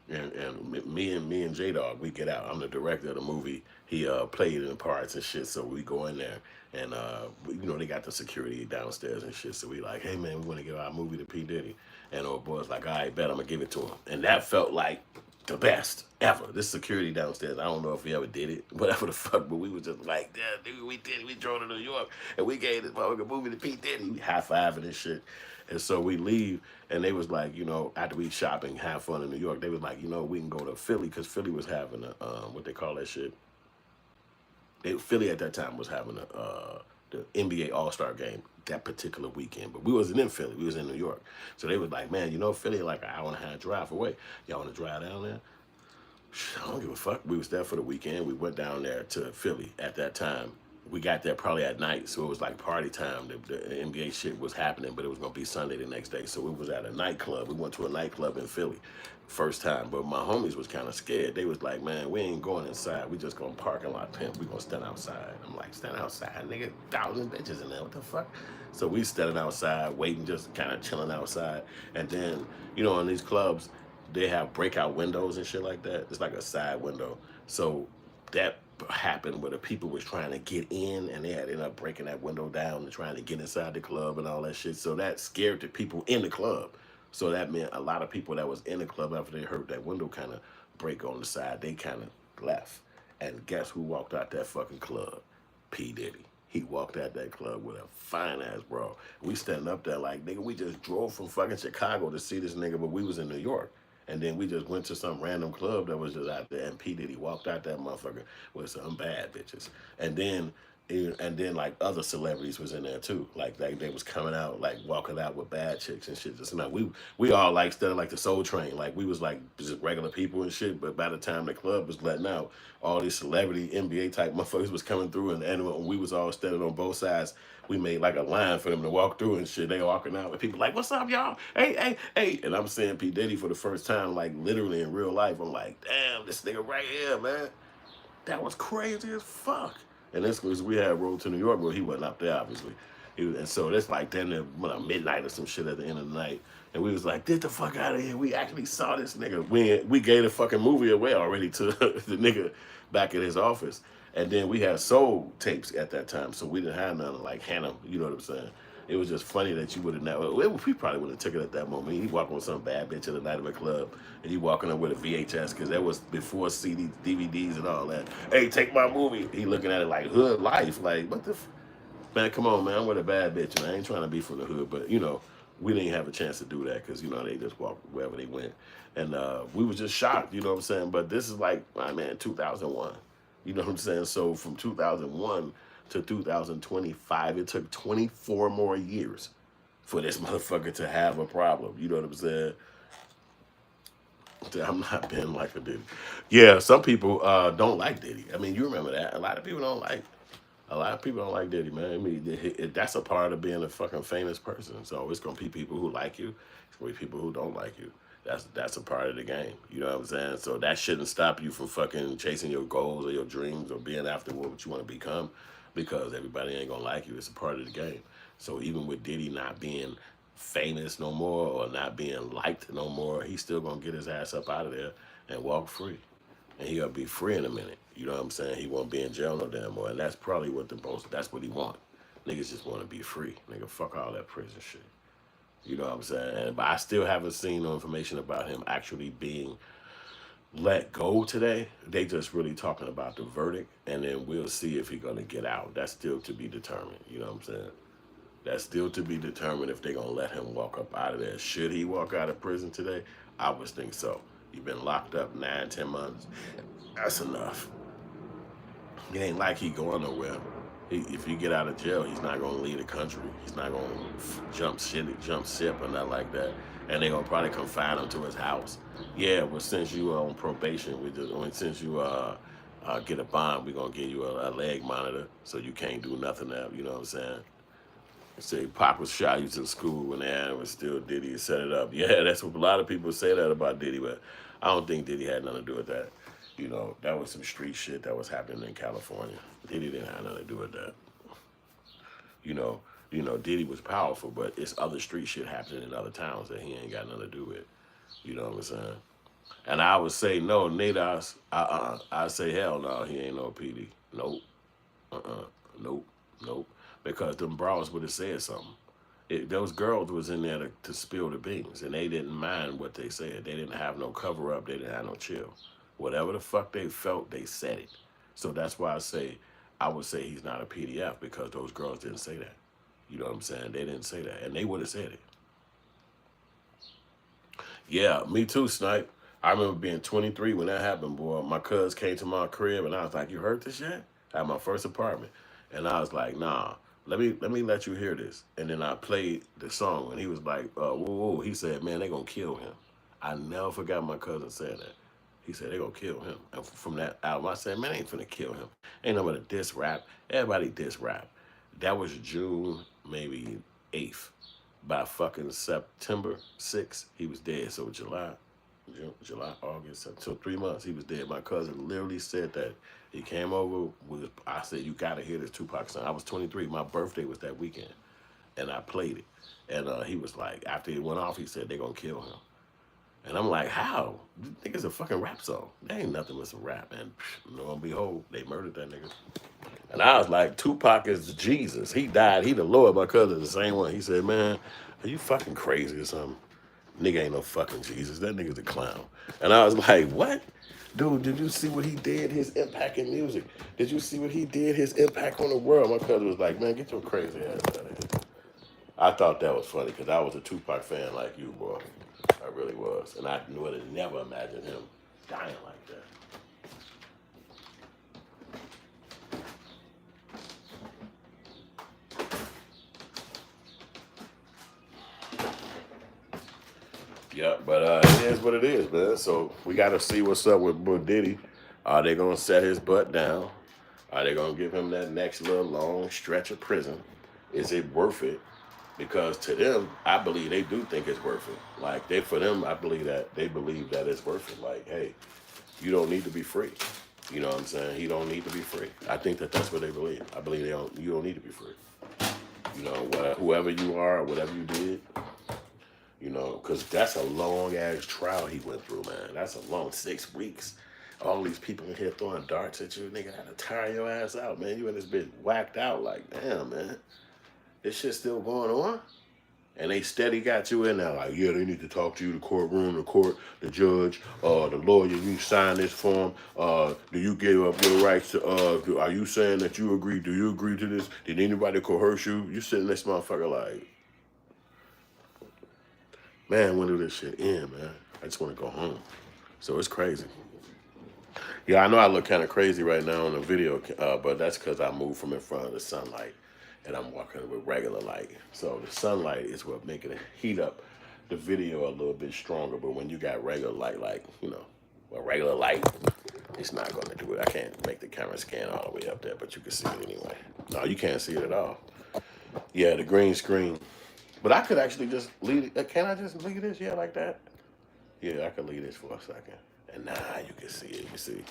And me and J Dog, we get out. I'm the director of the movie. He played in the parts and shit. So we go in there, and they got the security downstairs and shit. So we like, hey man, we want to give our movie to P Diddy, and old boy's like, all right, bet I'm gonna give it to him. And that felt like the best ever. This security downstairs, I don't know if he ever did it, whatever the fuck, but we was just like, yeah, nigga, we did it. We drove to New York, and we gave this motherfucking movie to P. Diddy. We high-fiving and shit. And so we leave, and they was like, you know, after we shopping, have fun in New York, they was like, you know, we can go to Philly, because Philly was having a, what they call that shit? Philly at that time was having the NBA All-Star game that particular weekend, but we wasn't in Philly. We was in New York. So they was like, man, you know, Philly like an hour and a half drive away. Y'all want to drive down there? I don't give a fuck. We was there for the weekend. We went down there to Philly at that time. We got there probably at night, so it was like party time. The NBA shit was happening, but it was gonna be Sunday the next day. So we was at a nightclub. We went to a nightclub in Philly, first time. But my homies was kind of scared. They was like, "Man, we ain't going inside. We just gonna parking lot pimp. We gonna stand outside." I'm like, "Stand outside, nigga? 1,000 bitches in there. What the fuck?" So we standing outside, waiting, just kind of chilling outside. And then, you know, in these clubs, they have breakout windows and shit like that. It's like a side window. So that happened where the people was trying to get in, and they had ended up breaking that window down and trying to get inside the club and all that shit. So that scared the people in the club. So that meant a lot of people that was in the club, after they heard that window kind of break on the side, they kind of left. And guess who walked out that fucking club? P. Diddy. He walked out that club with a fine ass bro. We standing up there like, nigga, we just drove from fucking Chicago to see this nigga, but we was in New York. And then we just went to some random club that was just out there, and P. Diddy walked out that motherfucker with some bad bitches. And then like other celebrities was in there too. Like they was coming out, like walking out with bad chicks and shit. Just like we all like studying like the Soul Train. Like we was like just regular people and shit. But by the time the club was letting out, all these celebrity NBA type motherfuckers was coming through, and we was all standing on both sides. We made like a line for them to walk through and shit. They walking out with people like, "What's up, y'all? Hey, hey, hey!" And I'm seeing P. Diddy for the first time, like literally in real life. I'm like, "Damn, this nigga right here, man. That was crazy as fuck." And this was, we had Road to New York, where he wasn't up there, obviously. And so that's like then midnight or some shit at the end of the night. And we was like, "Get the fuck out of here. We actually saw this nigga." We gave the fucking movie away already to the nigga back at his office. And then we had soul tapes at that time, so we didn't have none like Hannah, you know what I'm saying? It was just funny that you would have never. We probably would have took it at that moment. He walking with some bad bitch at the night of a club, and you walking up with a VHS, because that was before CD, DVDs, and all that. "Hey, take my movie." He looking at it like hood life, like what the, man? Come on, man. I'm with a bad bitch, and I ain't trying to be from the hood, but you know, we didn't have a chance to do that because you know they just walked wherever they went, and we was just shocked, you know what I'm saying? But this is like, my man, 2001. You know what I'm saying? So from 2001 to 2025, it took 24 more years for this motherfucker to have a problem. You know what I'm saying? I'm not being like a Diddy. Yeah, some people don't like Diddy. I mean, you remember that. A lot of people don't like. A lot of people don't like Diddy, man. I mean, that's a part of being a fucking famous person. So it's gonna be people who like you. It's gonna be people who don't like you. That's a part of the game. You know what I'm saying? So that shouldn't stop you from fucking chasing your goals or your dreams or being after what you want to become, because everybody ain't gonna like you. It's a part of the game. So even with Diddy not being famous no more or not being liked no more, he's still gonna get his ass up out of there and walk free. And he'll be free in a minute. You know what I'm saying? He won't be in jail no damn more. And that's probably what that's what he want. Niggas just want to be free. Nigga, fuck all that prison shit. You know what I'm saying? But I still haven't seen no information about him actually being let go today. They just really talking about the verdict, and then we'll see if he's gonna get out. That's still to be determined. You know what I'm saying? That's still to be determined if they're gonna let him walk up out of there. Should he walk out of prison today? I would think so. You've been locked up 9, 10 months. That's enough. It ain't like he going nowhere. If you get out of jail, he's not gonna leave the country. He's not gonna jump ship or nothing like that. And they're gonna probably confine him to his house. Yeah, well, since you are on probation, since you get a bond, we're gonna give you a leg monitor so you can't do nothing now. You know what I'm saying? Say Papa shot you to school when Aaron was still Diddy set it up. Yeah, that's what a lot of people say that about Diddy, but I don't think Diddy had nothing to do with that. You know, that was some street shit that was happening in California. Diddy didn't have nothing to do with that. You know, Diddy was powerful, but it's other street shit happening in other towns that he ain't got nothing to do with. You know what I'm saying? And I would say no, Nadas. I say hell no, he ain't no PD. Nope. Nope. Nope. Because them bras would have said something. Those girls was in there to spill the beans, and they didn't mind what they said. They didn't have no cover up. They didn't have no chill. Whatever the fuck they felt, they said it. So that's why I would say he's not a PDF, because those girls didn't say that. You know what I'm saying? They didn't say that, and they would have said it. Yeah, me too, Snipe. I remember being 23 when that happened, boy. My cuz came to my crib, and I was like, "You heard this yet?" I had my first apartment, and I was like, "Nah, let me let you hear this." And then I played the song, and he was like, "Whoa, whoa." He said, "Man, they gonna kill him." I never forgot my cousin said that. He said they gonna kill him. And from that album, I said, "Man, they ain't finna kill him. Ain't nobody diss rap. Everybody diss rap." That was June maybe 8th. By fucking September 6th, he was dead. So July, August, so 3 months he was dead. My cousin literally said that. He came over with, I said, "You gotta hear this Tupac song." I was 23. My birthday was that weekend, and I played it. And he was like, after it went off, he said they gonna kill him. And I'm like, how? This nigga's a fucking rap song. There ain't nothing with some rap. And lo and behold, they murdered that nigga. And I was like, Tupac is Jesus. He died. He the Lord. My cousin, the same one. He said, "Man, are you fucking crazy or something? Nigga ain't no fucking Jesus. That nigga's a clown." And I was like, what? Dude, did you see what he did? His impact in music. Did you see what he did? His impact on the world. My cousin was like, "Man, get your crazy ass out of here." I thought that was funny because I was a Tupac fan like you, boy. I really was. And I would have never imagined him dying like that. Yeah, but it is what it is, man. So we got to see what's up with Diddy. Are they going to set his butt down? Are they going to give him that next little long stretch of prison? Is it worth it? Because to them, I believe they do think it's worth it. Like, for them, I believe that they believe that it's worth it. Like, hey, you don't need to be free. You know what I'm saying? He don't need to be free. I think that that's what they believe. I believe you don't need to be free. You know, whoever you are, whatever you did, you know, because that's a long ass trial he went through, man. That's a long 6 weeks. All these people in here throwing darts at you, nigga, had to tire your ass out, man. You in this bitch whacked out, like, damn, man. This shit still going on? And they steady got you in there, like, yeah, they need to talk to you, the courtroom, the court, the judge, the lawyer, you sign this form, do you give up your rights to, are you saying that you agree, do you agree to this? Did anybody coerce you? You sitting this motherfucker like, man, when do this shit end, man? I just want to go home. So it's crazy. Yeah, I know I look kind of crazy right now on the video, but that's because I moved from in front of the sunlight and I'm walking with regular light. So the sunlight is what making it heat up the video a little bit stronger. But when you got regular light, like, you know, a regular light, it's not going to do it. I can't make the camera scan all the way up there, but you can see it anyway. No, you can't see it at all. Yeah, the green screen. But I could actually just leave it. Can I just leave this? Yeah, like that? Yeah, I could leave this for a second. And now you can see it. You see,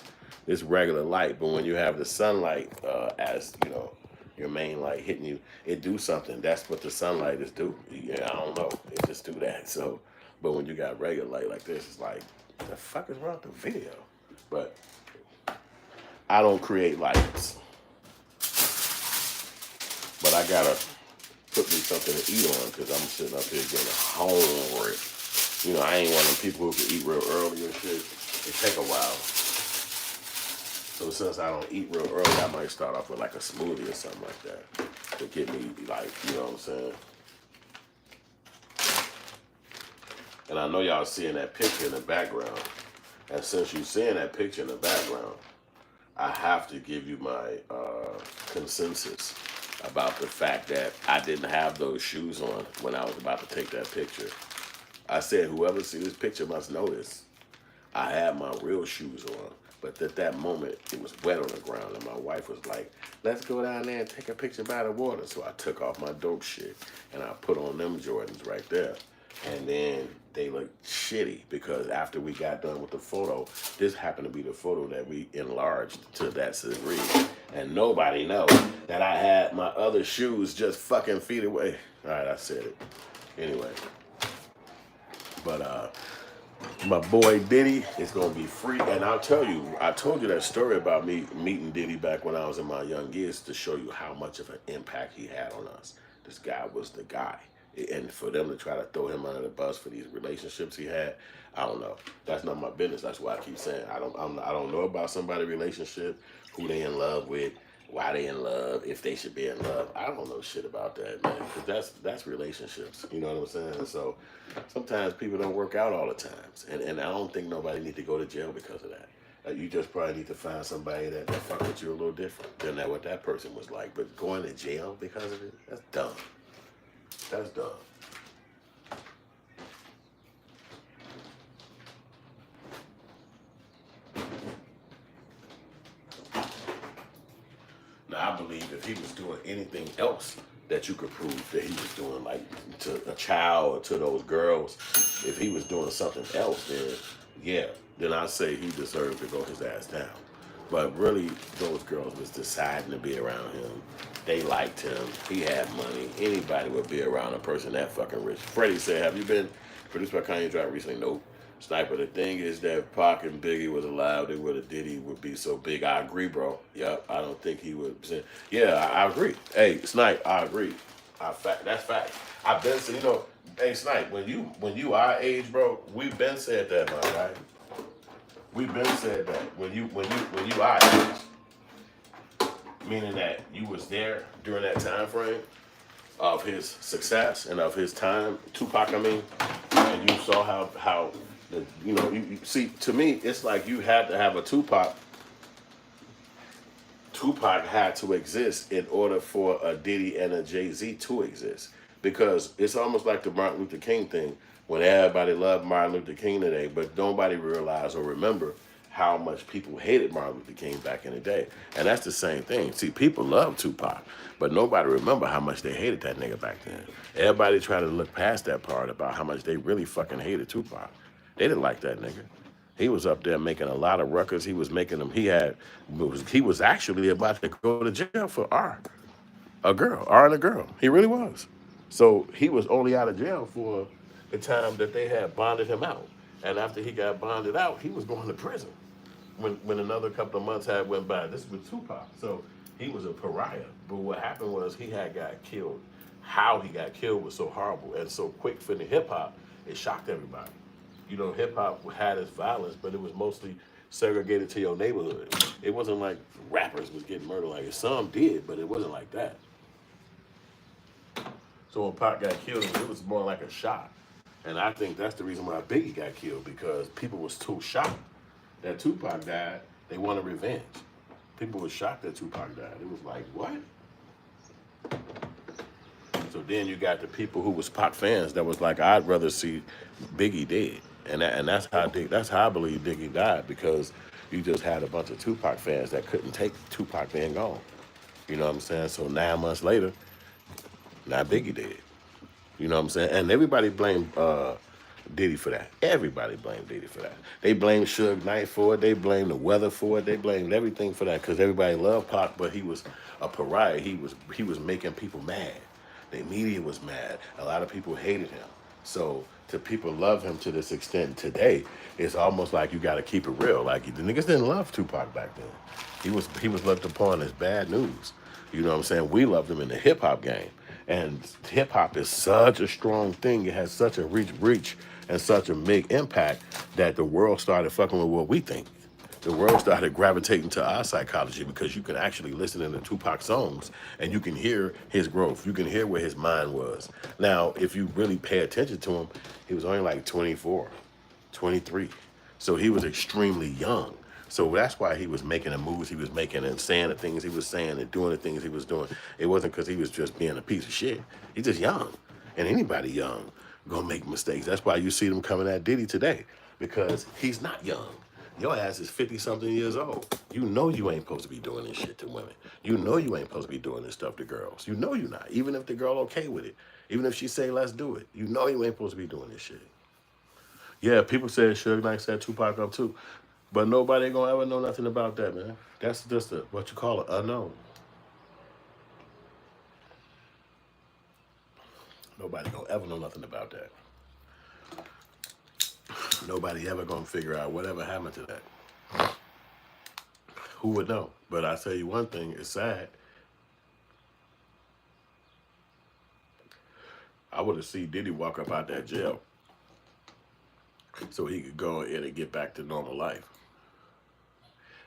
it's regular light, but when you have the sunlight as, you know, your main light hitting you, it do something. That's what the sunlight is do. Yeah, I don't know. It just do that. So, but when you got regular light like this, it's like, the fuck is wrong with the video? But I don't create lights. But I gotta put me something to eat on because I'm sitting up here getting hungry. You know, I ain't one of them people who can eat real early and shit. It take a while. So since I don't eat real early, I might start off with like a smoothie or something like that to get me, like, you know what I'm saying? And I know y'all seeing that picture in the background. And since you're seeing that picture in the background, I have to give you my consensus about the fact that I didn't have those shoes on when I was about to take that picture. I said, whoever see this picture must notice I had my real shoes on. But at that moment, it was wet on the ground, and my wife was like, let's go down there and take a picture by the water. So I took off my dope shit, and I put on them Jordans right there. And then they looked shitty because after we got done with the photo, this happened to be the photo that we enlarged to that degree. And nobody knows that I had my other shoes just fucking feet away. All right, I said it. Anyway. But my boy Diddy is gonna be free, and I'll tell you, I told you that story about me meeting Diddy back when I was in my young years to show you how much of an impact he had on us. This guy was the guy. And for them to try to throw him under the bus for these relationships he had, I don't know. That's not my business. That's why I keep saying I don't know about somebody's relationship, who they in love with, why they in love, if they should be in love. I don't know shit about that, man. Because that's relationships. You know what I'm saying? So sometimes people don't work out all the times, and I don't think nobody need to go to jail because of that. You just probably need to find somebody that fuck with you a little different than what that person was like. But going to jail because of it, that's dumb. That's dumb. Now, I believe if he was doing anything else that you could prove that he was doing, like to a child or to those girls, if he was doing something else, then yeah, then I say he deserved to go his ass down. But really, those girls was deciding to be around him. They liked him. He had money. Anybody would be around a person that fucking rich. Freddie said, "Have you been produced by Kanye Drive recently?" Nope. Sniper, the thing is that Pac and Biggie was alive, they would have Diddy would be so big. I agree, bro. Yep, I don't think he would. Yeah, I agree. Hey, Snipe, I agree. That's fact. I've been saying, hey, Snipe, when you our age, bro, we've been said that, man, right? We've been said that when you our age, meaning that you was there during that time frame of his success and of his time, Tupac, I mean, and you saw how you see, to me, it's like you had to have a Tupac. Tupac had to exist in order for a Diddy and a Jay-Z to exist. Because it's almost like the Martin Luther King thing, when everybody loved Martin Luther King today, but nobody realized or remember how much people hated Martin Luther King back in the day. And that's the same thing. See, people love Tupac, but nobody remember how much they hated that nigga back then. Everybody tried to look past that part about how much they really fucking hated Tupac. They didn't like that nigga. He was up there making a lot of records. He was making them. He was actually about to go to jail for R and a girl. He really was. So he was only out of jail for the time that they had bonded him out. And after he got bonded out, he was going to prison. When another couple of months had went by, this was Tupac. So he was a pariah. But what happened was he had got killed. How he got killed was so horrible and so quick for the hip hop, it shocked everybody. Hip hop had its violence, but it was mostly segregated to your neighborhood. It wasn't like rappers was getting murdered like it. Some did, but it wasn't like that. So when Pac got killed, it was more like a shock. And I think that's the reason why Biggie got killed, because people was too shocked that Tupac died. They wanted revenge. People were shocked that Tupac died. It was like, what? So then you got the people who was Pac fans that was like, I'd rather see Biggie dead. And that's how I believe Biggie died, because you just had a bunch of Tupac fans that couldn't take Tupac being gone. You know what I'm saying? So 9 months later, now Biggie dead. You know what I'm saying? And everybody blamed Diddy for that. Everybody blamed Diddy for that. They blamed Suge Knight for it. They blamed the weather for it. They blamed everything for that, because everybody loved Pac, but he was a pariah. He was making people mad. The media was mad. A lot of people hated him. So to people love him to this extent today, it's almost like you got to keep it real. Like, the niggas didn't love Tupac back then. He was looked upon as bad news. You know what I'm saying? We loved him in the hip hop game. And hip hop is such a strong thing. It has such a reach and such a big impact that the world started fucking with what we think. The world started gravitating to our psychology, because you can actually listen to Tupac songs and you can hear his growth. You can hear where his mind was. Now, if you really pay attention to him, he was only like 24, 23. So he was extremely young. So that's why he was making the moves he was making and saying the things he was saying and doing the things he was doing. It wasn't because he was just being a piece of shit. He's just young. And anybody young gonna make mistakes. That's why you see them coming at Diddy today, because he's not young. Your ass is 50-something years old. You know you ain't supposed to be doing this shit to women. You know you ain't supposed to be doing this stuff to girls. You know you're not. Even if the girl okay with it. Even if she say, let's do it. You know you ain't supposed to be doing this shit. Yeah, people said Suge Knight set Tupac up too. But nobody ain't gonna ever know nothing about that, man. That's just what you call it, unknown. Nobody gonna ever know nothing about that. Nobody ever gonna figure out whatever happened to that. Who would know? But I tell you one thing, it's sad. I would have seen Diddy walk up out that jail so he could go in and get back to normal life.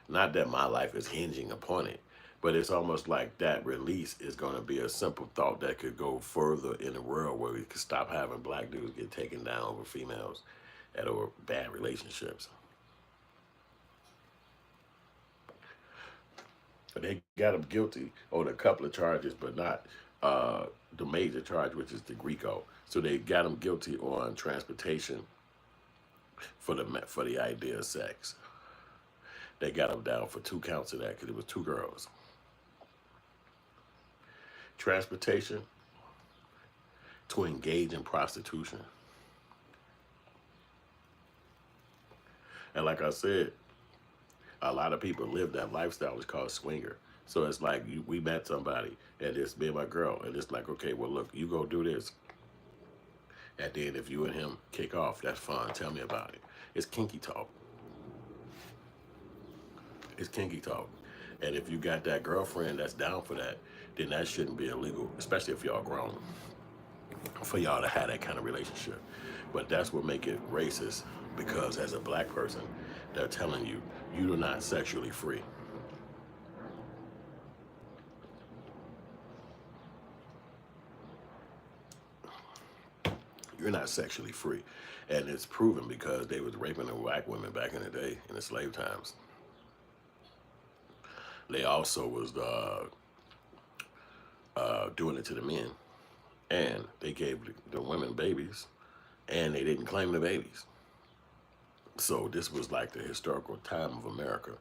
Not that my life is hinging upon it, but it's almost like that release is going to be a simple thought that could go further in the world where we could stop having black dudes get taken down over females and over bad relationships. They got him guilty on a couple of charges, but not the major charge, which is the RICO. So they got him guilty on transportation for the idea of sex. They got him down for 2 counts of that because it was 2 girls. Transportation to engage in prostitution. And like I said, a lot of people live that lifestyle. It's called swinger. So it's like we met somebody and it's me and my girl. And it's like, okay, well, look, you go do this. And then if you and him kick off, that's fine. Tell me about it. It's kinky talk. It's kinky talk. And if you got that girlfriend that's down for that, then that shouldn't be illegal, especially if y'all grown, for y'all to have that kind of relationship. But that's what make it racist, because as a black person, they're telling you, you're not sexually free. You're not sexually free. And it's proven because they was raping the black women back in the day, in the slave times. They also was doing it to the men. And they gave the women babies, and they didn't claim the babies. So this was like the historical time of America,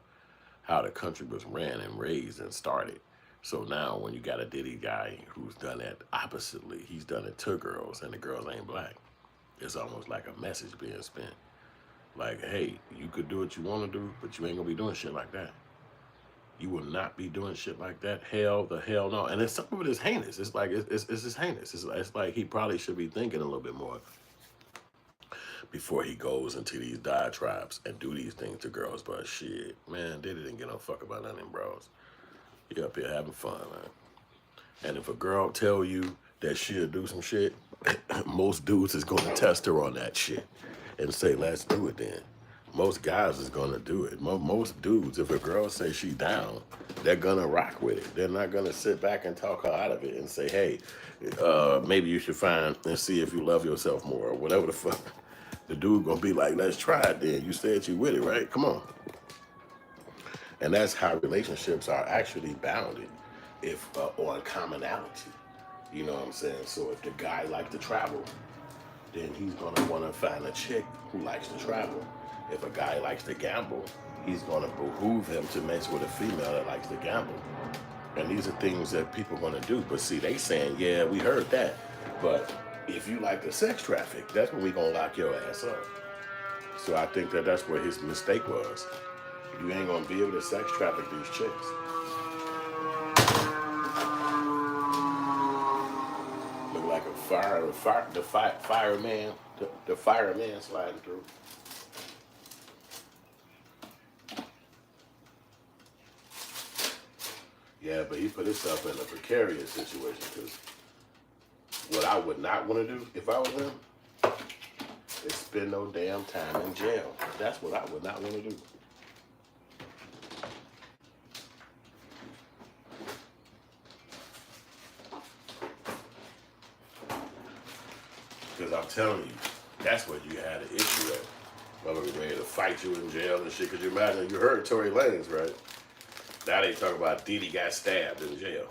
how the country was ran and raised and started. So now when you got a Diddy guy who's done that oppositely, he's done it to girls, and the girls ain't black. It's almost like a message being spent. Like, hey, you could do what you want to do, but you ain't gonna be doing shit like that. You will not be doing shit like that. Hell no. And it's some of it is heinous. It's like it's just heinous. It's like he probably should be thinking a little bit more before he goes into these diatribes and do these things to girls. But shit, man, they didn't get no fuck about none of them bros. You up here having fun, man. And if a girl tell you that she'll do some shit, most dudes is gonna test her on that shit and say, let's do it then. Most guys is gonna do it. Most dudes, if a girl say she down, they're gonna rock with it. They're not gonna sit back and talk her out of it and say, hey, maybe you should find and see if you love yourself more or whatever the fuck. The dude gonna be like, let's try it then. You said you with it, right? Come on. And that's how relationships are actually bounded, if on commonality. You know what I'm saying? So if the guy likes to travel, then he's gonna wanna find a chick who likes to travel. If a guy likes to gamble, he's gonna behoove him to mess with a female that likes to gamble. And these are things that people are gonna do. But see, they saying, yeah, we heard that. But if you like the sex traffic, that's when we gonna lock your ass up. So I think that that's where his mistake was. You ain't gonna be able to sex traffic these chicks. Look like the fireman sliding through. Yeah, but he put himself in a precarious situation, because what I would not want to do if I was him is spend no damn time in jail. That's what I would not want to do. Because I'm telling you, that's what you had an issue at. Motherfuckers ready to fight you in jail and shit. Could you imagine? You heard Tory Lanez, right? Now they talk about Diddy got stabbed in jail.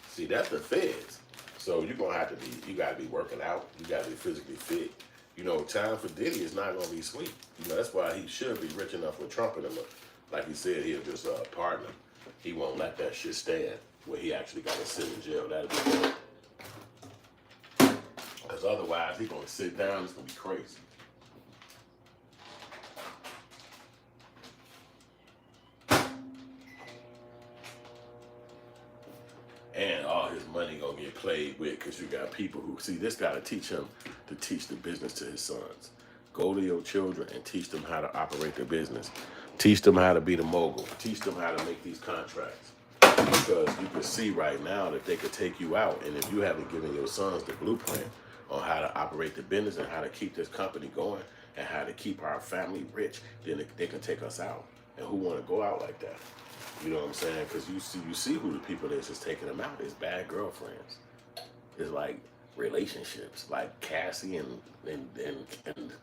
See, that's the feds. So you're gonna have to be, you gotta be working out. You gotta be physically fit. You know, time for Diddy is not gonna be sweet. You know, that's why he should be rich enough with Trump and him. Like he said, he'll just pardon him. He won't let that shit stand where he actually gotta sit in jail. That'd be good. Because otherwise, he's gonna sit down. It's gonna be crazy. And all his money gonna get played with, because you got people who, see, this gotta teach him to teach the business to his sons. Go to your children and teach them how to operate their business. Teach them how to be the mogul. Teach them how to make these contracts. Because you can see right now that they could take you out, and if you haven't given your sons the blueprint on how to operate the business and how to keep this company going and how to keep our family rich, then they can take us out. And who want to go out like that? You know what I'm saying? Because you see who the people is taking them out. It's bad girlfriends. It's like relationships, like Cassie and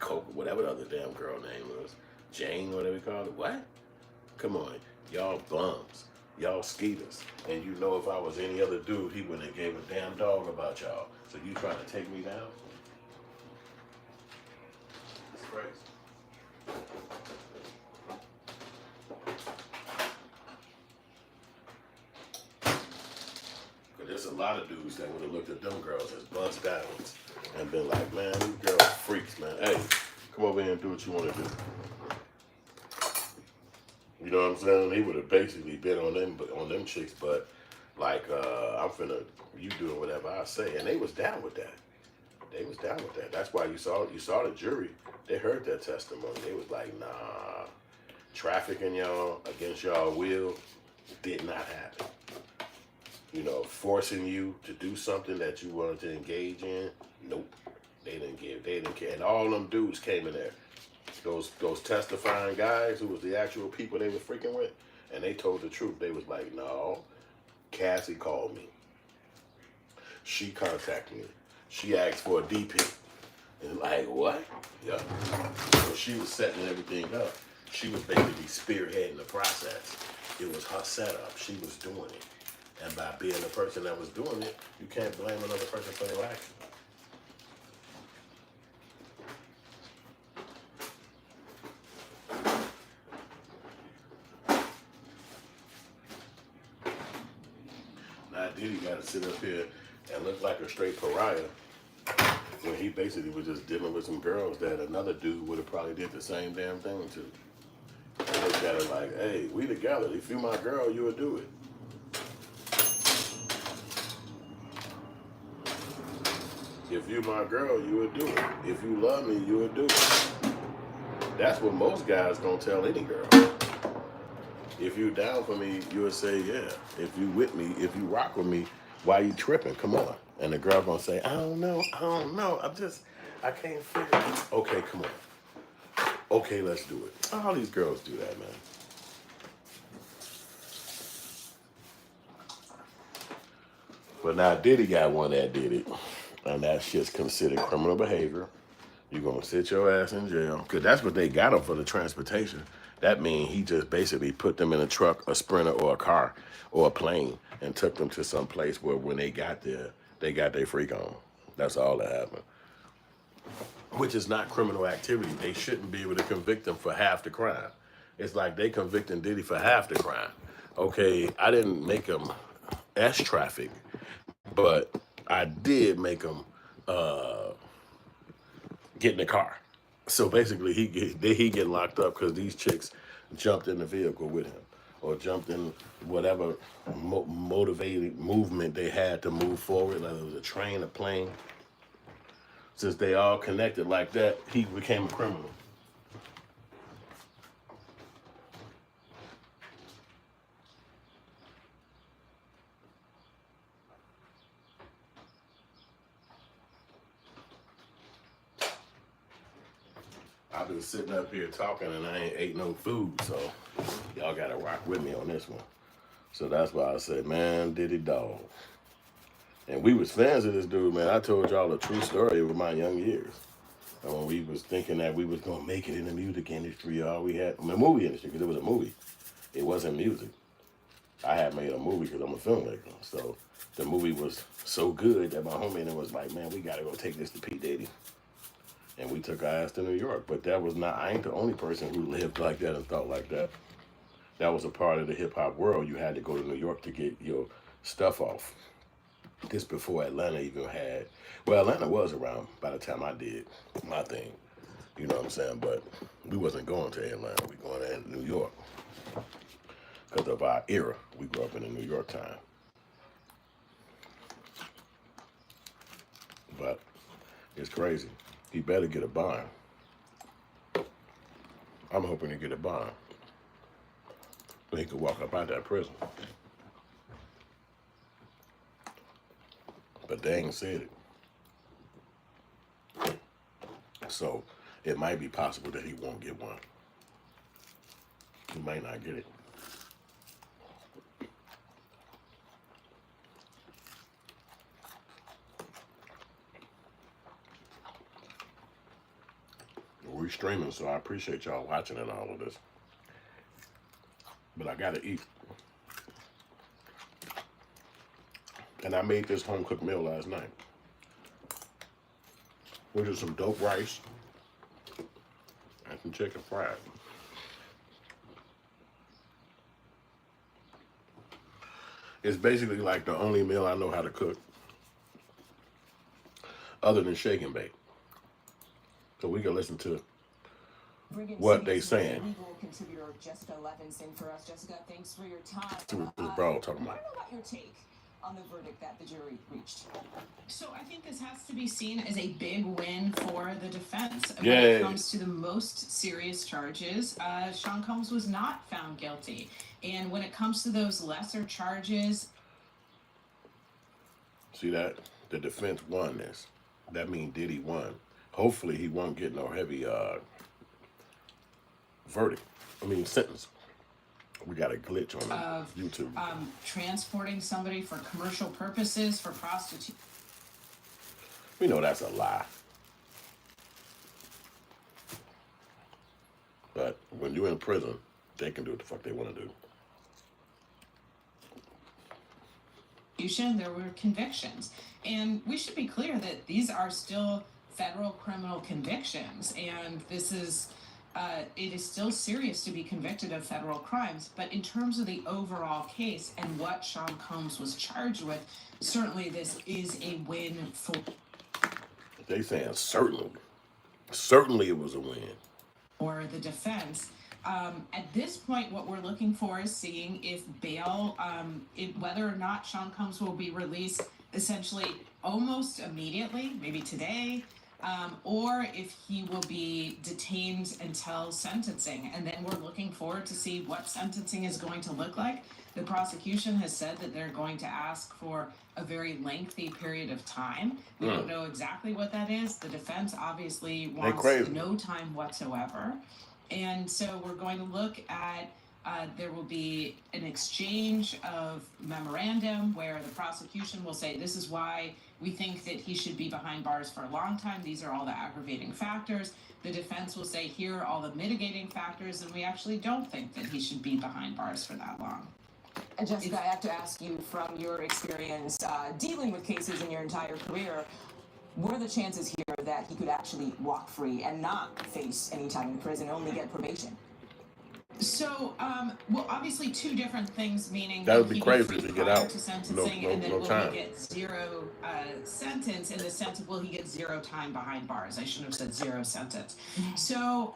Coke, whatever the other damn girl name was, Jane, whatever we call it. What? Come on, y'all bums, y'all skeeters. And you know if I was any other dude, he wouldn't have gave a damn dog about y'all. So you trying to take me down? It's crazy. There's a lot of dudes that would have looked at them girls as bust downs and been like, man, these girls are freaks, man. Hey, come over here and do what you want to do. You know what I'm saying? He would have basically been on them chicks, but like, I'm finna, you doing whatever I say. And they was down with that. They was down with that. That's why you saw the jury. They heard that testimony. They was like, nah, trafficking y'all against y'all will did not happen. You know, forcing you to do something that you wanted to engage in, nope. They didn't care. And all them dudes came in there. Those testifying guys who was the actual people they were freaking with, and they told the truth. They was like, no, Cassie called me. She contacted me. She asked for a DP. And like, what? Yeah. So she was setting everything up. She was basically spearheading the process. It was her setup. She was doing it. And by being the person that was doing it, you can't blame another person for their action. Now Diddy got to sit up here and look like a straight pariah when he basically was just dealing with some girls that another dude would have probably did the same damn thing to. And they got it like, hey, we together. If you my girl, you would do it. If you my girl, you would do it. If you love me, you would do it. That's what most guys gonna tell any girl. If you down for me, you would say, yeah. If you with me, if you rock with me, why you tripping? Come on. And the girl gonna say, I don't know. I can't figure it. Okay, come on. Okay, let's do it. All these girls do that, man. But now Diddy got one that did it. And that shit's considered criminal behavior. You're going to sit your ass in jail. Because that's what they got him for, the transportation. That means he just basically put them in a truck, a Sprinter, or a car, or a plane, and took them to some place where when they got there, they got their freak on. That's all that happened. Which is not criminal activity. They shouldn't be able to convict them for half the crime. It's like they convicting Diddy for half the crime. Okay, I didn't make him traffic, but I did make him get in the car. So basically, he get locked up because these chicks jumped in the vehicle with him, or jumped in whatever motivated movement they had to move forward, whether it was a train, a plane. Since they all connected like that, he became a criminal. I've been sitting up here talking and I ain't ate no food, so y'all gotta rock with me on this one. So that's why I said, man, Diddy dog. And we was fans of this dude, man. I told y'all a true story of my young years. And when we was thinking that we was gonna make it in the music industry, all we had, the movie industry, because it was a movie. It wasn't music. I had made a movie because I'm a filmmaker. So the movie was so good that my homie and it was like, man, we gotta go take this to P. Diddy. And we took our ass to New York. But that was not, I ain't the only person who lived like that and thought like that. That was a part of the hip hop world. You had to go to New York to get your stuff off. This before Atlanta even had, well, Atlanta was around by the time I did my thing. You know what I'm saying? But we wasn't going to Atlanta. We going to New York. Because of our era. We grew up in the New York time. But it's crazy. He better get a bond. I'm hoping to get a bond. So he could walk up out that prison. But they ain't said it. So it might be possible that he won't get one. He might not get it. We're streaming, so I appreciate y'all watching and all of this. But I gotta eat. And I made this home cooked meal last night, which is some dope rice and some chicken fried. It's basically like the only meal I know how to cook other than shake and bake. So we can listen to what they saying. Legal contributor Jessica Levinson for us. Jessica, thanks for your time. See what this bro talking I about. don't know about your take on the verdict that the jury reached. So I think this has to be seen as a big win for the defense. Yeah. When it comes to the most serious charges, Sean Combs was not found guilty. And when it comes to those lesser charges... See that? The defense won this. That means Diddy won. Hopefully he won't get no heavy sentence. We got a glitch on YouTube. Transporting somebody for commercial purposes, for prostitution. We know that's a lie. But when you're in prison, they can do what the fuck they want to do. There were convictions. And we should be clear that these are still federal criminal convictions. And this is... it is still serious to be convicted of federal crimes, but in terms of the overall case and what Sean Combs was charged with, certainly this is a win for... They saying certainly. Certainly it was a win. For the defense. At this point, what we're looking for is seeing if bail, whether or not Sean Combs will be released essentially almost immediately, maybe today, or if he will be detained until sentencing. And then we're looking forward to see what sentencing is going to look like. The prosecution has said that they're going to ask for a very lengthy period of time. We don't know exactly what that is. The defense obviously wants no time whatsoever. And so we're going to look at, there will be an exchange of memorandum where the prosecution will say, this is why we think that he should be behind bars for a long time. These are all the aggravating factors. The defense will say, here are all the mitigating factors, and we actually don't think that he should be behind bars for that long. Jessica, I have to ask you, from your experience dealing with cases in your entire career, what are the chances here that he could actually walk free and not face any time in prison, only get probation? So, well, obviously two different things, meaning that would be crazy free if he get prior out. To sentencing, and then no will time. he get zero sentence in the sense of will he get zero time behind bars? I shouldn't have said zero sentence. So,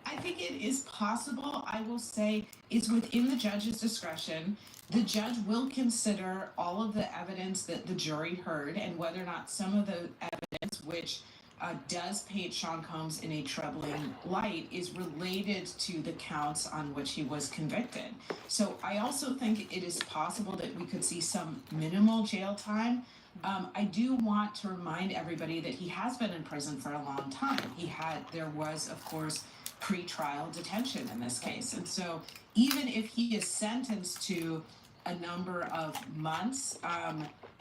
I think it is possible. I will say it's within the judge's discretion. The judge will consider all of the evidence that the jury heard and whether or not some of the evidence which does paint Sean Combs in a troubling light is related to the counts on which he was convicted. So I also think it is possible that we could see some minimal jail time. I do want to remind everybody that he has been in prison for a long time. There was, of course, pre-trial detention in this case. And so even if he is sentenced to a number of months,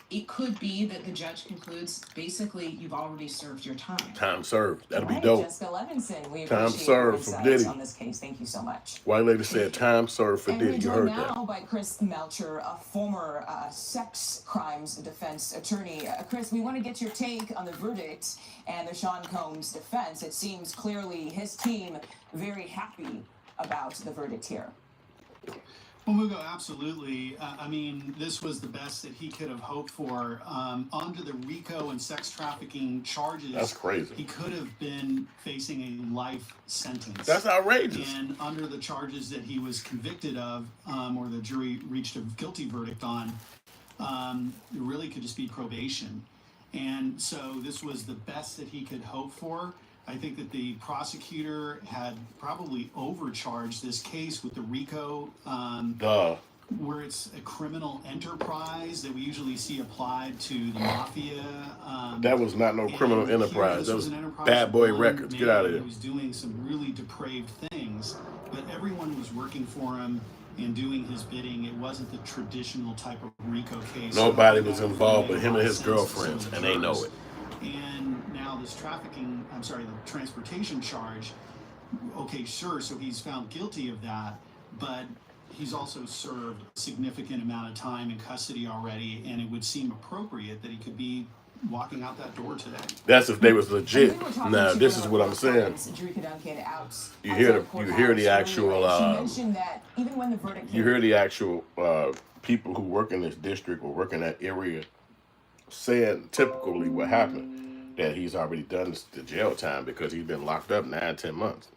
it could be that the judge concludes, basically, you've already served your time. Time served. That'll be Right, dope. Jessica Levinson, we Time appreciate served your for Diddy on this case. Thank you so much. White lady said time served for And Diddy. You we're heard joined now that. by Chris Melcher, a former sex crimes defense attorney. Chris, we want to get your take on the verdict and the Sean Combs defense. It seems clearly his team very happy about the verdict here. Well, Mogul, absolutely. I mean, this was the best that he could have hoped for. Under the RICO and sex trafficking charges, that's crazy. He could have been facing a life sentence. That's outrageous. And under the charges that he was convicted of, or the jury reached a guilty verdict on, it really could just be probation. And so this was the best that he could hope for. I think that the prosecutor had probably overcharged this case with the RICO where it's a criminal enterprise that we usually see applied to the mafia. That was not no criminal and here, enterprise. this That was was an enterprise Bad of Boy one Records. Get man out of who here. was doing some really depraved things, but everyone was working for him and doing his bidding. It wasn't the traditional type of RICO case. Nobody Hopefully was that involved made but a him lot and of his sense to some girlfriends, of the and they know jurors. it. And now this the transportation charge, okay, sure, so he's found guilty of that, but he's also served a significant amount of time in custody already, and it would seem appropriate that he could be walking out that door today. That's if they was And legit. we were talking Now, to this one is of what our I'm saying. correspondents, Jerika Duncan, out You outside hear the the courthouse actual earlier, and she mentioned that even when the verdict you came, hear the actual people who work in this district or work in that area saying typically what happened, that he's already done the jail time because he's been locked up 9-10 months.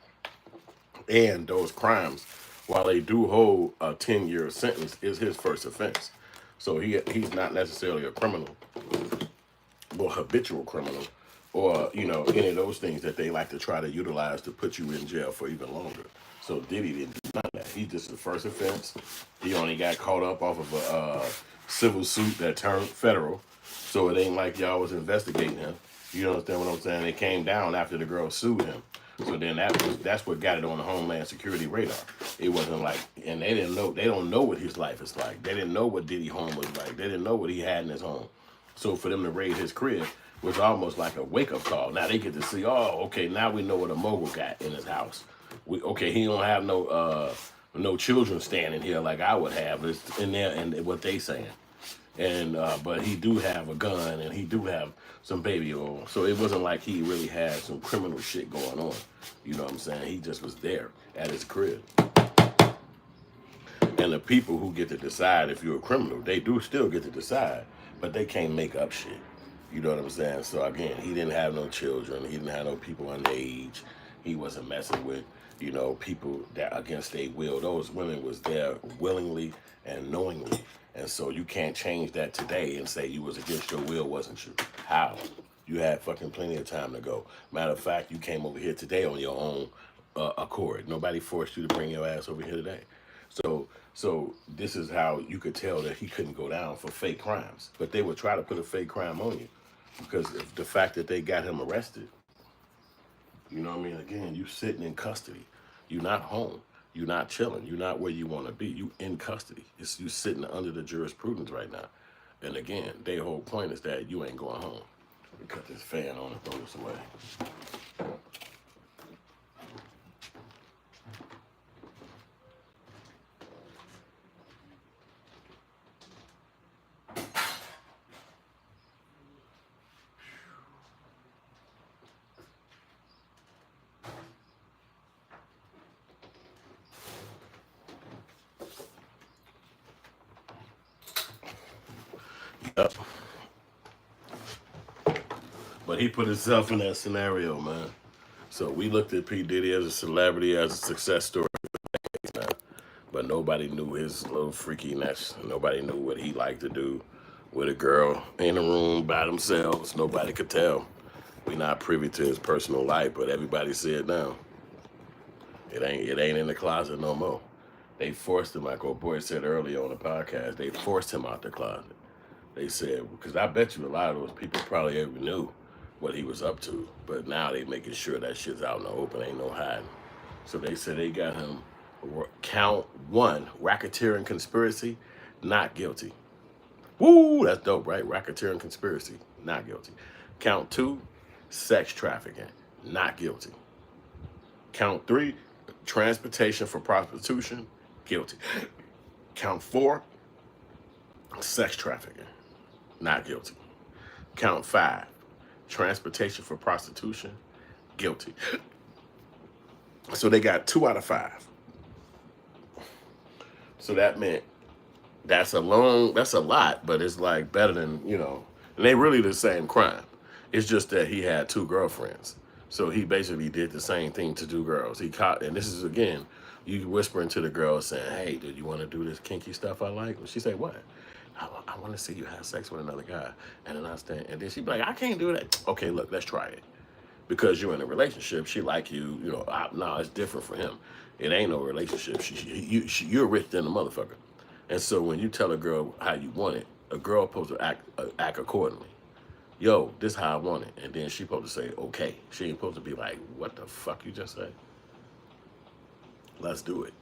And those crimes, while they do hold a 10-year sentence, is his first offense. So he's not necessarily a criminal or habitual criminal or, any of those things that they like to try to utilize to put you in jail for even longer. So Diddy didn't do none of that. He just the first offense. He only got caught up off of a civil suit that turned federal. So it ain't like y'all was investigating him. You understand what I'm saying? It came down after the girl sued him. So then that's what got it on the Homeland Security radar. It wasn't like, and they don't know what his life is like. They didn't know what Diddy home was like. They didn't know what he had in his home. So for them to raid his crib was almost like a wake-up call. Now they get to see, oh, okay, now we know what a mogul got in his house. He don't have no children standing here like I would have. It's in there and what they saying. And but he do have a gun and he do have some baby oil. So it wasn't like he really had some criminal shit going on. You know what I'm saying? He just was there at his crib. And the people who get to decide if you're a criminal, they do still get to decide, but they can't make up shit. You know what I'm saying? So again, he didn't have no children. He didn't have no people underage. He wasn't messing with, people that against their will. Those women was there willingly and knowingly. And so you can't change that today and say you was against your will, wasn't you? How? You had fucking plenty of time to go. Matter of fact, you came over here today on your own accord. Nobody forced you to bring your ass over here today. So this is how you could tell that he couldn't go down for fake crimes. But they would try to put a fake crime on you because of the fact that they got him arrested. You know what I mean? Again, you sitting in custody. You're not home. You're not chilling. You're not where you want to be. You in custody. It's you sitting under the jurisprudence right now. And again, their whole point is that you ain't going home. We cut this fan on and throw this away. Yep. But he put himself in that scenario, man. So we looked at P. Diddy as a celebrity, as a success story now. But nobody knew his little freakiness. Nobody knew what he liked to do with a girl in a room by themselves. Nobody could tell. We're not privy to his personal life, but everybody see it now. It ain't in the closet no more. They forced him, like old boy said earlier on the podcast, they forced him out the closet. They said, because I bet you a lot of those people probably ever knew what he was up to, but now they making sure that shit's out in the open, ain't no hiding. So they said they got him count 1, racketeering conspiracy, not guilty. Woo, that's dope, right? Racketeering conspiracy, not guilty. Count 2, sex trafficking, not guilty. Count 3, transportation for prostitution, guilty. Count 4, sex trafficking, not guilty. Count 5, transportation for prostitution, guilty. So they got 2 out of 5. So that meant that's a lot, but it's like better than, and they really the same crime. It's just that he had 2 girlfriends. So he basically did the same thing to 2 girls. He caught, and this is again, you whispering to the girl saying, hey, did you want to do this kinky stuff I like? And she said, what? I want to see you have sex with another guy. And then and then she'd be like, I can't do that. Okay, look, let's try it. Because you're in a relationship, she like you, no, it's different for him. It ain't no relationship. You're rich than a motherfucker. And so when you tell a girl how you want it, a girl supposed to act accordingly. Yo, this how I want it. And then she supposed to say, okay. She ain't supposed to be like, what the fuck you just say? Let's do it.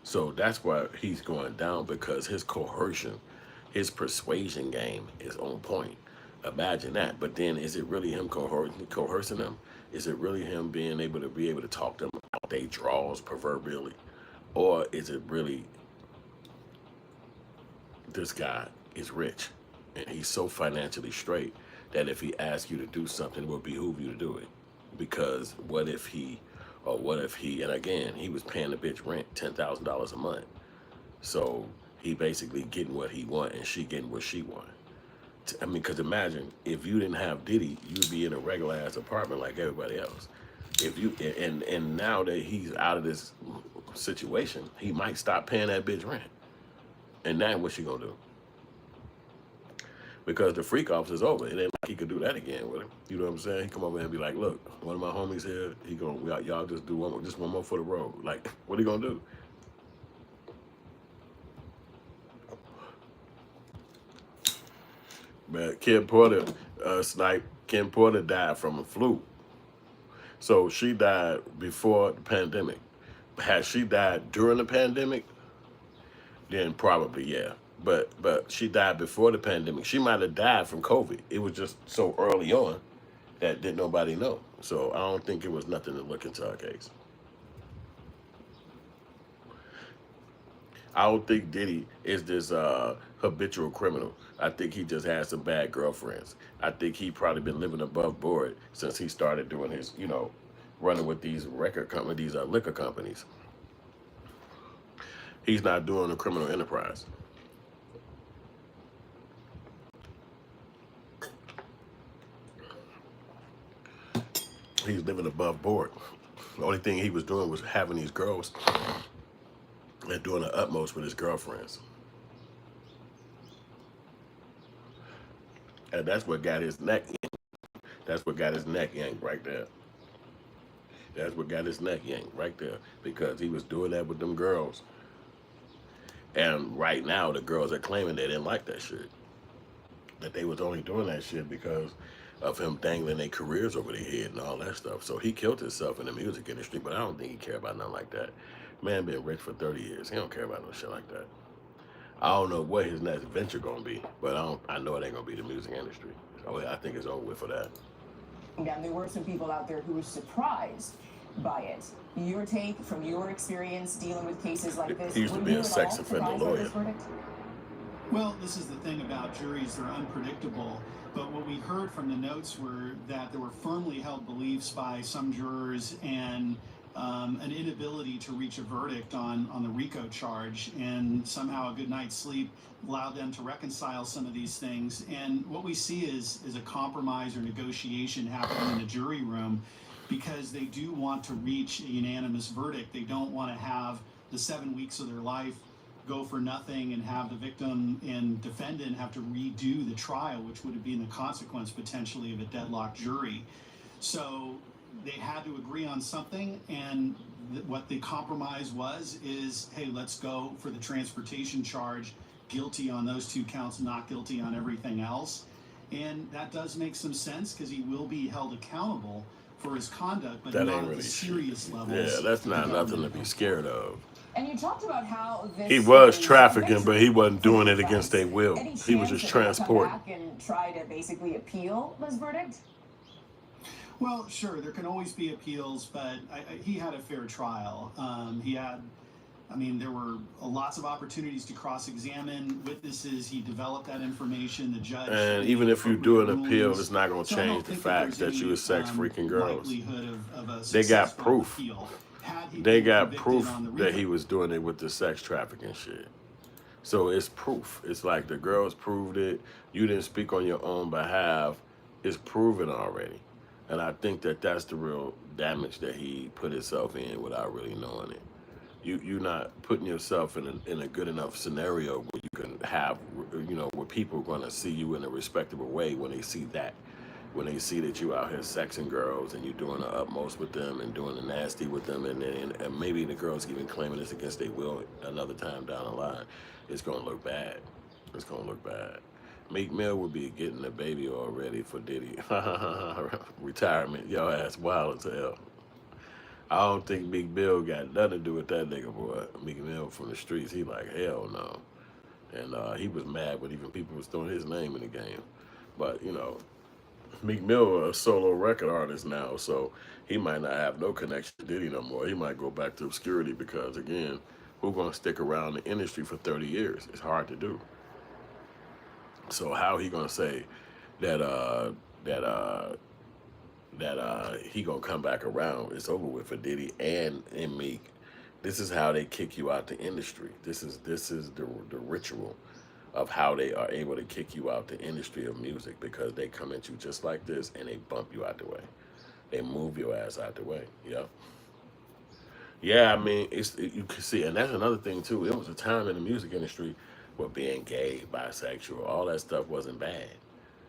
So that's why he's going down, because his coercion, his persuasion game is on point. Imagine that. But then is it really him coercing them? Is it really him being able to talk them out they draws proverbially? Or is it really this guy is rich and he's so financially straight that if he asks you to do something, it will behoove you to do it? Because what if he, and again, he was paying the bitch rent $10,000 a month. So he basically getting what he want and she getting what she want. I mean, because imagine if you didn't have Diddy, you'd be in a regular ass apartment like everybody else. If you and now that he's out of this situation, he might stop paying that bitch rent. And now what's she gonna do? Because the freak off is over. It ain't like he could do that again with him. You know what I'm saying? He come over and be like, look, one of my homies here, y'all just do one more for the road. Like, what are you gonna do? Man, Kim Porter died from a flu. So she died before the pandemic. Had she died during the pandemic, then probably, yeah. But she died before the pandemic. She might have died from COVID. It was just so early on that didn't nobody know. So I don't think it was nothing to look into her case. I don't think Diddy is this habitual criminal. I think he just has some bad girlfriends. I think he probably been living above board since he started doing his, running with these record companies, these liquor companies. He's not doing a criminal enterprise. He's living above board. The only thing he was doing was having these girls and doing the utmost with his girlfriends. And that's what got his neck yanked. That's what got his neck yanked right there. That's what got his neck yanked right there. Because he was doing that with them girls. And right now, the girls are claiming they didn't like that shit. That they was only doing that shit because of him dangling their careers over their head and all that stuff. So he killed himself in the music industry, but I don't think he care about nothing like that. Man been rich for 30 years. He don't care about no shit like that. I don't know what his next venture gonna be, but I know it ain't gonna be the music industry. So I think it's over with for that. And there were some people out there who were surprised by it. Your take from your experience dealing with cases like this? He used to be a sex offender lawyer. Well, this is the thing about juries, they're unpredictable. But what we heard from the notes were that there were firmly held beliefs by some jurors and an inability to reach a verdict on the RICO charge, and somehow a good night's sleep allowed them to reconcile some of these things. And what we see is a compromise or negotiation happening in the jury room, because they do want to reach a unanimous verdict. They don't want to have the 7 weeks of their life go for nothing and have the victim and defendant have to redo the trial, which would have been the consequence potentially of a deadlocked jury. So they had to agree on something, and what the compromise is, hey, let's go for the transportation charge, guilty on those 2 counts, not guilty on everything else. And that does make some sense, because he will be held accountable for his conduct, but That not ain't at really the serious levels. Yeah, that's not nothing to be scared of. And you talked about how this He was trafficking, but he wasn't doing it against their will. He was just transporting. Come back and try to basically appeal this verdict? Well, sure, there can always be appeals, but he had a fair trial. There were lots of opportunities to cross-examine witnesses. He developed that information. The judge. And even if you do an appeal, it's not going to change the facts that you was sex freaking girls. They got proof. They got proof that he was doing it with the sex trafficking shit. So it's proof. It's like the girls proved it. You didn't speak on your own behalf. It's proven already. And I think that that's the real damage that he put himself in without really knowing it. You're not putting yourself in a good enough scenario where you can have, where people are going to see you in a respectable way when they see that. when they see that you out here sexing girls and you doing the utmost with them and doing the nasty with them, and maybe the girls even claiming this against their will another time down the line, it's gonna look bad. It's gonna look bad. Meek Mill would be getting a baby already for Diddy. Retirement, your ass wild as hell. I don't think Meek Mill got nothing to do with that nigga, boy. Meek Mill from the streets, he like, hell no. And he was mad when even people was throwing his name in the game. But, you know, Meek Mill a solo record artist now, so he might not have no connection to Diddy no more. He might go back to obscurity because, again, who's going to stick around the industry for 30 years? It's hard to do. So how he going to say that he gonna come back around? It's over with for Diddy and Meek. This is how they kick you out the industry. This is the ritual of how they are able to kick you out the industry of music, because they come at you just like this and they bump you out the way. They move your ass out the way. Yep. Yeah, I mean, you can see, and that's another thing too. It was a time in the music industry where being gay, bisexual, all that stuff wasn't bad.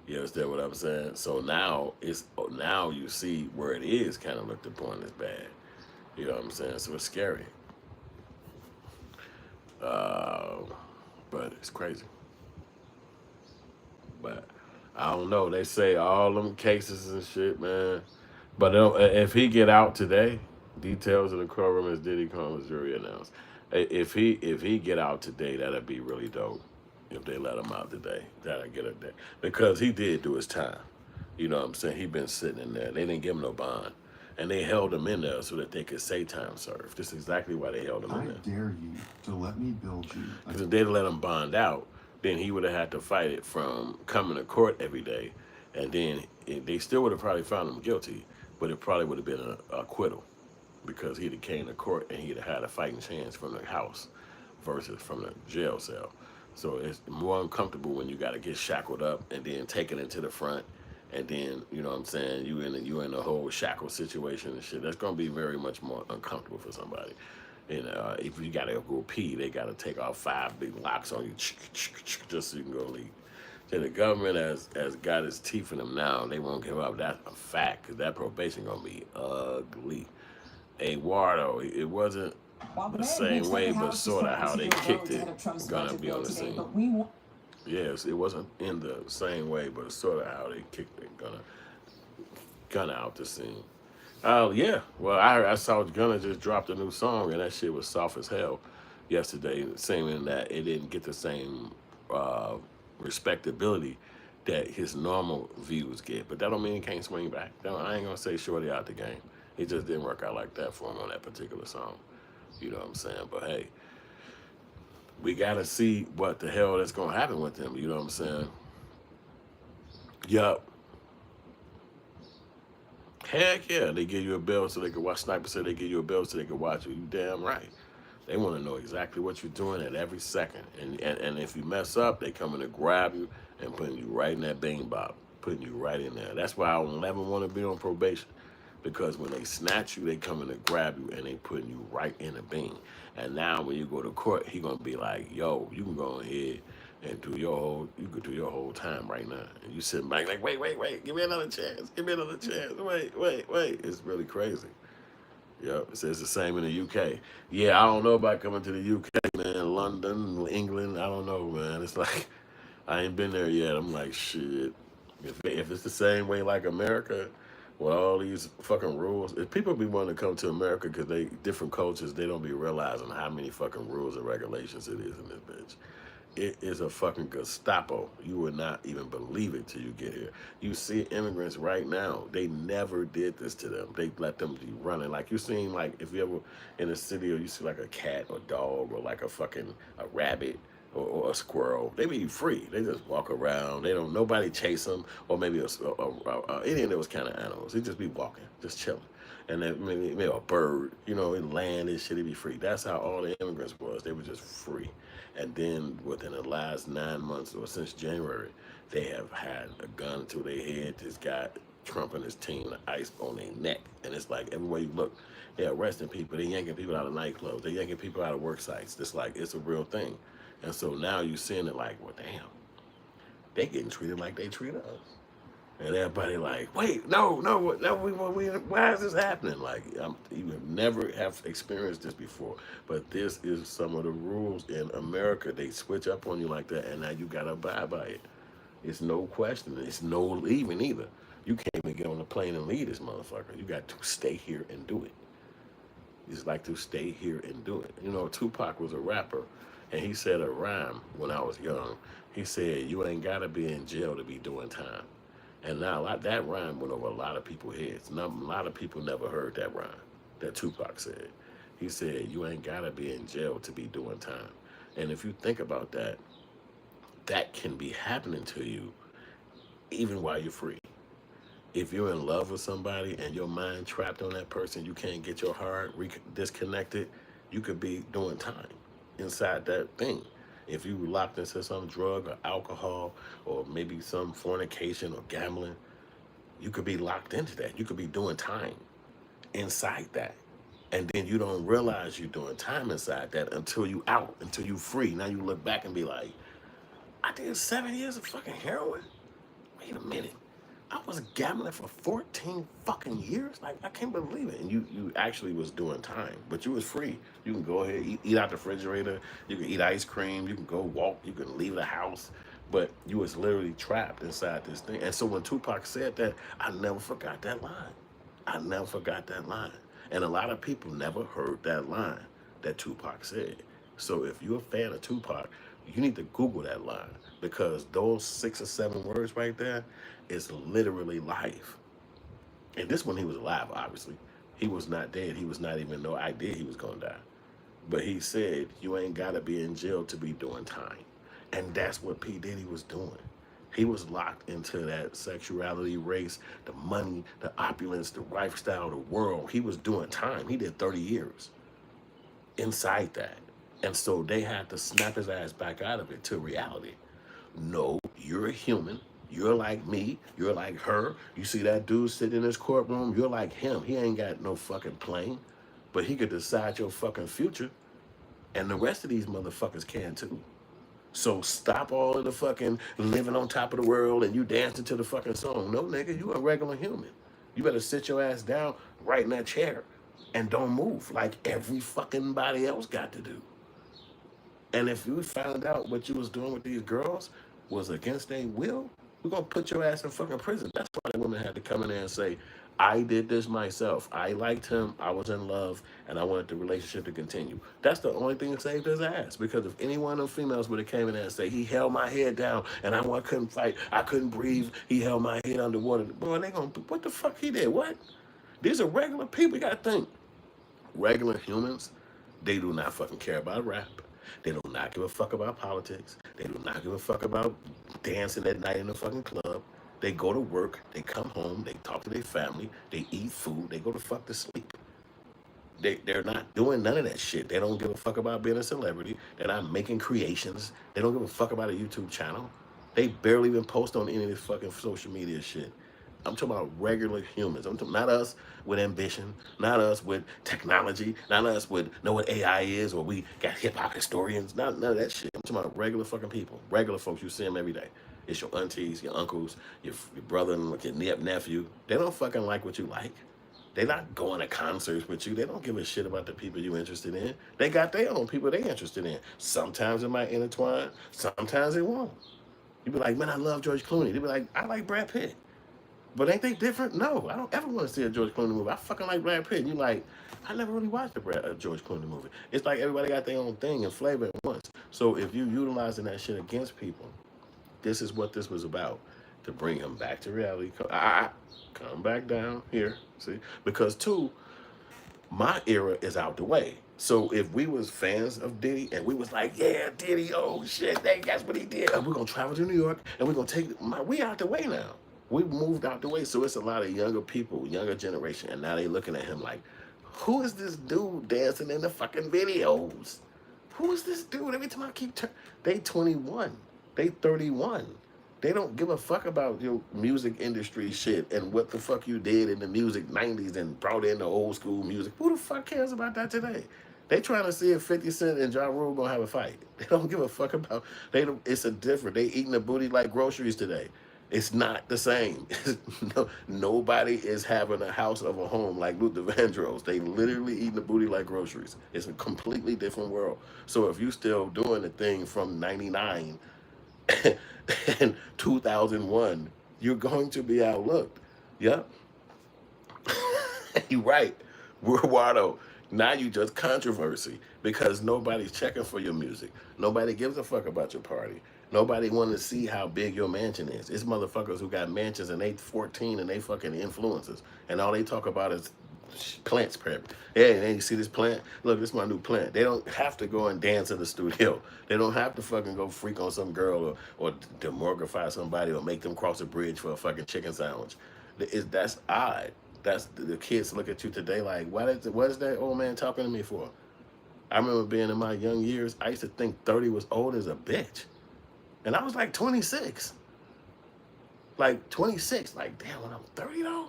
You understand what I'm saying? So now now you see where it is kind of looked upon as bad. You know what I'm saying? So it's scary. But it's crazy. But I don't know. They say all them cases and shit, man. But if he get out today, details of the courtroom as Diddy comes jury announced. If he get out today, that'd be really dope. If they let him out today, that'll get it there, because he did do his time. You know what I'm saying? He been sitting in there. They didn't give him no bond, and they held him in there so that they could say time served. This is exactly why they held him in there. I dare you to let me build you. Because if they'd let him bond out, then he would have had to fight it from coming to court every day, and then they still would have probably found him guilty, but it probably would have been an acquittal, because he'd have came to court and he'd have had a fighting chance from the house versus from the jail cell. So it's more uncomfortable when you got to get shackled up and then taken into the front, and then, you know what I'm saying, you in the whole shackle situation and shit. That's gonna be very much more uncomfortable for somebody. And if you gotta go pee, they gotta take off 5 big locks on you, just so you can go leave. So the government has got its teeth in them now. They won't give up. That's a fact, because that probation gonna be ugly. Hey, Wardo, it wasn't the same way, but sort of how they kicked it, gonna be on the scene. Yes, it wasn't in the same way, but sort of how they kicked it, gonna out the scene. Oh yeah, well I saw Gunna just dropped a new song, and that shit was soft as hell yesterday, saying that it didn't get the same respectability that his normal views get. But that don't mean he can't swing back. I ain't gonna say shorty out the game. It just didn't work out like that for him on that particular song. You know what I'm saying? But hey, we gotta see what the hell that's gonna happen with him. You know what I'm saying? Yup. Heck yeah, they give you a bill so they can watch. Sniper said they give you a bill so they can watch you. You damn right. They want to know exactly what you're doing at every second. And if you mess up, they coming to grab you and putting you right in that bing bop, putting you right in there. That's why I don't ever want to be on probation. Because when they snatch you, they coming to grab you and they putting you right in the bean. And now when you go to court, he gonna be like, yo, you can go ahead and you could do your whole time right now. And you sitting back like, wait, give me another chance, wait. It's really crazy. Yep, it says the same in the UK. Yeah, I don't know about coming to the UK, man. London, England, I don't know, man. It's like, I ain't been there yet. I'm like, shit. If it's the same way like America, with all these fucking rules, if people be wanting to come to America because they different cultures, they don't be realizing how many fucking rules and regulations it is in this bitch. It is a fucking Gestapo. You would not even believe it till you get here. You see immigrants right now, they never did this to them. They let them be running. Like you seen, like if you ever in a city or you see like a cat or dog or like a rabbit or a squirrel, they be free. They just walk around. Nobody chase them, or maybe any of those kind of animals. They just be walking, just chilling. And then maybe a bird, it land and shit, it be free. That's how all the immigrants was. They were just free. And then within the last 9 months or since January, they have had a gun to their head. This guy, Trump and his team, the ice on their neck. And it's like everywhere you look, they're arresting people. They're yanking people out of nightclubs. They're yanking people out of work sites. It's like, it's a real thing. And so now you're seeing it like, well, damn, they getting treated like they treat us. And everybody like, wait, no, why is this happening? Like, you have never have experienced this before, but this is some of the rules in America. They switch up on you like that, and now you gotta abide by it. It's no question. It's no leaving either. You can't even get on the plane and leave this motherfucker. You got to stay here and do it. It's like to stay here and do it. You know, Tupac was a rapper, and he said a rhyme when I was young. He said, "You ain't gotta be in jail to be doing time." And now that rhyme went over a lot of people's heads. Now, a lot of people never heard that rhyme that Tupac said. He said, "You ain't gotta be in jail to be doing time." And if you think about that, that can be happening to you even while you're free. If you're in love with somebody and your mind trapped on that person, you can't get your heart disconnected, you could be doing time inside that thing. If you locked into some drug or alcohol or maybe some fornication or gambling, you could be locked into that. You could be doing time inside that. And then you don't realize you're doing time inside that until you out, until you free. Now you look back and be like, I did 7 years of fucking heroin? Wait a minute. I was gambling for 14 fucking years? Like, I can't believe it. And you actually was doing time, but you was free. You can go ahead, eat out the refrigerator. You can eat ice cream. You can go walk. You can leave the house. But you was literally trapped inside this thing. And so when Tupac said that, I never forgot that line. I never forgot that line. And a lot of people never heard that line that Tupac said. So if you're a fan of Tupac, you need to Google that line, because those 6 or 7 words right there is literally life. And this one, he was alive, obviously. He was not dead. He was not even no idea he was going to die. But he said, you ain't got to be in jail to be doing time. And that's what P. Diddy was doing. He was locked into that sexuality, race, the money, the opulence, the lifestyle, the world. He was doing time. He did 30 years inside that. And so they had to snap his ass back out of it to reality. No, you're a human. You're like me. You're like her. You see that dude sitting in his courtroom? You're like him. He ain't got no fucking plane, but he could decide your fucking future. And the rest of these motherfuckers can too. So stop all of the fucking living on top of the world and you dancing to the fucking song. No, nigga, you a regular human. You better sit your ass down right in that chair and don't move like every fucking body else got to do. And if you found out what you was doing with these girls was against their will, we're gonna put your ass in fucking prison. That's why the women had to come in there and say, I did this myself. I liked him, I was in love, and I wanted the relationship to continue. That's the only thing that saved his ass. Because if any one of them females would have came in there and say, he held my head down and couldn't fight, I couldn't breathe, he held my head underwater. Boy, they gonna, what the fuck he did? What? These are regular people, you gotta think. Regular humans, they do not fucking care about rap. They do not give a fuck about politics. They do not give a fuck about dancing at night in the fucking club. They go to work, they come home, they talk to their family, they eat food, they go to fuck to sleep. They're not doing none of that shit. They don't give a fuck about being a celebrity. They're not making creations. They don't give a fuck about a YouTube channel. They barely even post on any of this fucking social media shit. I'm talking about regular humans. I'm talking not us with ambition, not us with technology, not us with know what AI is, or we got hip hop historians. None of that shit. I'm talking about regular fucking people, regular folks. You see them every day. It's your aunties, your uncles, your brother, and your nephew. They don't fucking like what you like. They're not going to concerts with you. They don't give a shit about the people you're interested in. They got their own people they're interested in. Sometimes it might intertwine. Sometimes it won't. You be like, man, I love George Clooney. They be like, I like Brad Pitt. But ain't they different? No, I don't ever want to see a George Clooney movie. I fucking like Brad Pitt. And you like, I never really watched a George Clooney movie. It's like everybody got their own thing and flavor at once. So if you utilizing that shit against people, this is what this was about. To bring him back to reality. Come back down here. See? Because two, my era is out the way. So if we was fans of Diddy and we was like, yeah, Diddy, oh shit, that's what he did. And we're gonna travel to New York and we're gonna we out the way now. We moved out the way, so it's a lot of younger people, younger generation, and now they looking at him like, who is this dude dancing in the fucking videos? Who is this dude? Every time I keep they 21, they 31. They don't give a fuck about your music industry shit and what the fuck you did in the music 90s and brought in the old school music. Who the fuck cares about that today? They trying to see if 50 Cent and Ja Rule gonna have a fight. They don't give a fuck about, it's a different, they eating the booty like groceries today. It's not the same. No, nobody is having a house of a home like Luther Vandross. They literally eating the booty like groceries. It's a completely different world. So if you still doing the thing from 99 and 2001, you're going to be outlooked. Yep. You're right. We're Wardo. Now you just controversy because nobody's checking for your music. Nobody gives a fuck about your party. Nobody want to see how big your mansion is. It's motherfuckers who got mansions and they 14 and they fucking influencers. And all they talk about is plants prep. Hey, you see this plant? Look, this is my new plant. They don't have to go and dance in the studio. They don't have to fucking go freak on some girl or demortify somebody or make them cross a bridge for a fucking chicken sandwich. That's odd. That's the kids look at you today like, what is that old man talking to me for? I remember being in my young years, I used to think 30 was old as a bitch. And I was like 26. Like 26. Like, damn, when I'm 30 though?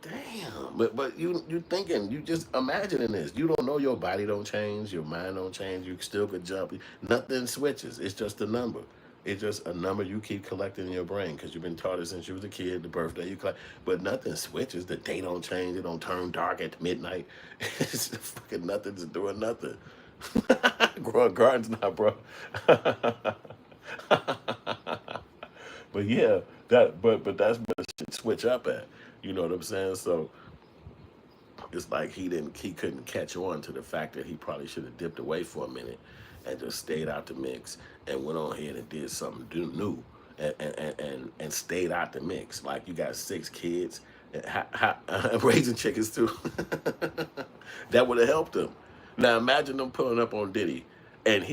Damn. But you thinking, you just imagining this. You don't know your body don't change, your mind don't change, you still could jump. Nothing switches. It's just a number. It's just a number you keep collecting in your brain because you've been taught it since you was a kid, the birthday you collect. But nothing switches. The day don't change. It don't turn dark at midnight. It's fucking nothing's doing nothing. Growing gardens now, bro. But yeah, but that's where the shit switch up at. You know what I'm saying? So it's like he couldn't catch on to the fact that he probably should have dipped away for a minute and just stayed out the mix and went on ahead and did something new and stayed out the mix. Like you got 6 kids, and raising chickens too. That would have helped him. Now imagine them pulling up on Diddy, and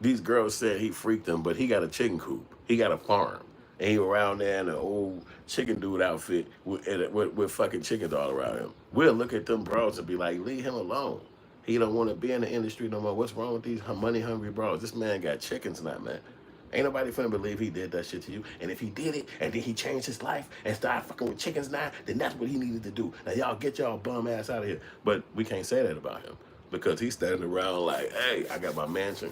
these girls said he freaked them, but he got a chicken coop, he got a farm, and he around there in an old chicken dude outfit with fucking chickens all around him. We'll look at them bros and be like, leave him alone. He don't want to be in the industry no more. What's wrong with these money hungry bros? This man got chickens now, man. Ain't nobody finna believe he did that shit to you. And if he did it, and then he changed his life and started fucking with chickens now, then that's what he needed to do. Now y'all get y'all bum ass out of here. But we can't say that about him because he's standing around like, hey, I got my mansion.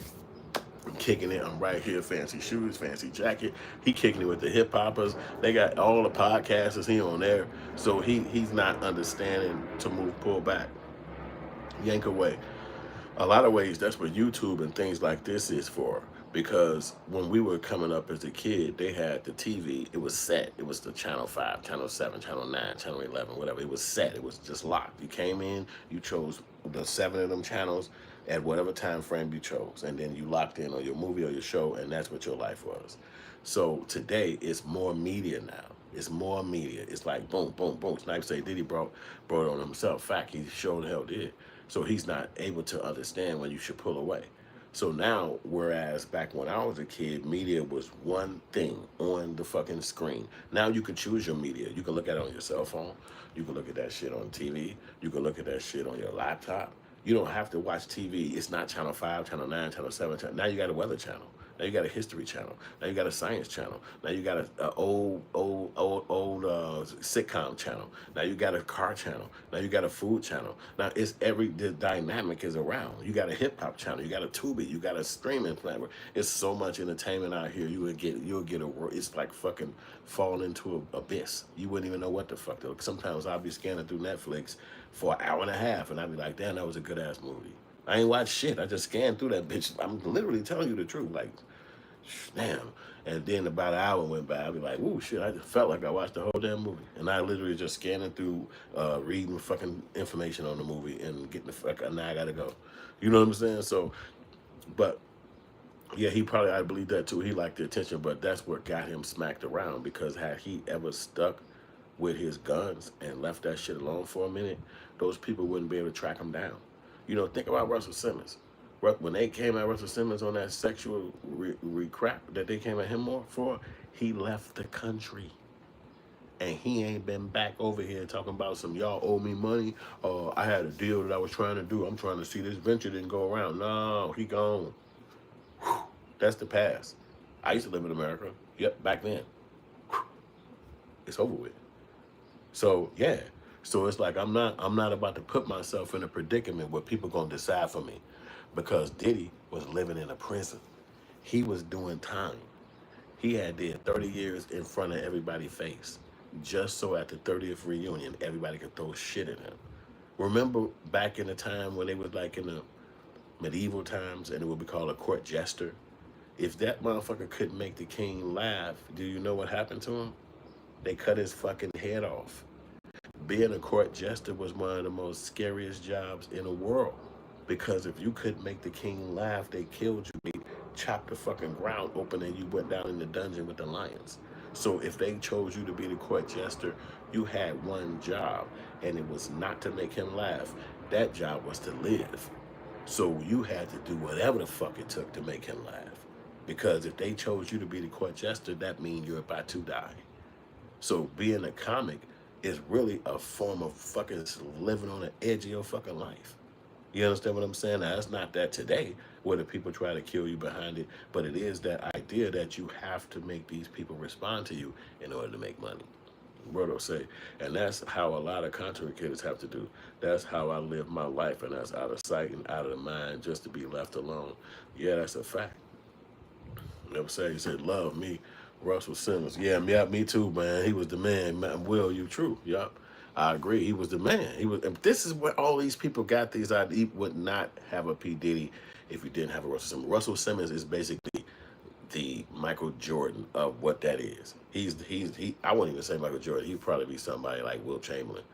I'm kicking it. I'm right here. Fancy shoes, fancy jacket. He kicking it with the hip hoppers. They got all the podcasters. He on there. So he's not understanding to pull back, yank away. A lot of ways that's what YouTube and things like this is for. Because when we were coming up as a kid, they had the TV. It was set. It was the channel 5, channel 7, channel 9, channel 11, whatever. It was set. It was just locked. You came in, you chose the 7 of them channels at whatever time frame you chose, and then you locked in on your movie or your show, and that's what your life was. So today it's more media now. It's more media. It's like boom, boom, boom. Snipe say Diddy brought it on himself. Fact, he sure the hell did. So he's not able to understand when you should pull away. So now, whereas back when I was a kid, media was one thing on the fucking screen. Now you can choose your media. You can look at it on your cell phone. You can look at that shit on TV. You can look at that shit on your laptop. You don't have to watch TV. It's not channel 5, channel 9, channel 7. Now you got a weather channel. Now you got a history channel. Now you got a science channel. Now you got a old sitcom channel. Now you got a car channel. Now you got a food channel. Now the dynamic is around. You got a hip hop channel. You got a Tubi. You got a streaming platform. It's so much entertainment out here. You'll get it's like fucking falling into an abyss. You wouldn't even know what the fuck. Sometimes I'll be scanning through Netflix for an hour and a half, and I'll be like, damn, that was a good ass movie. I ain't watched shit. I just scanned through that bitch. I'm literally telling you the truth. Like, damn. And then about an hour went by. I'd be like, ooh, shit, I just felt like I watched the whole damn movie. And I literally just scanning through, reading fucking information on the movie and getting the fuck, now I gotta go. You know what I'm saying? So, but, yeah, I believe that too. He liked the attention, but that's what got him smacked around because had he ever stuck with his guns and left that shit alone for a minute, those people wouldn't be able to track him down. You know, think about Russell Simmons. When they came at Russell Simmons on that sexual crap that they came at him for, he left the country. And he ain't been back over here talking about some y'all owe me money. I had a deal that I was trying to do. I'm trying to see this venture didn't go around. No, he gone. Whew. That's the past. I used to live in America. Yep, back then. Whew. It's over with. So yeah. So it's like I'm not about to put myself in a predicament where people gonna decide for me. Because Diddy was living in a prison. He was doing time. He had did 30 years in front of everybody's face, just so at the 30th reunion, everybody could throw shit at him. Remember back in the time when they was like in the medieval times and it would be called a court jester? If that motherfucker couldn't make the king laugh, do you know what happened to him? They cut his fucking head off. Being a court jester was one of the most scariest jobs in the world. Because if you couldn't make the king laugh, they killed you. They chopped the fucking ground open and you went down in the dungeon with the lions. So if they chose you to be the court jester, you had one job, and it was not to make him laugh. That job was to live. So you had to do whatever the fuck it took to make him laugh. Because if they chose you to be the court jester, that means you're about to die. So being a comic is really a form of fucking living on the edge of your fucking life. You understand what I'm saying? Now, it's not that today where the people try to kill you behind it, but it is that idea that you have to make these people respond to you in order to make money. Word will say. And that's how a lot of content creators have to do. That's how I live my life, and that's out of sight and out of the mind, just to be left alone. Yeah, that's a fact. Never say he said, love me, Russell Simmons. Yeah, me too, man. He was the man. Man, Will, you true. Yup. I agree. He was the man. He was. And this is where all these people got these ideas. He would not have a P. Diddy if he didn't have a Russell Simmons. Russell Simmons is basically the Michael Jordan of what that is. He I wouldn't even say Michael Jordan. He'd probably be somebody like Will Chamberlain,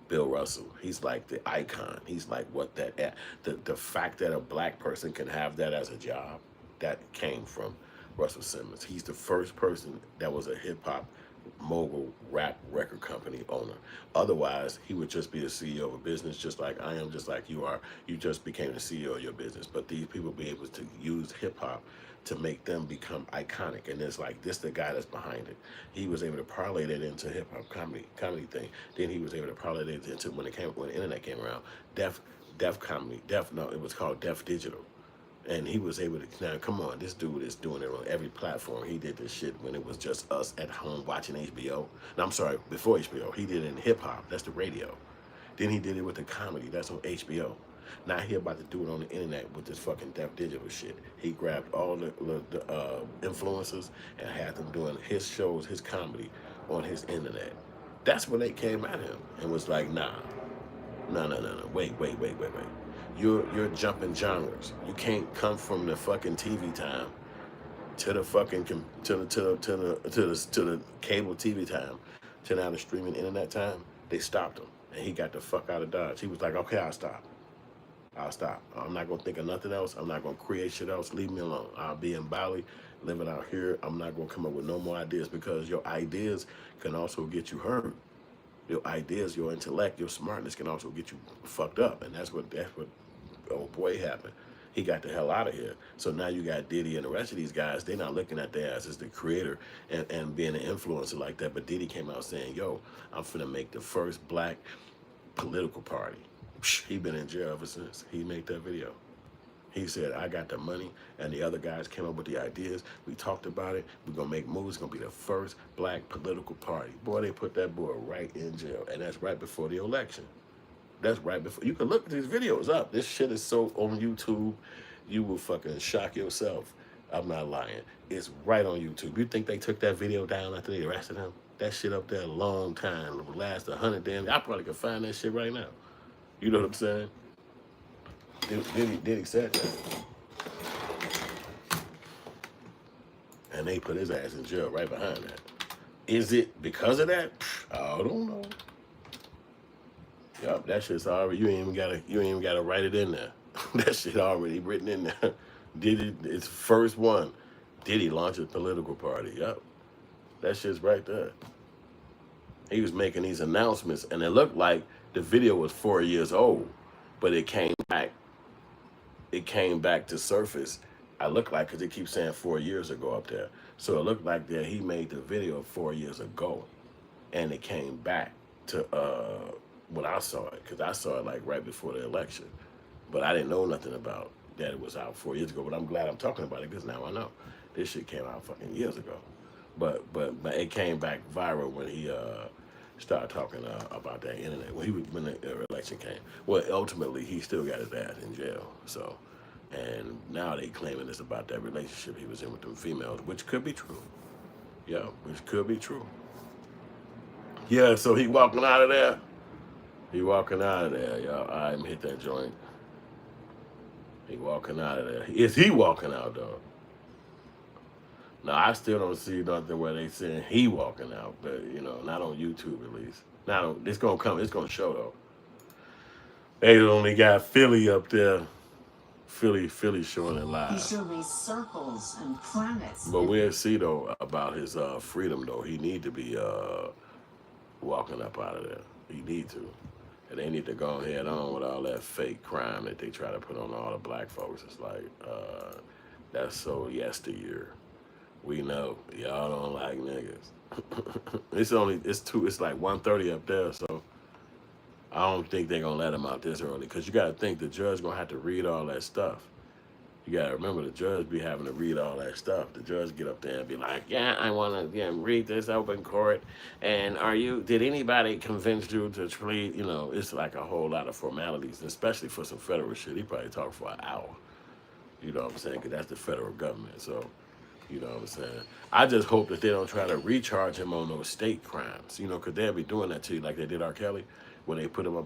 Bill Russell. He's like the icon. He's like what that the fact that a black person can have that as a job, that came from Russell Simmons. He's the first person that was a hip hop mogul rap record company owner. Otherwise, he would just be the CEO of a business, just like I am, just like you are. You just became the CEO of your business. But these people be able to use hip hop to make them become iconic. And it's like, this the guy that's behind it. He was able to parlay that into hip hop comedy thing. Then he was able to parlay that into when the internet came around, deaf comedy, it was called Deaf Digital. And he was able to, now come on, this dude is doing it on every platform. He did this shit when it was just us at home watching HBO. No, I'm sorry, before HBO. He did it in hip hop, that's the radio. Then he did it with the comedy, that's on HBO. Now he about to do it on the internet with this fucking Deaf Digital shit. He grabbed all the influencers and had them doing his shows, his comedy on his internet. That's when they came at him and was like, nah, no, wait. You're jumping genres. You can't come from the fucking TV time to the fucking to the cable TV time to now the streaming internet time. They stopped him, and he got the fuck out of Dodge. He was like, okay, I'll stop. I'm not gonna think of nothing else. I'm not gonna create shit else. Leave me alone. I'll be in Bali, living out here. I'm not gonna come up with no more ideas, because your ideas can also get you hurt. Your ideas, your intellect, your smartness can also get you fucked up, and that's what old boy happened. He got the hell out of here. So now you got Diddy and the rest of these guys. They're not looking at their ass as the creator and being an influencer like that. But Diddy came out saying, "Yo, I'm finna make the first black political party." He been in jail ever since he made that video. He said, I got the money, and the other guys came up with the ideas. We talked about it. We're going to make moves. It's going to be the first black political party. Boy, they put that boy right in jail, and that's right before the election. That's right before. You can look these videos up. This shit is so on YouTube, you will fucking shock yourself. I'm not lying. It's right on YouTube. You think they took that video down after they arrested him? That shit up there a long time. It would last 100 damn. I probably could find that shit right now. You know what I'm saying? Diddy said that. And they put his ass in jail right behind that. Is it because of that? I don't know. Yup, that shit's already, you ain't even gotta write it in there. That shit already written in there. Diddy, it's first one. Diddy launched a political party. Yup. That shit's right there. He was making these announcements, and it looked like the video was 4 years old, but it came back. It came back to surface. I look like, because it keeps saying 4 years ago up there. So it looked like that he made the video 4 years ago, and it came back to when I saw it, because I saw it like right before the election. But I didn't know nothing about that it was out 4 years ago. But I'm glad I'm talking about it, because now I know. This shit came out fucking years ago. But it came back viral when he started talking about that internet when the election came. Well, ultimately he still got his ass in jail. So, and now they claiming it's about that relationship he was in with them females, which could be true. Yeah, which could be true. Yeah, so he walking out of there. He walking out of there, y'all. All right, hit that joint. He walking out of there. Is he walking out though? Now I still don't see nothing where they saying he walking out, but not on YouTube at least. Not on, it's gonna come. It's gonna show though. They only got Philly up there. Philly showing it He live. showed me circles and planets. But we'll see though about his freedom though. He need to be walking up out of there. He need to. And they need to go ahead on with all that fake crime that they try to put on all the black folks. It's like, that's so yesteryear. We know y'all don't like niggas. It's like 1:30 up there, so I don't think they're gonna let him out this early. Cause you gotta think the judge gonna have to read all that stuff. You gotta remember the judge be having to read all that stuff. The judge get up there and be like, "Yeah, I wanna read this open court, and did anybody convince you to plead?" It's like a whole lot of formalities, especially for some federal shit. He probably talked for an hour. You know what I'm saying? Because that's the federal government. So, you know what I'm saying? I just hope that they don't try to recharge him on those state crimes. Because they'll be doing that to you like they did R. Kelly, when they put him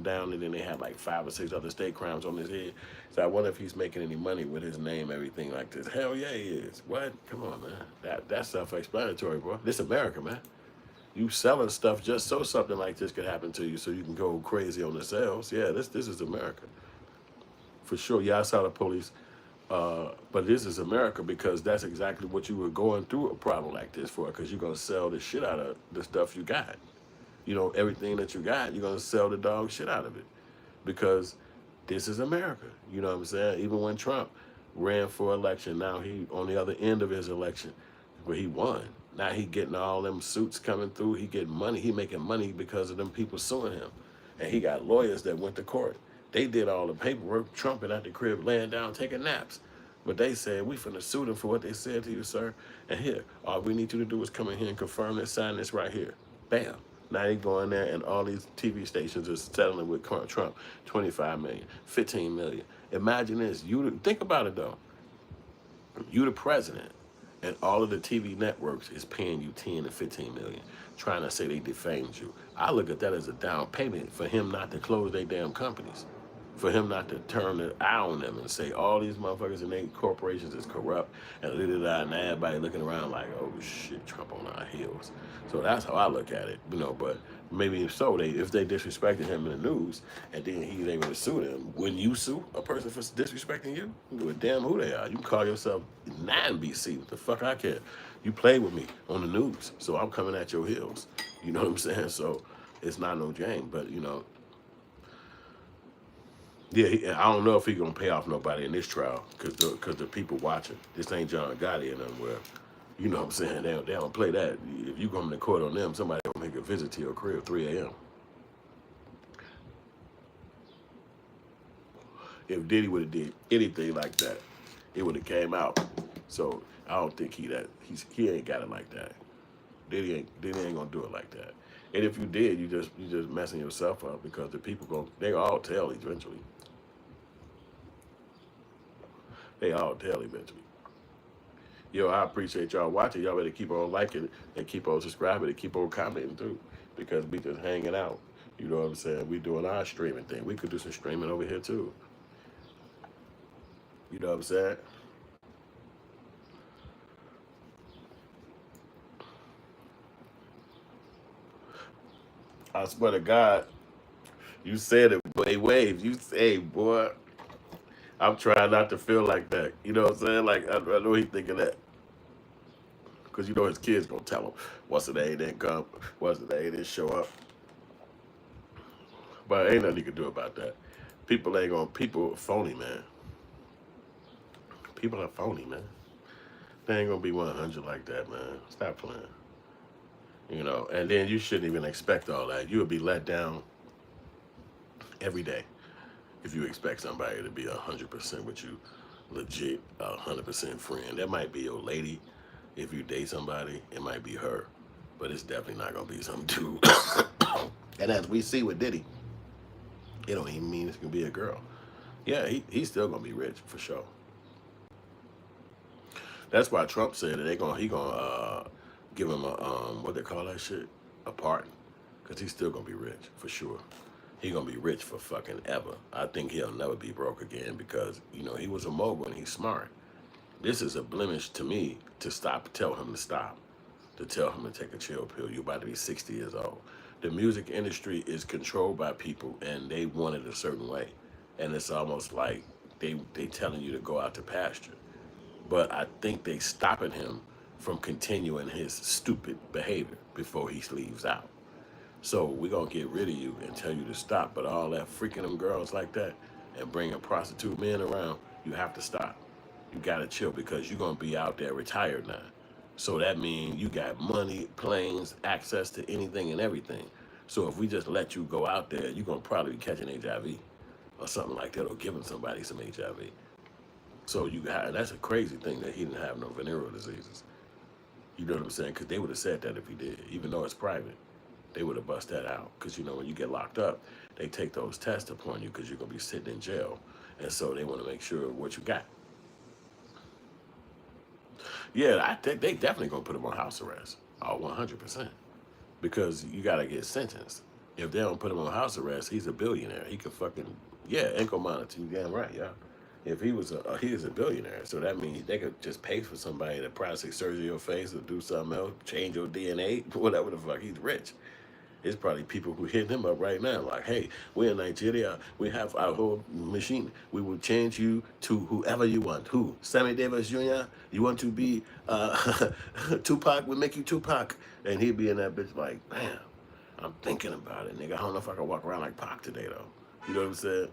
down, and then they had like 5 or 6 other state crimes on his head. So I wonder if he's making any money with his name, everything like this. Hell yeah, he is. What? Come on, man. That's self-explanatory, bro. This America, man. You selling stuff just so something like this could happen to you, so you can go crazy on the sales. Yeah, this is America. For sure. Yeah, I saw the police. But this is America, because that's exactly what you were going through a problem like this for, because you're going to sell the shit out of the stuff you got. Everything that you got, you're going to sell the dog shit out of it, because this is America. You know what I'm saying? Even when Trump ran for election, now he on the other end of his election where he won. Now he getting all them suits coming through. He getting money. He making money because of them people suing him. And he got lawyers that went to court. They did all the paperwork. Trump been at the crib laying down taking naps. But they said, we finna sue them for what they said to you, sir. And here, all we need you to do is come in here and confirm this, sign this right here. Bam. Now they go in there, and all these TV stations are settling with Trump. 25 million, 15 million. Imagine this. Think about it though. You the president, and all of the TV networks is paying you 10 to 15 million, trying to say they defamed you. I look at that as a down payment for him not to close their damn companies, for him not to turn the eye on them and say all these motherfuckers and their corporations is corrupt, and and everybody looking around like, oh shit, Trump on our heels. So that's how I look at it, but maybe if they disrespected him in the news, and then he's able to sue them, wouldn't you sue a person for disrespecting you? You give a damn who they are. You can call yourself 9BC. What the fuck I care? You play with me on the news, so I'm coming at your heels. You know what I'm saying? So it's not no game, but yeah, I don't know if he's gonna pay off nobody in this trial, because the people watching. This ain't John Gotti and them where, you know what I'm saying, they don't play that. If you come to court on them, somebody gonna make a visit to your crib 3 a.m. If Diddy would have did anything like that, it would have came out. So I don't think he ain't got it like that. Diddy ain't gonna do it like that. And if you did, you just messing yourself up, because the people they all tell eventually. They all tell eventually. Yo, I appreciate y'all watching. Y'all better keep on liking and keep on subscribing and keep on commenting too, because we just hanging out. You know what I'm saying? We doing our streaming thing. We could do some streaming over here too. You know what I'm saying? I swear to God, you said it, boy. Waves. You say, boy. I'm trying not to feel like that. You know what I'm saying? Like, I know he thinking that. Because his kids going to tell him, what's the name, didn't come, what's the name, didn't show up. But ain't nothing you can do about that. People are phony, man. People are phony, man. They ain't going to be 100 like that, man. Stop playing. And then you shouldn't even expect all that. You would be let down every day if you expect somebody to be 100% with you, legit, 100% friend. That might be your lady. If you date somebody, it might be her, but it's definitely not gonna be some dude. And as we see with Diddy, it don't even mean it's gonna be a girl. Yeah, he's still gonna be rich for sure. That's why Trump said that he gonna give him a what they call that shit, a pardon, because he's still gonna be rich for sure. He gonna be rich for fucking ever. I think he'll never be broke again because you know he was a mogul and he's smart. This is a blemish to me to tell him to stop, to tell him to take a chill pill. You're about to be 60 years old. The music industry is controlled by people and they want it a certain way. And it's almost like they telling you to go out to pasture. But I think they stopping him from continuing his stupid behavior before he leaves out. So we're gonna get rid of you and tell you to stop. But all that freaking them girls like that and bringing prostitute men around, you have to stop. You gotta chill because you're gonna be out there retired now. So that means you got money, planes, access to anything and everything. So if we just let you go out there, you're gonna probably be catching HIV or something like that, or giving somebody some HIV. So that's a crazy thing that he didn't have no venereal diseases. You know what I'm saying? Because they would have said that if he did, even though it's private. They would have bust that out. Because, you know, when you get locked up, they take those tests upon you because you're going to be sitting in jail. And so they want to make sure what you got. Yeah, I think they definitely going to put him on house arrest. Oh, 100%. Because you got to get sentenced. If they don't put him on house arrest, he's a billionaire. He could fucking, yeah, ankle monitor you damn right, yeah. If he was he is a billionaire, so that means they could just pay for somebody to plastic surgery your face or do something else, change your DNA, whatever the fuck. He's rich. It's probably people who hit him up right now, like, hey, we're in Nigeria, we have our whole machine. We will change you to whoever you want. Who? Sammy Davis Jr.? You want to be Tupac? We'll make you Tupac. And he'd be in that bitch like, damn, I'm thinking about it, nigga. I don't know if I can walk around like Pac today, though. You know what I'm saying?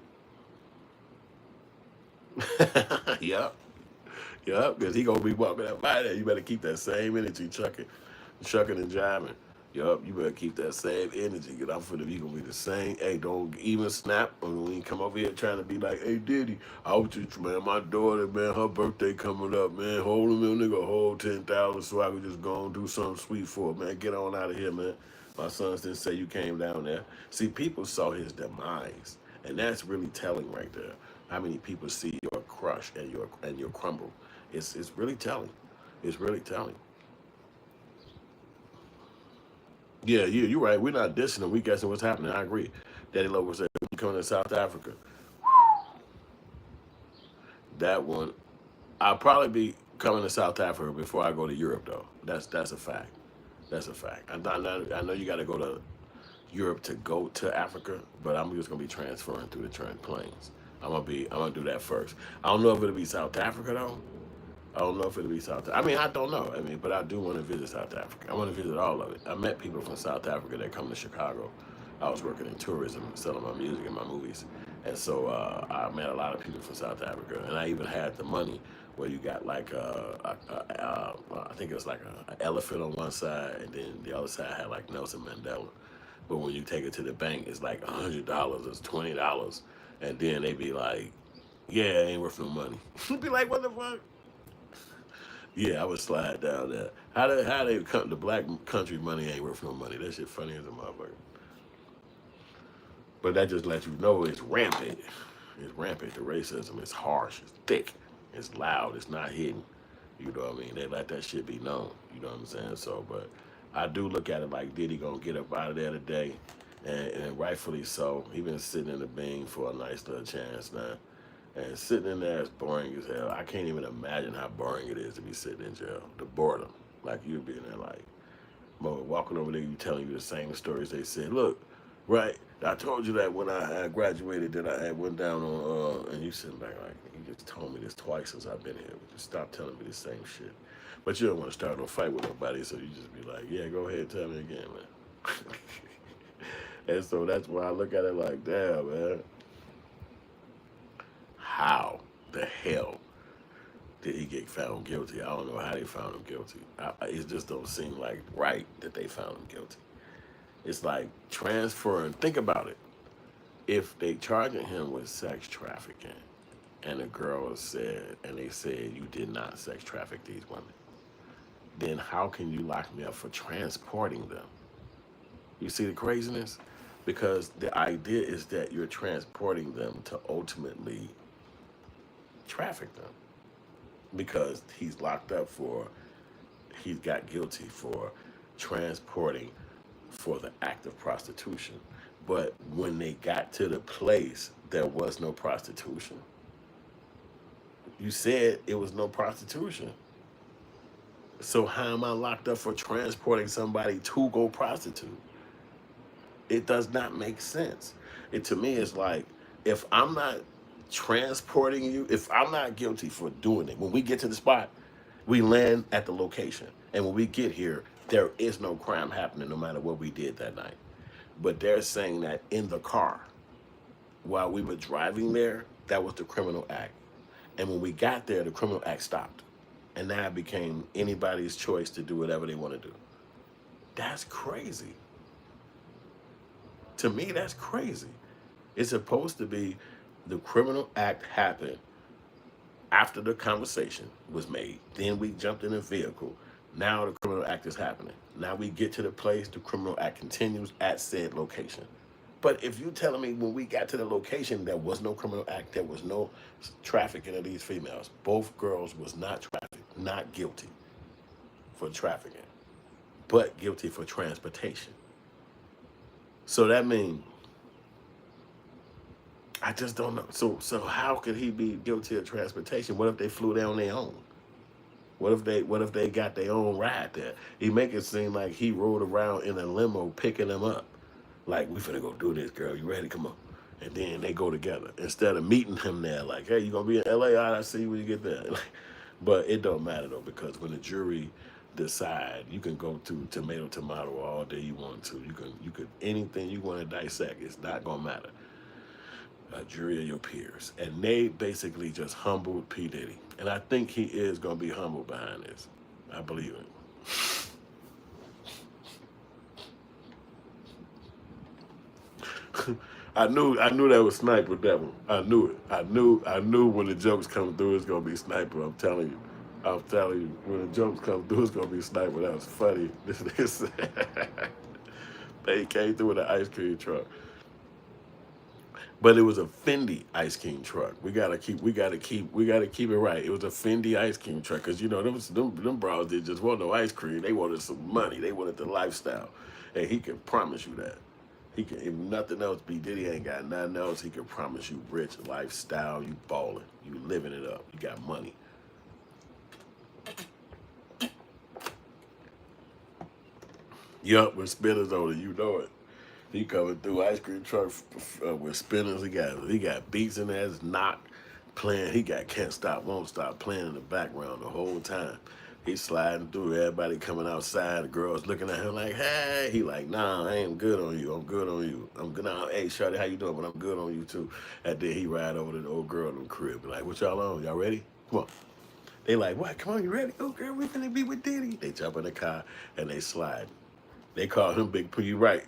Yup. Yup, because he going to be walking up by there. You better keep that same energy chucking and jiving. Yup, you better keep that same energy. Because I'm finna be going to be the same. Hey, don't even snap when you come over here trying to be like, hey, Diddy, I was just, man, my daughter, man, her birthday coming up, man. Hold him, nigga, hold 10,000 so I can just go and do something sweet for her, man. Get on out of here, man. My sons didn't say you came down there. See, people saw his demise. And that's really telling right there. How many people see your crush and your crumble? It's really telling. It's really telling. Yeah, you're right. We're not dissing them. We guessing what's happening. I agree. Daddy Lover said, when you coming to South Africa, that one, I'll probably be coming to South Africa before I go to Europe, though. That's a fact. That's a fact. I know you got to go to Europe to go to Africa, but I'm just gonna be transferring through the train planes. I'm gonna do that first. I don't know if it'll be South Africa though. I don't know if it'll be South. I mean, I don't know. I mean, but I do want to visit South Africa. I want to visit all of it. I met people from South Africa that come to Chicago. I was working in tourism, selling my music and my movies, and so I met a lot of people from South Africa. And I even had the money where you got like I think it was like an elephant on one side, and then the other side had like Nelson Mandela. But when you take it to the bank, it's like $100, it's $20, and then they be like, "Yeah, it ain't worth no money." You be like, "What the fuck?" Yeah, I would slide down there. How they come the black country money ain't worth no money? That shit funny as a motherfucker. But that just lets you know it's rampant. It's rampant. The racism is harsh. It's thick. It's loud. It's not hidden. You know what I mean? They let that shit be known. You know what I'm saying? So, but I do look at it like Diddy gonna get up out of there today, and rightfully so. He been sitting in the Bing for a nice little chance now, and sitting in there is boring as hell. I can't even imagine how boring it is to be sitting in jail. The boredom, like you being there, like walking over there, you telling you the same stories they said. Look, right? I told you that when I had graduated, that I had went down on, and you sitting back like, you just told me this twice since I've been here. Just stop telling me the same shit. But you don't want to start no fight with nobody, so you just be like, yeah, go ahead, tell me again, man. And so that's why I look at it like, damn, man. How the hell did he get found guilty? I don't know how they found him guilty. It just don't seem like right that they found him guilty. It's like transferring. Think about it. If they charging him with sex trafficking, and the girl said, and they said you did not sex traffic these women, then how can you lock me up for transporting them? You see the craziness? Because the idea is that you're transporting them to ultimately traffic them. Because he's locked up for he got guilty for transporting for the act of prostitution. But when they got to the place, there was no prostitution. You said it was no prostitution. So how am I locked up for transporting somebody to go prostitute? It does not make sense. It to me is like, if I'm not transporting you, if I'm not guilty for doing it, when we get to the spot, we land at the location. And when we get here, there is no crime happening no matter what we did that night. But they're saying that in the car, while we were driving there, that was the criminal act. And when we got there, the criminal act stopped. And now it became anybody's choice to do whatever they want to do. That's crazy. To me, that's crazy. It's supposed to be the criminal act happened after the conversation was made. Then we jumped in a vehicle. Now the criminal act is happening. Now we get to the place, the criminal act continues at said location. But if you telling me when we got to the location, there was no criminal act, there was no trafficking of these females. Both girls was not trafficked, not guilty for trafficking, but guilty for transportation. So that means, I just don't know. So how could he be guilty of transportation? What if they flew there on their own? What if they got their own ride there? He make it seem like he rode around in a limo picking them up. Like, we finna go do this, girl. You ready? Come on. And then they go together. Instead of meeting him there, like, hey, you gonna be in LA? All right, I'll see you when you get there. But it don't matter though, because when the jury decide, you can go to tomato all day you want to. You could anything you want to dissect. It's not gonna matter. A jury of your peers, and they basically just humbled P. Diddy, and I think he is gonna be humbled behind this. I believe it. I knew that was sniper with that one. I knew it. I knew when the jokes come through, it's gonna be sniper. I'm telling you. When the jokes come through, it's gonna be sniper. That was funny. They came through with an ice cream truck. But it was a Fendi ice cream truck. We gotta keep it right. It was a Fendi ice cream truck, cause you know them bros did just want no ice cream. They wanted some money. They wanted the lifestyle, and he can promise you that. He can, if nothing else, B Diddy ain't got nothing else. He can promise you rich lifestyle. You balling, you living it up. You got money. Yup, with spinners on it, you know it. He coming through ice cream truck with spinners. He got beats in there. It's not playing. He got Can't Stop, Won't Stop playing in the background the whole time. He's sliding through. Everybody coming outside. The girls looking at him like, hey. He like, nah, I ain't good on you. I'm good on you. I'm good on. Hey, shawty, how you doing? But I'm good on you too. And then he ride over to the old girl in the crib. Like, what y'all on? Y'all ready? Come on. They like, what? Come on, you ready? Oh, girl, we finna be with Diddy. They jump in the car and they slide. They call him Big P. You right.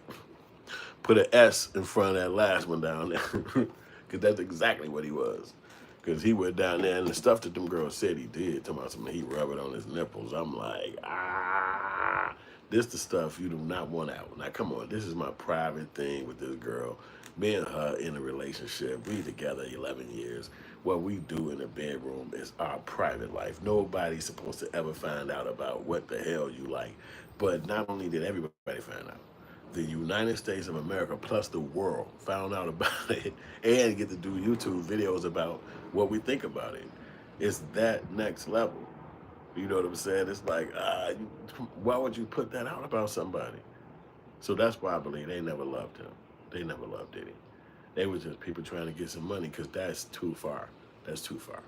Put an S in front of that last one down there. Because that's exactly what he was. Because he went down there and the stuff that them girls said he did, talking about something, he rubbed it on his nipples. I'm like, this the stuff you do not want out. Now, come on, this is my private thing with this girl. Me and her in a relationship. We together 11 years. What we do in the bedroom is our private life. Nobody's supposed to ever find out about what the hell you like. But not only did everybody find out, the United States of America plus the world found out about it and get to do YouTube videos about what we think about it. It's that next level. You know what I'm saying? It's like, why would you put that out about somebody? So that's why I believe they never loved him. They never loved Diddy. They were just people trying to get some money because that's too far. That's too far.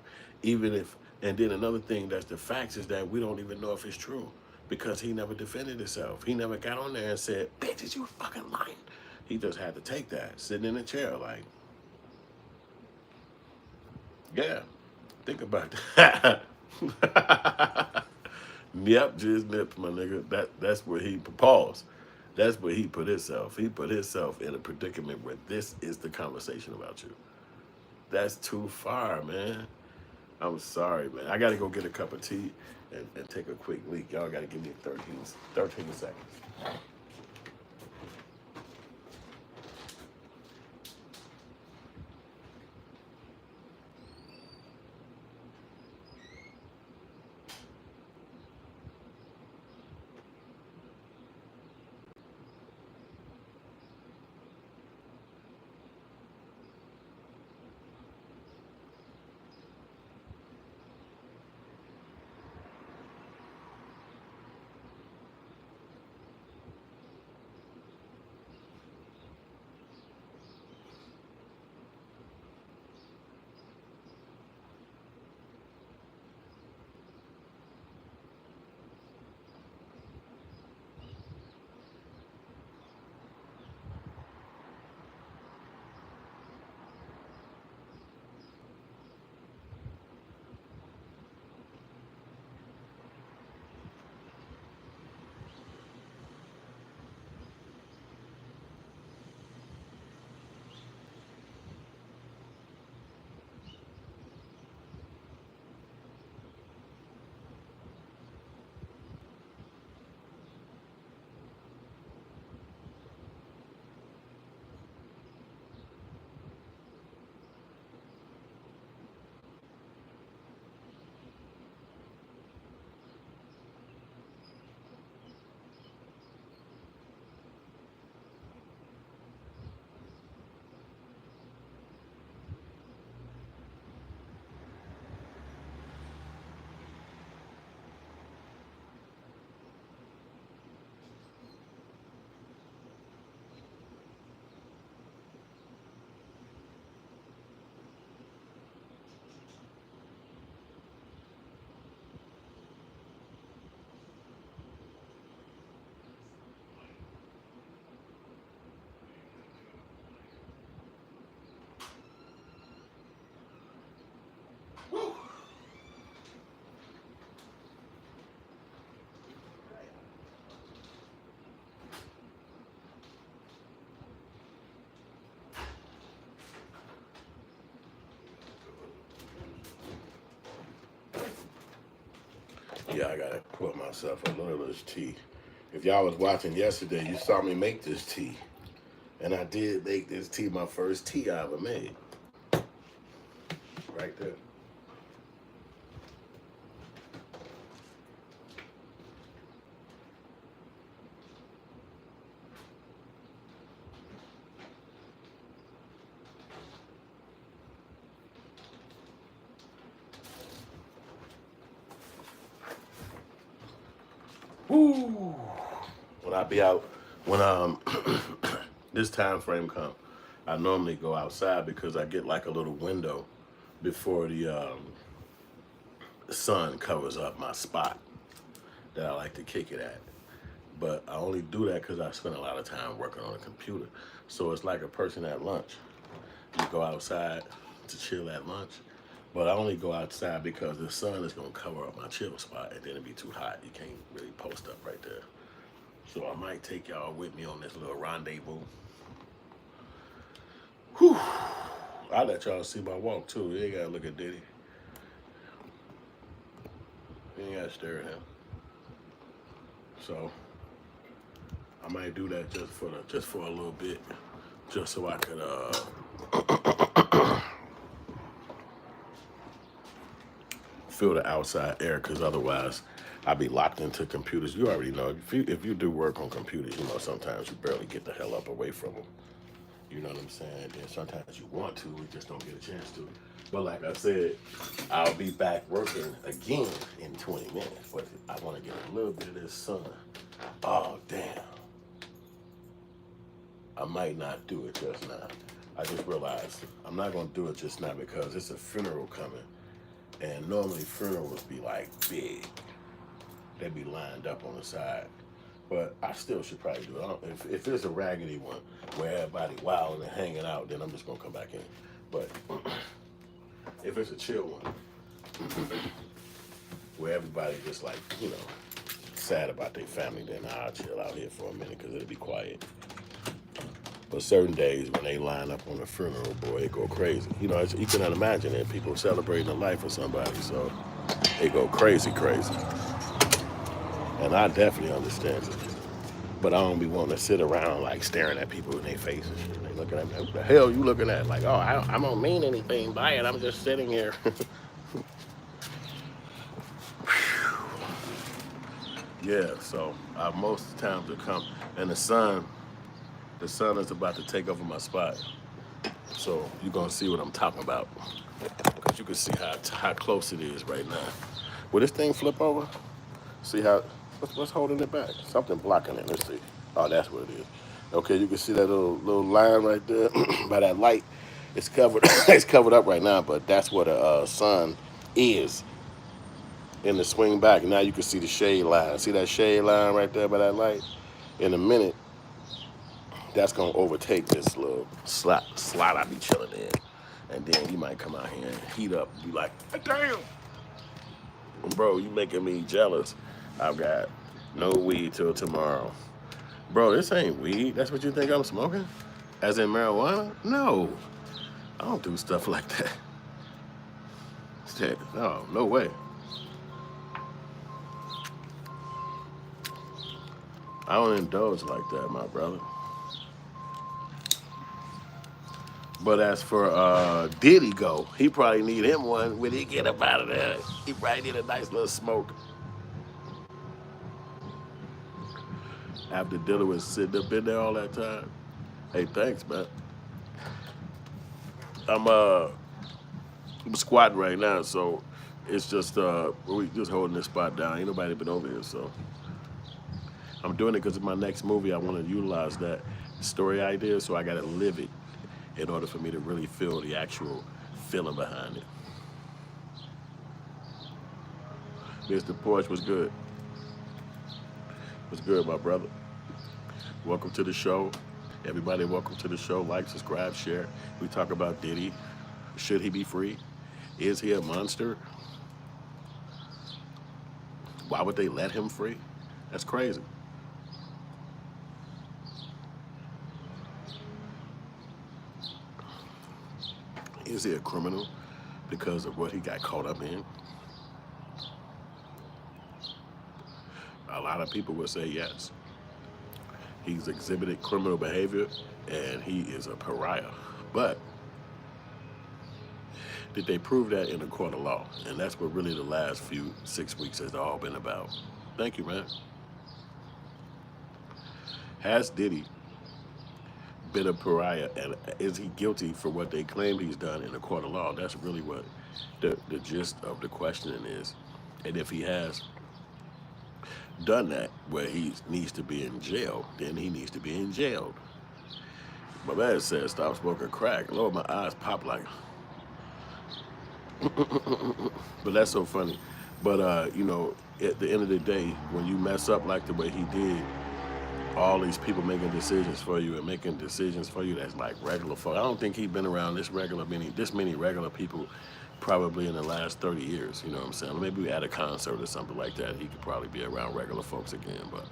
Even if, and then another thing that's the facts is that we don't even know if it's true because he never defended himself. He never got on there and said, bitches, you fucking lying. He just had to take that, sitting in a chair like, yeah, think about that. Yep, jizz nips, my nigga. That's where he paused. That's where he put himself. He put himself in a predicament where this is the conversation about you. That's too far, man. I'm sorry, man. I got to go get a cup of tea and take a quick leak. Y'all got to give me 13 seconds. Yeah, I gotta pour myself a little of this tea. If y'all was watching yesterday, you saw me make this tea. And I did make this tea my first tea I ever made. Right there. Woo! When I be out, when this time frame come, I normally go outside because I get like a little window before the sun covers up my spot that I like to kick it at. But I only do that because I spend a lot of time working on a computer. So it's like a person at lunch. You go outside to chill at lunch, but I only go outside because the sun is gonna cover up my chill spot and then it'd be too hot. You can't really post up right there. So I might take y'all with me on this little rendezvous. Whew. I'll let y'all see my walk too. You ain't gotta look at Diddy. You ain't gotta stare at him. So I might do that just for a little bit, just so I could feel the outside air, because otherwise I'd be locked into computers. You already know, if you do work on computers, you know sometimes you barely get the hell up away from them. You know what I'm saying? And sometimes you want to, we just don't get a chance to. But like I said, I'll be back working again in 20 minutes. But I want to get a little bit of this sun. Oh, damn. I might not do it just now. I just realized I'm not going to do it just now because it's a funeral coming. And normally funerals be like big. They be lined up on the side. But I still should probably do it. If there's a raggedy one where everybody wilding and hanging out, then I'm just going to come back in. But if it's a chill one where everybody just like, you know, sad about their family, then I'll chill out here for a minute because it'll be quiet. But certain days when they line up on a funeral, boy, it go crazy. You know, you cannot imagine it. People celebrating the life of somebody, so they go crazy. And I definitely understand it. But I don't be wanting to sit around like staring at people in their faces. They looking at me, what the hell you looking at? Like, oh, I don't mean anything by it. I'm just sitting here. Yeah, so most of the time to come, and the sun is about to take over my spot. So you're gonna see what I'm talking about, because you can see how close it is right now. Will this thing flip over? See how, what's holding it back? Something blocking it, let's see. Oh, that's what it is. Okay, you can see that little line right there by that light. It's covered, it's covered up right now, but that's what a sun is in the swing back. Now you can see the shade line. See that shade line right there by that light? In a minute, that's gonna overtake this little slot I be chilling in. And then you might come out here and heat up and be like, damn. Bro, you making me jealous. I've got no weed till tomorrow. Bro, this ain't weed. That's what you think I'm smoking? As in marijuana? No. I don't do stuff like that. No, no way. I don't indulge like that, my brother. But as for Diddy go, he probably need him one when he get up out of there. He probably need a nice little smoke. After Diddy was sitting up in there all that time. Hey, thanks, man. I'm squatting right now, so it's just we just holding this spot down. Ain't nobody been over here, so I'm doing it because in my next movie I want to utilize that story idea, so I got to live it in order for me to really feel the actual feeling behind it. Mr. Porch was good. Was good, my brother. Welcome to the show. Everybody, welcome to the show. Like, subscribe, share. We talk about Diddy. Should he be free? Is he a monster? Why would they let him free? That's crazy. Is he a criminal because of what he got caught up in? A lot of people would say yes. He's exhibited criminal behavior and he is a pariah. But did they prove that in a court of law? And that's what really the last 6 weeks has all been about. Thank you, man. Has Diddy been a pariah, and is he guilty for what they claim he's done in a court of law? That's really what the gist of the questioning is. And if he has done that where he needs to be in jail, then he needs to be in jail. My man said stop smoking crack. Lord, my eyes pop like but that's so funny. But you know, at the end of the day, when you mess up like the way he did, all these people making decisions for you and making decisions for you that's like regular folk. I don't think he's been around this many regular people probably in the last 30 years, you know what I'm saying? Maybe at a concert or something like that, he could probably be around regular folks again. But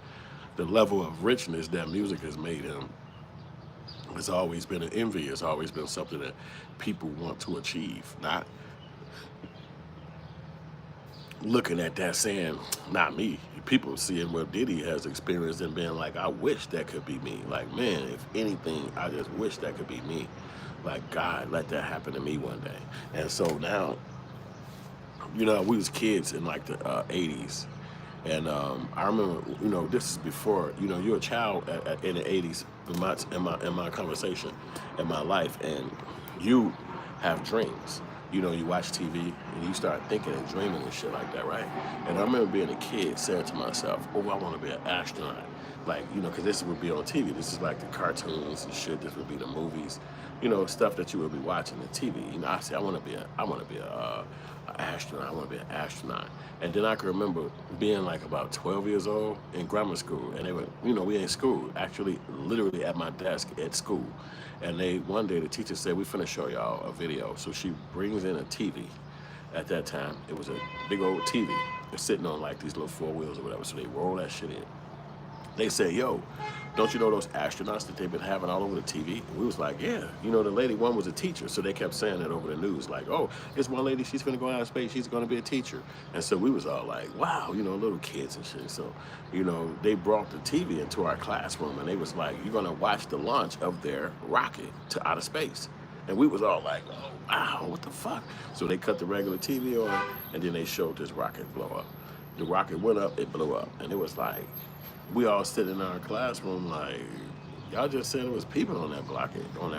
the level of richness that music has made him, it's always been an envy. It's always been something that people want to achieve, not looking at that saying, not me. People seeing what Diddy has experienced and being like, I wish that could be me. Like, man, if anything, I just wish that could be me. Like, God, let that happen to me one day. And so now, you know, we was kids in like the 80s. And I remember, you know, this is before, you know, you're a child in the 80s in my conversation, in my life, and you have dreams. You know, you watch TV and you start thinking and dreaming and shit like that, right? And I remember being a kid saying to myself, oh, I want to be an astronaut. Like, you know, because this would be on TV. This is like the cartoons and shit. This would be the movies, you know, stuff that you would be watching on TV. You know, I say, I want to be an astronaut. I want to be an astronaut. And then I can remember being like about 12 years old in grammar school. And they were, you know, we in school, actually, literally at my desk at school. And one day the teacher said, we finna show y'all a video. So she brings in a TV. At that time, it was a big old TV. It's sitting on like these little 4 wheels or whatever. So they roll that shit in. They said, yo, don't you know those astronauts that they've been having all over the TV? And we was like, yeah. You know, the lady, one was a teacher, so they kept saying it over the news, like, oh, this one lady, she's gonna go out of space, she's gonna be a teacher. And so we was all like, wow, you know, little kids and shit. So, you know, they brought the TV into our classroom, and they was like, you're gonna watch the launch of their rocket to outer space. And we was all like, oh, wow, what the fuck? So they cut the regular TV on, and then they showed this rocket blow up. The rocket went up, it blew up, and it was like, we all sitting in our classroom like, y'all just said it was people on that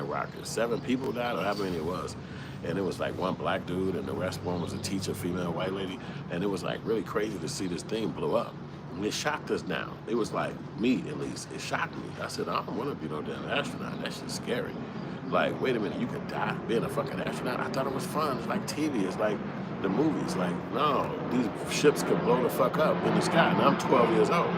rocket. 7 people died, or however many it was. And it was like one black dude, and the rest one was a teacher, female, white lady. And it was like really crazy to see this thing blow up. And it shocked us now. It was like, me at least, it shocked me. I said, I don't want to be no damn astronaut. That shit's scary. Like, wait a minute, you could die being a fucking astronaut? I thought it was fun. It's like TV. It's like the movies. Like, no, these ships could blow the fuck up in the sky. And I'm 12 years old.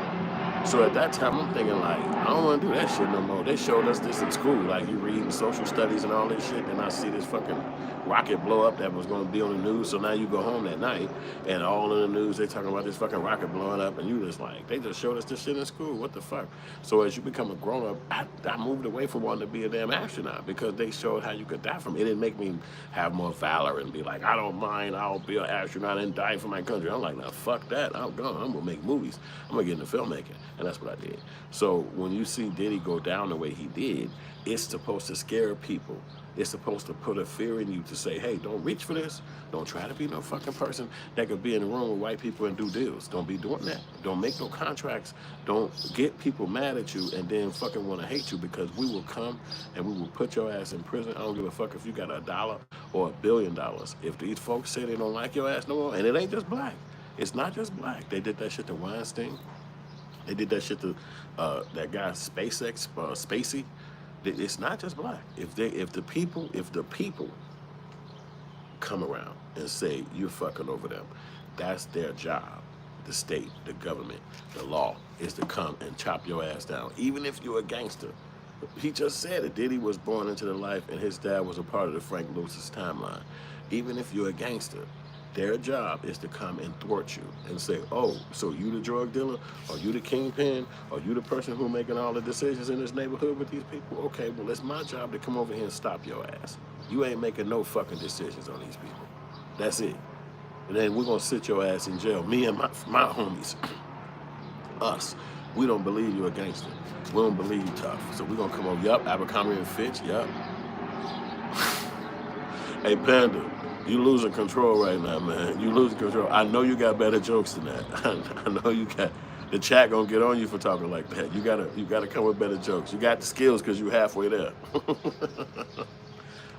So at that time, I'm thinking like, I don't want to do that shit no more. They showed us this in school, like you reading social studies and all this shit, and I see this fucking rocket blow up that was going to be on the news. So now you go home that night, and all in the news, they talking about this fucking rocket blowing up, and you just like, they just showed us this shit in school. What the fuck? So as you become a grown up, I moved away from wanting to be a damn astronaut because they showed how you could die from it. It didn't make me have more valor and be like, I don't mind, I'll be an astronaut and die for my country. I'm like, nah, fuck that. I'm gone. I'm going to make movies. I'm going to get into filmmaking. And that's what I did. So when you see Diddy go down the way he did, it's supposed to scare people. It's supposed to put a fear in you to say, hey, don't reach for this. Don't try to be no fucking person that could be in a room with white people and do deals. Don't be doing that. Don't make no contracts. Don't get people mad at you and then fucking want to hate you, because we will come and we will put your ass in prison. I don't give a fuck if you got $1 or $1 billion. If these folks say they don't like your ass no more, and it ain't just black. It's not just black. They did that shit to Weinstein. They did that shit to that guy SpaceX, Spacey. It's not just black. If the people come around and say you're fucking over them, that's their job. The state, the government, the law is to come and chop your ass down. Even if you're a gangster, He just said it. Diddy was born into the life, and his dad was a part of the Frank Lewis's timeline. Even if you're a gangster, their job is to come and thwart you and say, oh, so you the drug dealer? Or you the kingpin? Or you the person who making all the decisions in this neighborhood with these people? Okay, well, it's my job to come over here and stop your ass. You ain't making no fucking decisions on these people. That's it. And then we're going to sit your ass in jail. Me and my homies, us, we don't believe you're a gangster. We don't believe you tough. So we're going to come over, yup, Abercrombie and Fitch, yup. Hey, Panda, you losing control right now, man. You losing control. I know you got better jokes than that. I know you got. The chat gonna get on you for talking like that. You gotta come with better jokes. You got the skills because you halfway there.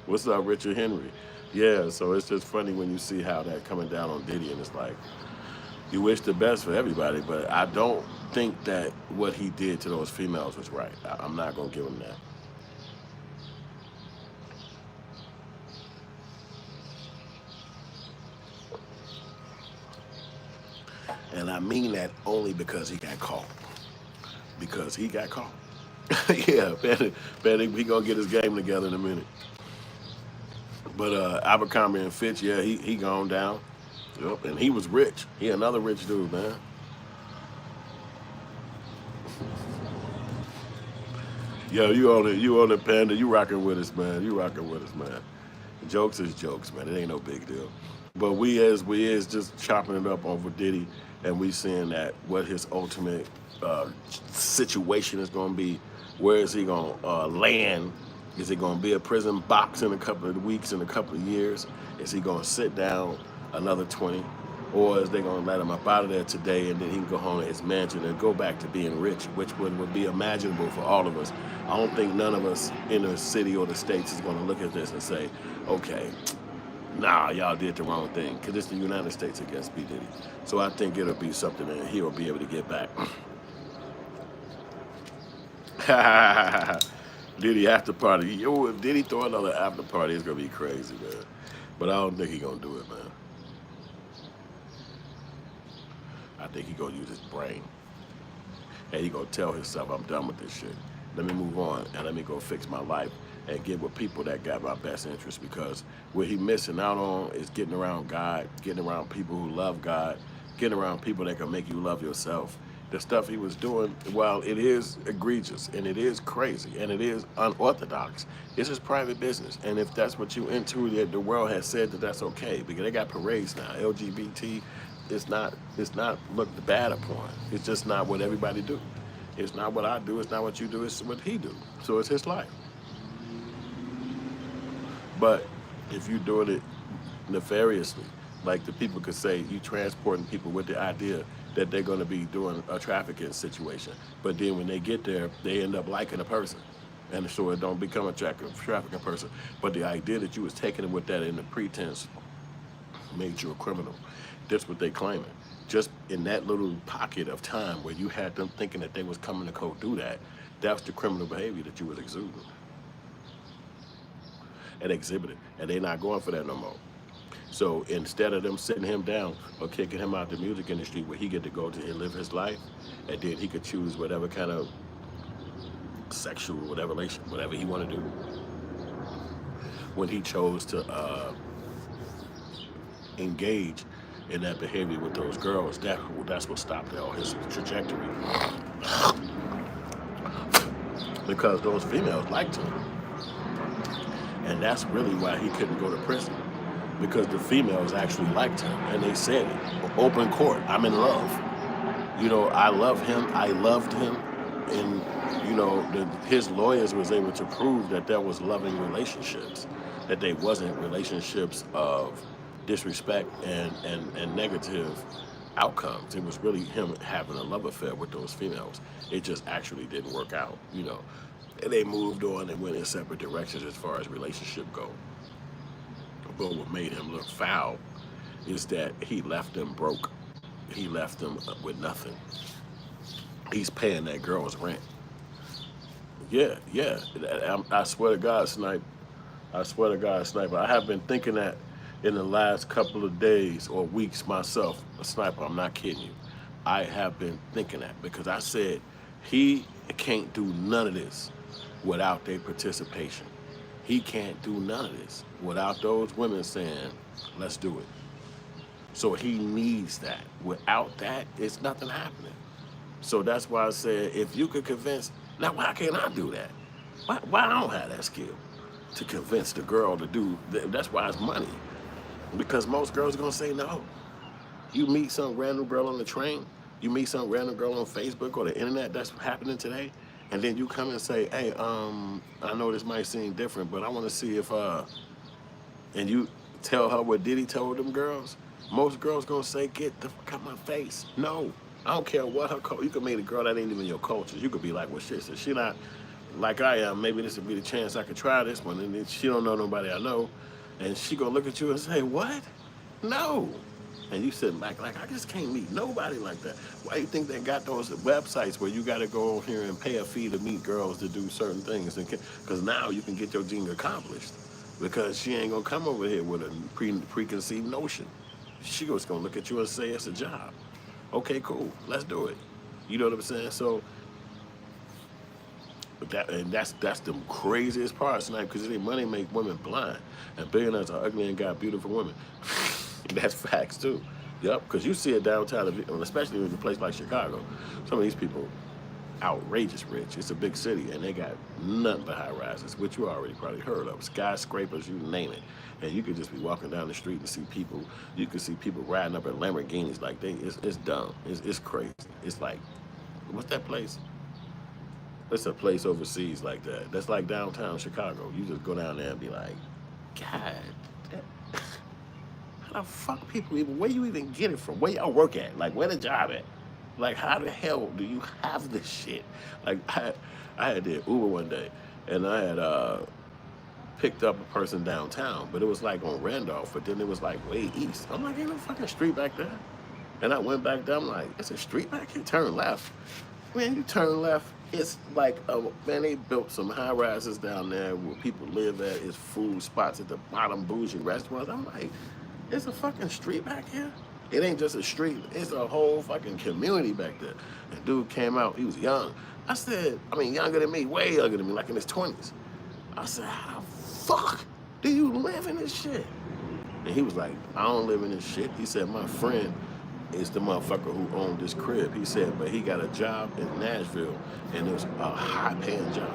What's up, Richard Henry? Yeah, so it's just funny when you see how that coming down on Diddy, and it's like, you wish the best for everybody, but I don't think that what he did to those females was right. I'm not gonna give him that. And I mean that only because he got caught. Because he got caught. Yeah, Betty, he gonna get his game together in a minute. But Abercrombie and Fitch, yeah, he gone down. Yep, and he was rich. He another rich dude, man. Yo, you on it, Panda. You rocking with us, man. You rocking with us, man. Jokes is jokes, man. It ain't no big deal. But we is just chopping it up over Diddy, and we seeing that what his ultimate situation is going to be. Where is he going to land? Is it going to be a prison box in a couple of weeks, in a couple of years? Is he going to sit down another 20? Or is they going to let him up out of there today, and then he can go home to his mansion and go back to being rich, which would be imaginable for all of us. I don't think none of us in the city or the states is going to look at this and say, okay, nah, y'all did the wrong thing, because it's the United States against B. Diddy. So I think it'll be something that he'll be able to get back. Diddy after party. Yo, if Diddy throw another after party, it's going to be crazy, man. But I don't think he's going to do it, man. I think he's going to use his brain. And he's going to tell himself, I'm done with this shit. Let me move on, and let me go fix my life and get with people that got my best interest, because what he missing out on is getting around God, getting around people who love God, getting around people that can make you love yourself. The stuff he was doing, while it is egregious and it is crazy and it is unorthodox, it's his private business. And if that's what you into, the world has said that that's okay, because they got parades now. LGBT, it's not looked bad upon. It's just not what everybody do. It's not what I do. It's not what you do. It's what he do. So it's his life. But if you're doing it nefariously, like the people could say, you transporting people with the idea that they're going to be doing a trafficking situation, but then when they get there, they end up liking a person, and so it don't become a trafficking person. But the idea that you was taking it with that in the pretense made you a criminal. That's what they claiming. Just in that little pocket of time where you had them thinking that they was coming to go do that, that's the criminal behavior that you was exuding and exhibiting, and they not going for that no more. So instead of them sitting him down or kicking him out the music industry, where he get to go to and live his life, and then he could choose whatever kind of sexual, whatever relation, whatever he want to do. When he chose to engage in that behavior with those girls, that's what stopped all his trajectory. Because those females liked him. And that's really why he couldn't go to prison. Because the females actually liked him, and they said it, open court, I'm in love. You know, I love him, I loved him, and you know, his lawyers was able to prove that there was loving relationships, that they wasn't relationships of disrespect and negative outcomes. It was really him having a love affair with those females. It just actually didn't work out, you know. And they moved on and went in separate directions as far as relationship go. But what made him look foul is that he left them broke. He left them with nothing. He's paying that girl's rent. Yeah. I swear to God, Snipe. I swear to God, Sniper. I have been thinking that in the last couple of days or weeks myself. Sniper, I'm not kidding you. I have been thinking that, because I said he can't do none of this without their participation. He can't do none of this without those women saying, let's do it. So he needs that. Without that, it's nothing happening. So that's why I said, if you could convince, now why can't I do that? Why I don't have that skill to convince the girl to do, that's why it's money. Because most girls are gonna say no. You meet some random girl on the train, you meet some random girl on Facebook or the internet that's happening today, and then you come and say, hey, I know this might seem different, but I wanna see if, and you tell her what Diddy told them girls, most girls gonna say, get the fuck out my face. No, I don't care what her culture, you could meet a girl that ain't even your culture. You could be like, well shit, so she not like I am, maybe this would be the chance I could try this one, and then she don't know nobody I know, and she gonna look at you and say, what? No. And you said, like I just can't meet nobody like that. Why do you think they got those websites where you got to go on here and pay a fee to meet girls to do certain things? Because now you can get your dream accomplished. Because she ain't going to come over here with a preconceived notion. She was going to look at you and say it's a job. Okay, cool. Let's do it. You know what I'm saying? So, that's the craziest part tonight, because money make women blind. And billionaires are ugly and got beautiful women. That's facts too. Yep, because you see it downtown, especially in a place like Chicago. Some of these people, outrageous rich. It's a big city, and they got nothing but high rises, which you already probably heard of. Skyscrapers, you name it. And you could just be walking down the street and see people. You could see people riding up in Lamborghinis like it's dumb. It's crazy. It's like, what's that place? It's a place overseas like that. That's like downtown Chicago. You just go down there and be like, God. How the fuck people even, where you even get it from? Where y'all work at? Like, where the job at? Like, how the hell do you have this shit? Like, I had to Uber one day, and I had picked up a person downtown, but it was like on Randolph, but then it was like way east. I'm like, ain't no fucking street back there. And I went back there, I'm like, it's a street back here? Turn left. Man, you turn left, it's like, man, they built some high rises down there where people live at. It's food spots at the bottom, bougie restaurants. I'm like, it's a fucking street back here? It ain't just a street, it's a whole fucking community back there. And dude came out, he was young. I said, younger than me, way younger than me, like in his 20s. I said, how the fuck do you live in this shit? And he was like, I don't live in this shit. He said, my friend is the motherfucker who owned this crib. He said, but he got a job in Nashville, and it was a high-paying job.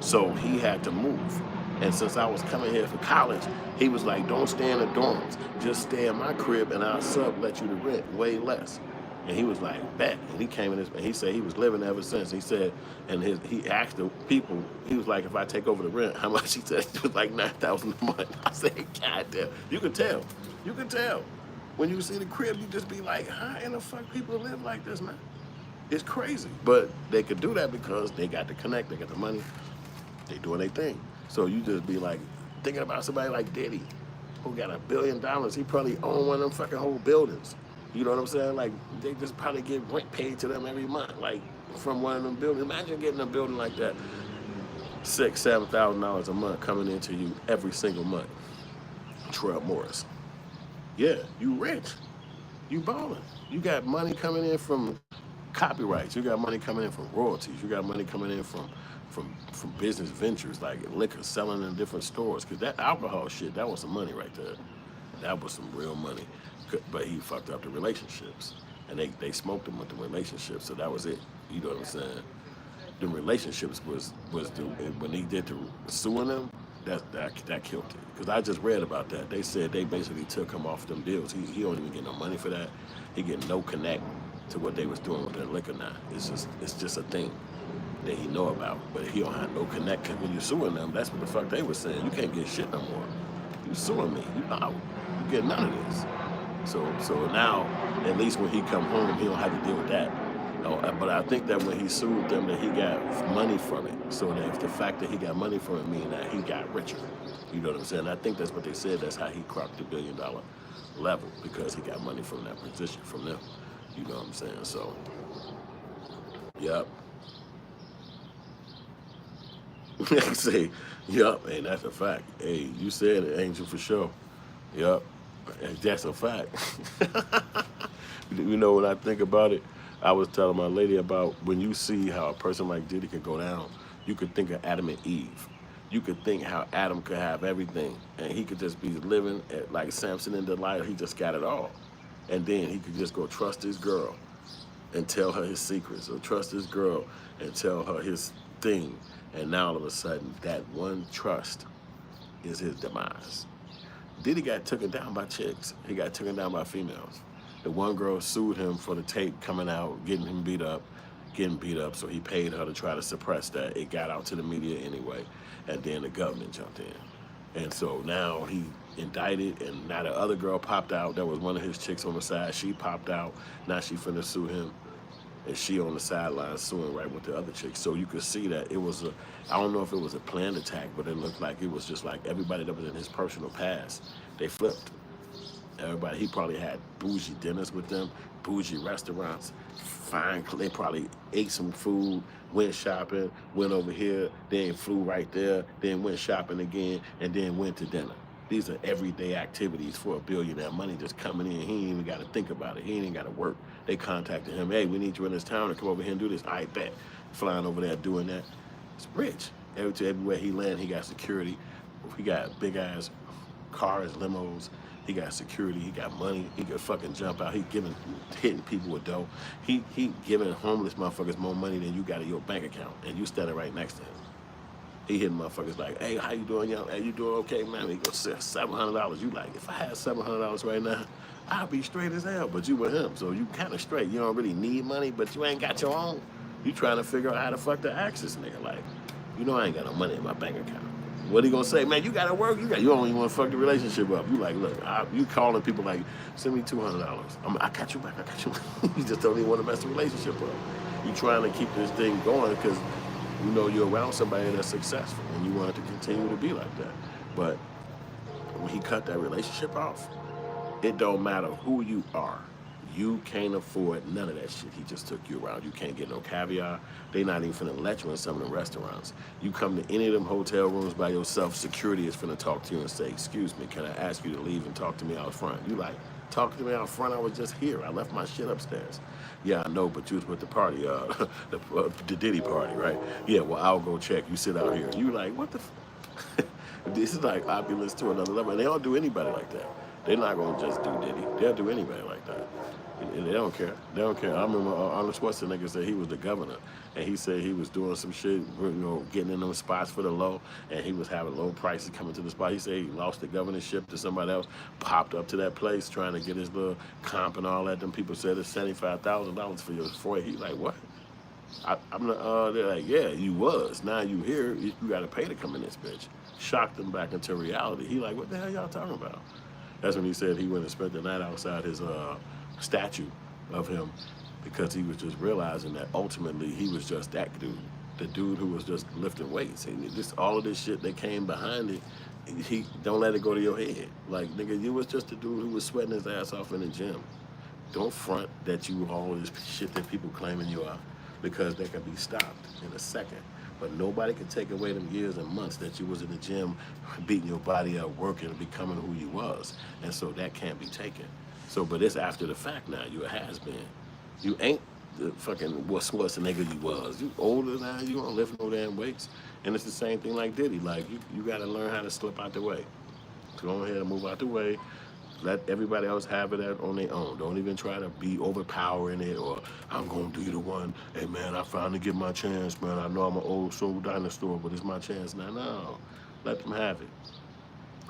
So he had to move. And since I was coming here for college, he was like, don't stay in the dorms. Just stay in my crib, and I'll sublet you the rent way less. And he was like, bet. And he came in and he said he was living there ever since. He said, and he asked the people, he was like, if I take over the rent, how much? He said it was like $9,000 a month. I said, God damn. You can tell. You can tell. When you see the crib, you just be like, how in the fuck people live like this, man? It's crazy. But they could do that because they got the connect, they got the money, they doing their thing. So you just be like, thinking about somebody like Diddy, who got $1 billion. He probably owned one of them fucking whole buildings. You know what I'm saying? Like, they just probably get rent paid to them every month, like, from one of them buildings. Imagine getting a building like that, $6,000, $7,000 a month coming into you every single month. Terrell Morris. Yeah, you rich. You balling. You got money coming in from copyrights. You got money coming in from royalties. You got money coming in from business ventures like liquor, selling in different stores. Because that alcohol shit, that was some money right there. That was some real money. But he fucked up the relationships. And they smoked him with the relationships, so that was it. You know what I'm saying? The relationships was when he did the suing them, that killed it. Because I just read about that. They said they basically took him off them deals. He don't even get no money for that. He get no connect to what they was doing with their liquor now. It's just a thing that he know about. But he don't have no connect. Because when you suing them, that's what the fuck they was saying. You can't get shit no more. You suing me. You out. You get none of this. So now, at least when he come home, he don't have to deal with that. But I think that when he sued them, that he got money from it. So that the fact that he got money from it means that he got richer. You know what I'm saying? I think that's what they said. That's how he cropped the $1 billion level, because he got money from that position from them. You know what I'm saying? So, yep. They say, yup, and that's a fact. Hey, you said it, Angel, for sure. Yup, that's a fact. You know, when I think about it, I was telling my lady about when you see how a person like Diddy can go down You could think of Adam and Eve. You could think how Adam could have everything, and he could just be living like Samson and Delilah. He just got it all. And then he could just go trust his girl and tell her his secrets, or trust his girl and tell her his thing. And now all of a sudden, that one trust is his demise. Diddy got taken down by chicks. He got taken down by females. The one girl sued him for the tape coming out, getting beat up, so he paid her to try to suppress that. It got out to the media anyway, and then the government jumped in. And so now he indicted, and now the other girl popped out. That was one of his chicks on the side. She popped out. Now she finna sue him, and she on the sidelines suing right with the other chick. So you could see that it was I don't know if it was a planned attack, but it looked like it was just like everybody that was in his personal past, they flipped. Everybody, he probably had bougie dinners with them, bougie restaurants, fine, they probably ate some food, went shopping, went over here, then flew right there, then went shopping again, and then went to dinner. These are everyday activities for a billionaire. Money just coming in. He ain't even got to think about it. He ain't got to work. They contacted him. Hey, we need you in this town to come over here and do this. I bet. Flying over there doing that. It's rich. Everywhere he land, he got security. He got big ass cars, limos. He got security. He got money. He could fucking jump out. He hitting people with dough. He giving homeless motherfuckers more money than you got in your bank account, and you standing right next to him. He hitting motherfuckers like, hey, how you doing, young? Hey, you doing okay, man? He goes, $700. You like, if I had $700 right now, I'd be straight as hell. But you with him, so you kind of straight. You don't really need money, but you ain't got your own. You trying to figure out how the fuck to ask this nigga. Like, you know I ain't got no money in my bank account. What he gonna say? Man, you gotta work. You don't even want to fuck the relationship up. You like, look, you calling people like, send me $200. I got you back. I got you back. You just don't even want to mess the relationship up. You trying to keep this thing going because you know you're around somebody that's successful and you want it to continue to be like that. But when he cut that relationship off, it don't matter who you are. You can't afford none of that shit. He just took you around. You can't get no caviar. They not even finna let you in some of the restaurants. You come to any of them hotel rooms by yourself, security is finna talk to you and say, excuse me, can I ask you to leave and talk to me out front? You like, talk to me out front? I was just here. I left my shit upstairs. Yeah, I know, but you was with the party, the Diddy party, right? Yeah, well, I'll go check. You sit out here. You like, what the This is like opulence to another level. And they don't do anybody like that. They're not gonna just do Diddy. They'll do anybody like that. And they don't care. They don't care. I remember Arnold Schwarzenegger said he was the governor, and he said he was doing some shit, getting in them spots for the low, and he was having low prices coming to the spot. He said he lost the governorship to somebody else, popped up to that place trying to get his little comp and all that. Them people said it's $75,000 for your foyer. He like, what? I'm not, they're like, yeah, you was. Now you here, you got to pay to come in this bitch. Shocked them back into reality. He like, what the hell y'all talking about? That's when he said he went and spent the night outside his statue of him because he was just realizing that ultimately he was just that dude, the dude who was just lifting weights. And all of this shit that came behind it, he don't let it go to your head. Like, nigga, you was just a dude who was sweating his ass off in the gym. Don't front that you all this shit that people claiming you are, because they can be stopped in a second. But nobody can take away them years and months that you was in the gym beating your body up, working and becoming who you was. And so that can't be taken. So, but it's after the fact now. You a has-been. You ain't the fucking what's the nigga you was. You older now. You don't lift no damn weights. And it's the same thing like Diddy. Like, you got to learn how to slip out the way. So go ahead and move out the way. Let everybody else have it on their own. Don't even try to be overpowering it or I'm going to be the one. Hey, man, I finally get my chance, man. I know I'm an old soul dinosaur, but it's my chance now. No, let them have it.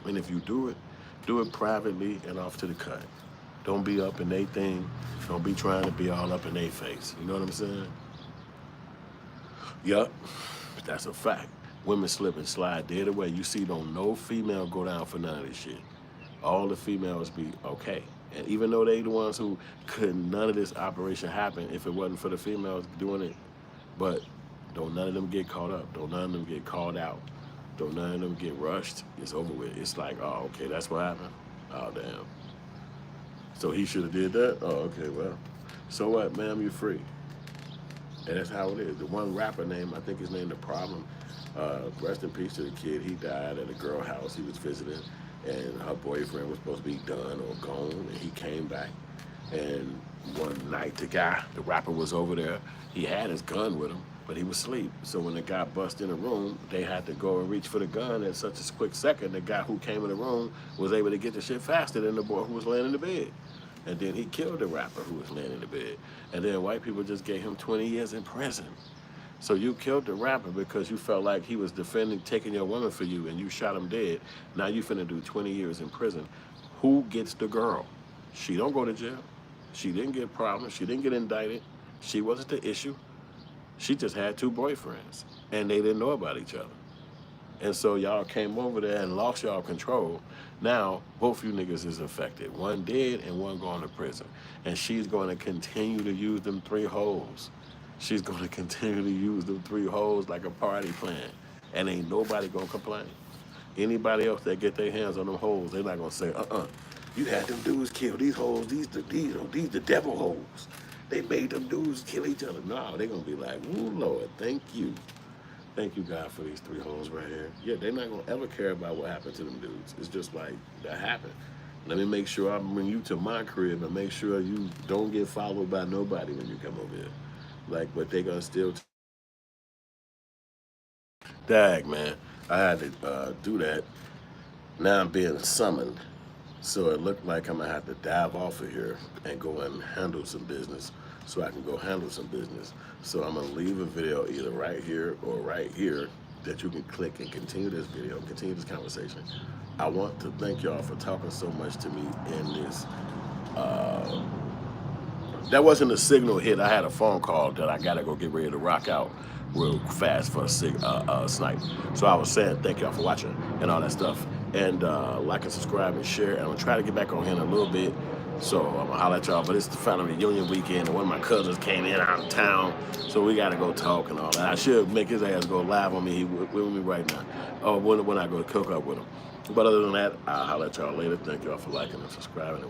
And if you do it privately and off to the cut. Don't be up in their thing. Don't be trying to be all up in their face. You know what I'm saying? Yup, that's a fact. Women slip and slide dead away. You see, don't no female go down for none of this shit. All the females be okay. And even though they the ones who none of this operation happen if it wasn't for the females doing it. But don't none of them get caught up. Don't none of them get called out. Don't none of them get rushed. It's over with. It's like, oh, okay, that's what happened? Oh, damn. So he should have did that? Oh, okay, well. So what, ma'am, you're free. And that's how it is. The one rapper name, I think his name The Problem, rest in peace to the kid. He died at a girl house he was visiting, and her boyfriend was supposed to be done or gone, and he came back. And one night, the rapper was over there. He had his gun with him, but he was asleep. So when the guy bust in the room, they had to go and reach for the gun in such a quick second. The guy who came in the room was able to get the shit faster than the boy who was laying in the bed. And then he killed the rapper who was laying in the bed. And then white people just gave him 20 years in prison. So you killed the rapper because you felt like he was taking your woman for you, and you shot him dead. Now you finna do 20 years in prison. Who gets the girl? She don't go to jail. She didn't get problems. She didn't get indicted. She wasn't the issue. She just had 2 boyfriends, and they didn't know about each other. And so y'all came over there and lost y'all control. Now, both you niggas is affected. One dead and one going to prison. And she's going to continue to use them 3 hoes. She's going to continue to use them 3 hoes like a party plan. And ain't nobody going to complain. Anybody else that get their hands on them hoes, they're not going to say, you had them dudes kill these hoes. These the devil hoes. They made them dudes kill each other. No, they're going to be like, ooh, Lord, thank you. Thank you, God, for these 3 hoes right here. Yeah, they're not going to ever care about what happened to them dudes. It's just like, that happened. Let me make sure I bring you to my crib and make sure you don't get followed by nobody when you come over here. Like, but they going to still... Dag, man. I had to do that. Now I'm being summoned. So it looked like I'm going to have to dive off of here and go and handle some business. So I can go handle some business. So I'm going to leave a video either right here or right here that you can click and continue this video, continue this conversation. I want to thank y'all for talking so much to me in this. That wasn't a signal hit. I had a phone call that I got to go get ready to rock out real fast for a snipe. So I was saying thank y'all for watching and all that stuff. And like and subscribe and share. And I'm going to try to get back on here in a little bit. So I'm going to holler at y'all. But it's the family reunion weekend. And one of my cousins came in out of town. So we got to go talk and all that. I should make his ass go live on me. He with me right now. Oh, when I go cook up with him. But other than that, I'll holler at y'all later. Thank y'all for liking and subscribing.